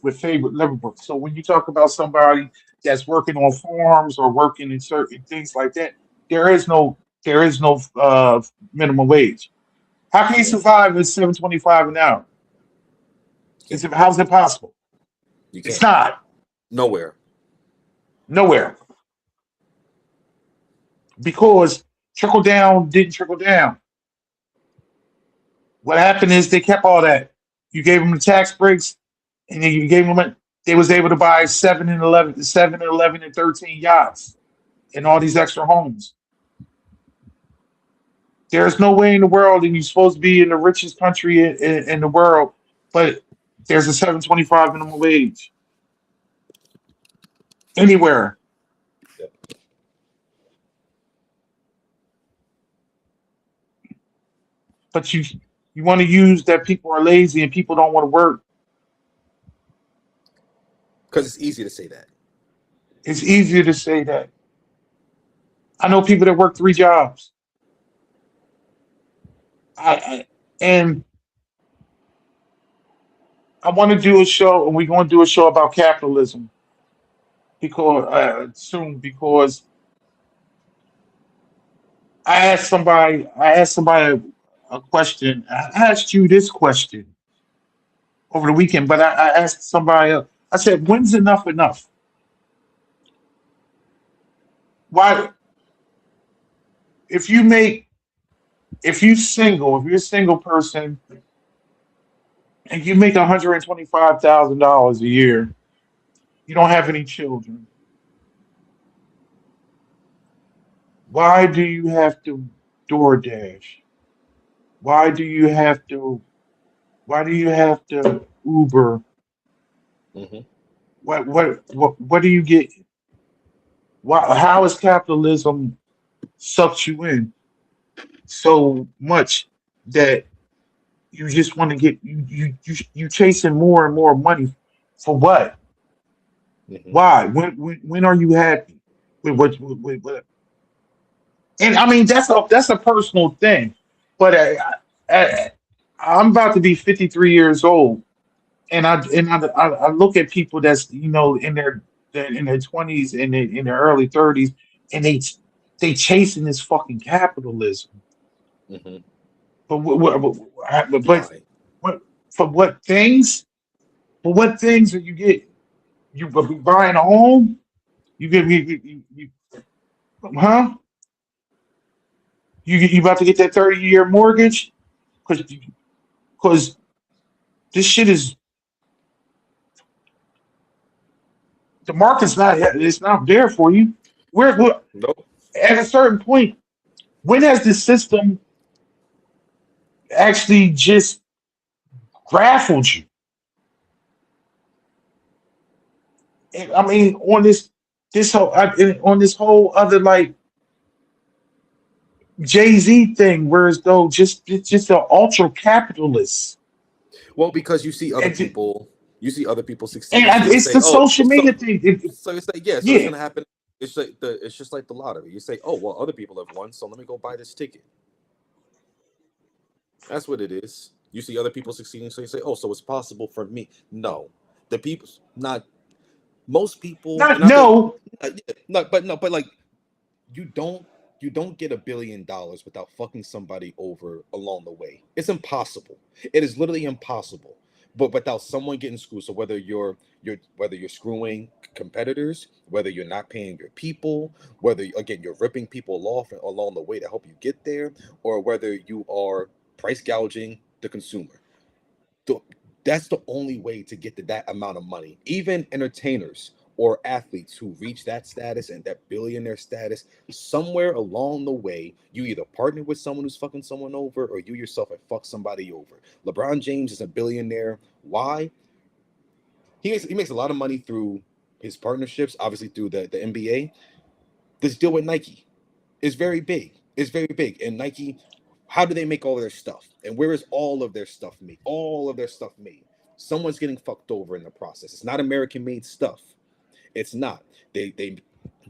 with favorite labor book. So when you talk about somebody that's working on farms or working in certain things like that, there is no minimum wage. How can you Yeah. survive at 7.25 an hour? How's it possible? You It's can't. not. Nowhere. Nowhere. Because trickle down didn't trickle down. What happened is they kept all that. You gave them the tax breaks, and then you gave them they was able to buy 7 and 11 and 13 yachts and all these extra homes. There's no way in the world, and you're supposed to be in the richest country in the world, but there's a 7.25 minimum wage anywhere. But you want to use that people are lazy and people don't want to work. Because it's easy to say that. It's easier to say that. I know people that work three jobs. And I want to do a show, and we're going to do a show about capitalism because soon. Because I asked somebody a question. I asked you this question over the weekend, but I asked somebody. I said, "When's enough enough? Why? If you make, if you're a single person, and you make $125,000 a year, you don't have any children. Why do you have to DoorDash? Why do you have to? Why do you have to Uber? Hmm. What do you get? Why, how is capitalism sucks you in so much that you just want to get you chasing more and more money for what? Hmm. Why? When are you happy with what? And I mean that's a personal thing, but I, I'm about to be 53 years old, I look at people that's in their 20s and in their early 30s, and they chasing this fucking capitalism. Hmm. But Why? what for what things? For what things are you get? You be buying a home? You get huh? You about to get that 30-year mortgage? Because this shit is the market's not it's not there for you. We're Nope. at a certain point. When has the system actually just graffled you? And, I mean, on on this whole other like Jay Z thing, whereas though it's just an ultra capitalist, Well, because and ju- you see other people succeeding, so you it's say, the "Oh, social media thing. so it's like, yeah, so it's Yeah, gonna happen." It's just like the lottery. You say, "Oh, well, other people have won, so let me go buy this ticket." That's what it is. You see other people succeeding, so you say, "Oh, so it's possible for me." No, the people, not most people, not not that, no, yeah, no, but no, but like you don't you don't get $1 billion without fucking somebody over along the way. It's impossible. It is literally impossible. But without someone getting screwed. So whether you're screwing competitors, whether you're not paying your people, whether again you're ripping people off along the way to help you get there, or whether you are price gouging the consumer. the, that's the only way to get to that amount of money. Even entertainers or athletes who reach that status and that billionaire status, somewhere along the way, you either partner with someone who's fucking someone over or you yourself have fucked somebody over. LeBron James is a billionaire. Why? He makes a lot of money through his partnerships, obviously through the NBA. This deal with Nike is very big. It's very big. And Nike, how do they make all of their stuff? And where is all of their stuff made? All of their stuff made. Someone's getting fucked over in the process. It's not American made stuff. It's not. They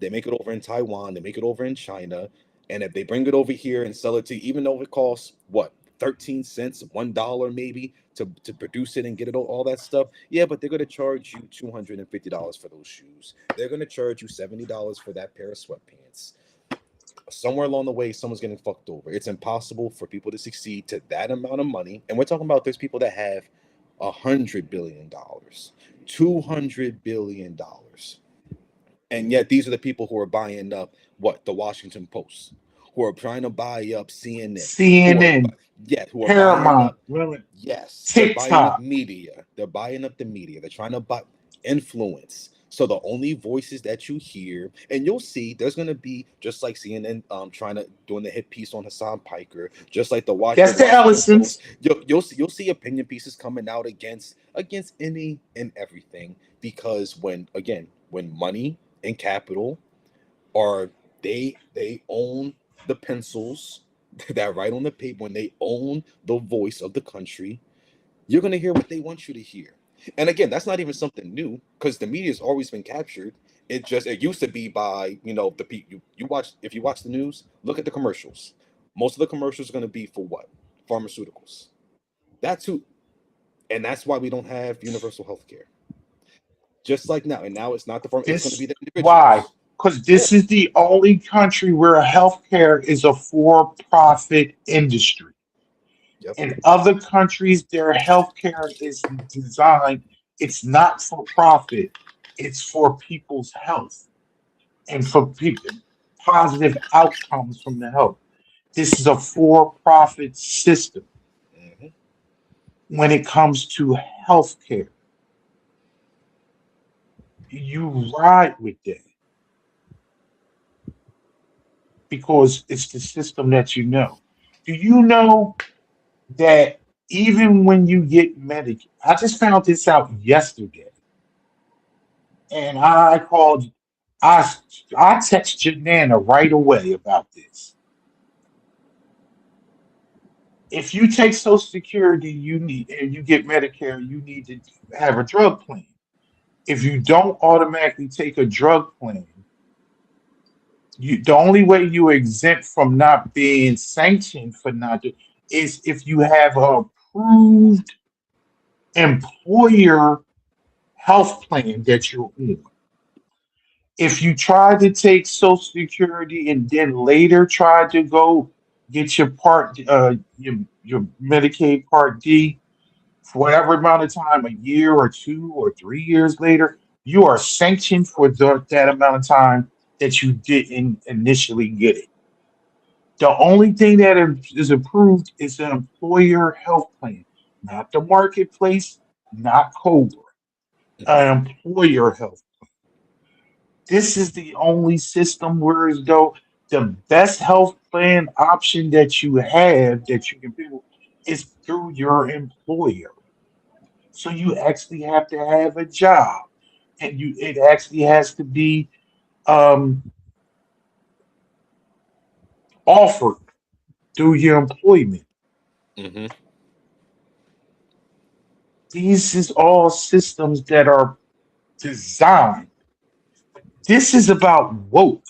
make it over in Taiwan, they make it over in China, and if they bring it over here and sell it to you, even though it costs what 13 cents, $1 maybe to produce it and get it all that stuff. Yeah, but they're gonna charge you $250 for those shoes. They're gonna charge you $70 for that pair of sweatpants. Somewhere along the way, someone's getting fucked over. It's impossible for people to succeed to that amount of money. And we're talking about there's people that have $100 billion, $200 billion, and yet these are the people who are buying up what the Washington Post, who are trying to buy up CNN, who are CNN, who are buying Paramount, up. really, Yes, they're buying up TikTok. media. They're buying up the media. They're trying to buy influence. So the only voices that you hear, and you'll see, there's gonna be just like CNN, trying to doing the hit piece on Hassan Piker, just like the That's the Washington Post. Ellisons. You'll see opinion pieces coming out against any and everything because when money and capital are they own the pencils that write on the paper, when they own the voice of the country, you're going to hear what they want you to hear. And again, that's not even something new because the media's always been captured. It used to be by the people you watch. If you watch the news, look at the commercials. Most of the commercials are going to be for what? Pharmaceuticals. That's who. And that's why we don't have universal health care. Just like now, and now it's not the farm, it's going to be This the why? individuals. Because Yeah. this is the only country where healthcare is a for-profit industry. Yep. In other countries, their healthcare is designed, it's not for profit, it's for people's health and for people positive outcomes from the health. This is a for-profit system Hmm. when it comes to healthcare. You ride with that because it's the system that you know. Do you know that even when you get Medicaid, I just found this out yesterday, and I called, I I texted Nana right away about this. If you take Social Security, you need and you get Medicare, you need to have a drug plan. If you don't automatically take a drug plan, the only way you are exempt from not being sanctioned for not is if you have a approved employer health plan that you're on. If you try to take Social Security and then later try to go get your Medicaid Part D for whatever amount of time, a year or 2 or 3 years later, you are sanctioned for that amount of time that you didn't initially get it. The only thing that is approved is an employer health plan, not the marketplace, not Cobra, Mhm. an employer health. This is the only system where as though the best health plan option that you have that you can do is through your employer. So you actually have to have a job, and you it actually has to be um, offered through your employment. Mhm. These is all systems that are designed. This is about woke.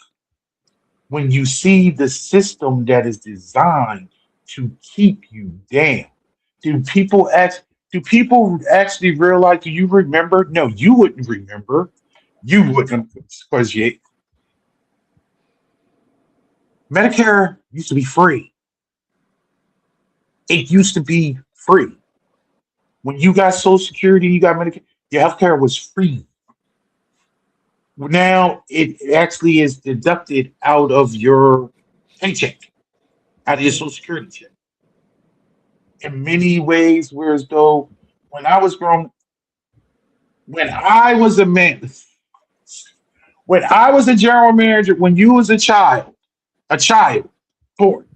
When you see the system that is designed to keep you down. Do people act? Do people actually realize? Do you remember? No, you wouldn't remember. You wouldn't, because Medicare used to be free. It used to be free. When you got Social Security, you got Medicare. Your healthcare was free. Now it actually is deducted out of your paycheck, out of your Mhm. Social Security check. In many ways, whereas though when I was growing, when I was a man, when I was a general manager, when you was a child, born,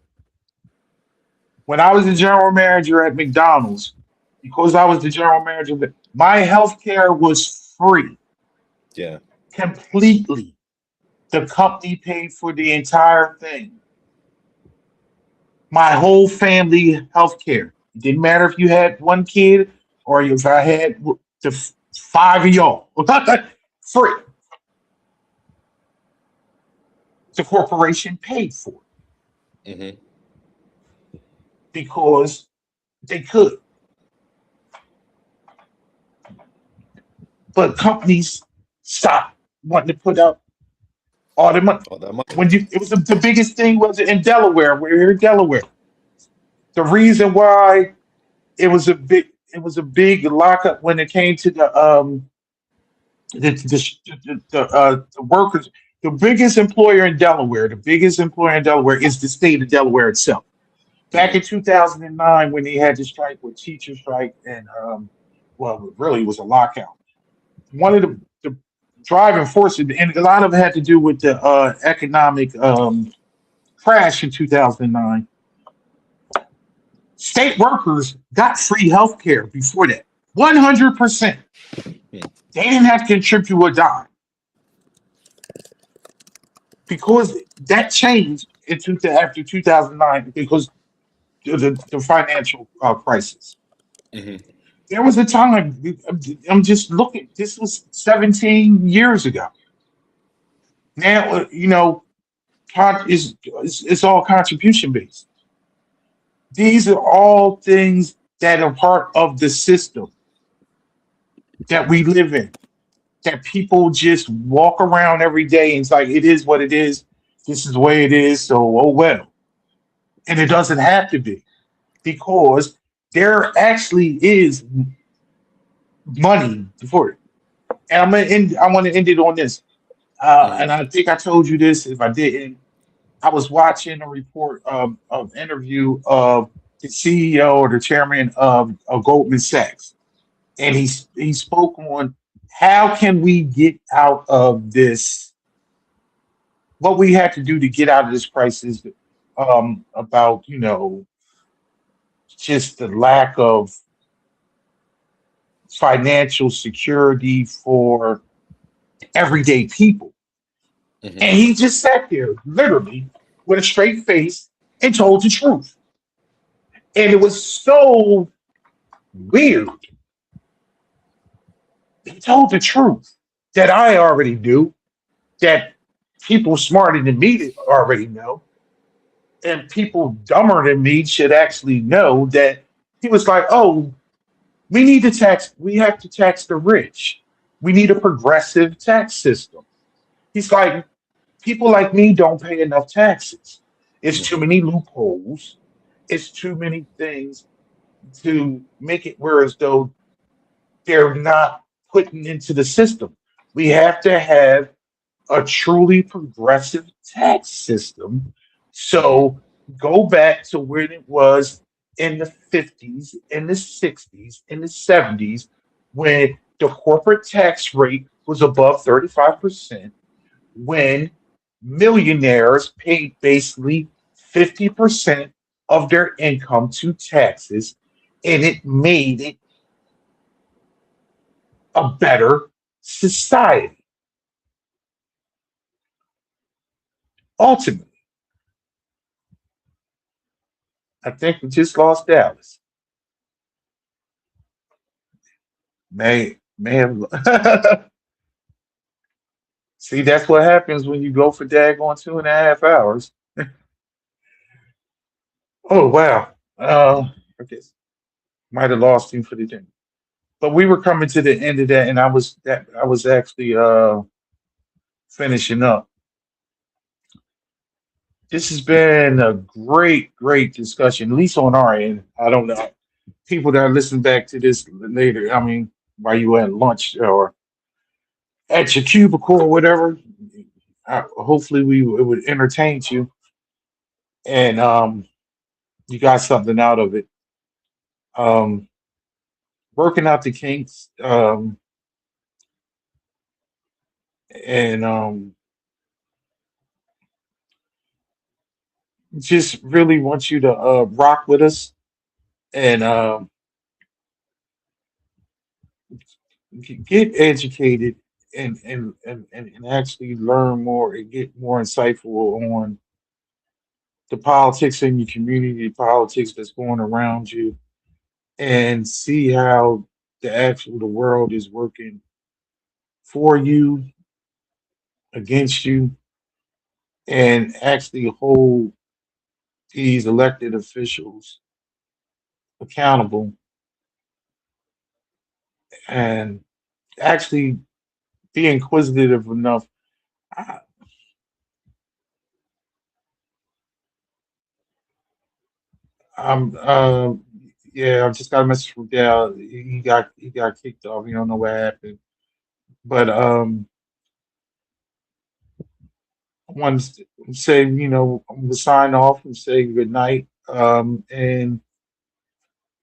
when I was the general manager at McDonald's, because I was the general manager, my health care was free, Yeah. completely. The company paid for the entire thing. My whole family health care. It didn't matter if you had one kid or if I had five of y'all. Free. The corporation paid for it Mhm. because they could. But companies stopped wanting to put out all the money. All that money. When you, it was the biggest thing was in Delaware. We're here in Delaware. The reason why it was a big lockup when it came to the workers. The biggest employer in Delaware, the biggest employer in Delaware is the state of Delaware itself. Back Mhm. in 2009, when they had the strike with teacher strike, and well, it really was a lockout. One of the driving forces, and a lot of it had to do with the economic crash in 2009. State workers got free health care before that, 100%. Mhm. They didn't have to contribute a dime because that changed after 2009 because of the financial crisis. Mhm. There was a time, I'm just looking, this was 17 years ago. Now, it's all contribution based. These are all things that are part of the system that we live in, that people just walk around every day and it's like, it is what it is. This is the way it is. So, oh well. And it doesn't have to be because there actually is money for it. And I want to end it on this. Mhm. And I think I told you this. If I didn't, I was watching a report of interview of the CEO or the chairman of Goldman Sachs, and he spoke on how can we get out of this, what we have to do to get out of this crisis, about just the lack of financial security for everyday people. Mhm. And he just sat there literally with a straight face and told the truth. And it was so weird. He told the truth that I already knew, that people smarter than me already know, and people dumber than me should actually know that he was like, oh, We need to tax. We have to tax the rich. We need a progressive tax system. He's like, people like me don't pay enough taxes. It's too Mhm. many loopholes. It's too many things to make it where as though they're not putting into the system. We have to have a truly progressive tax system. Mhm. So go back to where it was in the 50s, in the 60s, in the 70s, when the corporate tax rate was above 35%, when millionaires paid basically 50% of their income to taxes, and it made it a better society. Ultimately, I think we just lost Dallas. May have. See, that's what happens when you go for daggone 2.5 hours. Oh wow. I guess might have lost him for the day. But we were coming to the end of that, and I was actually finishing up. This has been a great discussion, at least on our end. I don't know. People that listen back to this later, I mean, while you at lunch or at your cubicle or whatever, hopefully it would entertain you and you got something out of it. Um, Working out the kinks, and just really want you to rock with us and get educated and actually learn more and get more insightful on the politics in your community, the politics that's going around you, and see how the world is working for you, against you, and actually hold these elected officials accountable and actually be inquisitive enough. I, I'm yeah, I just got a message from Dale. He got kicked off. You don't know what happened, but I wanted to say, I'm gonna sign off and say good night. And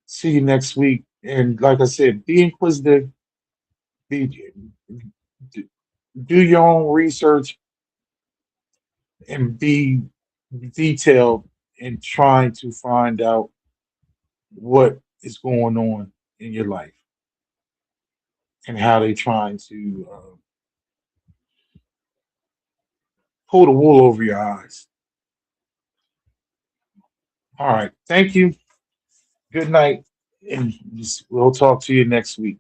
see you next week. And like I said, be inquisitive. Be do your own research and be detailed in trying to find out what is going on in your life and how they trying to pull the wool over your eyes. All right. Thank you. Good night. And we'll talk to you next week.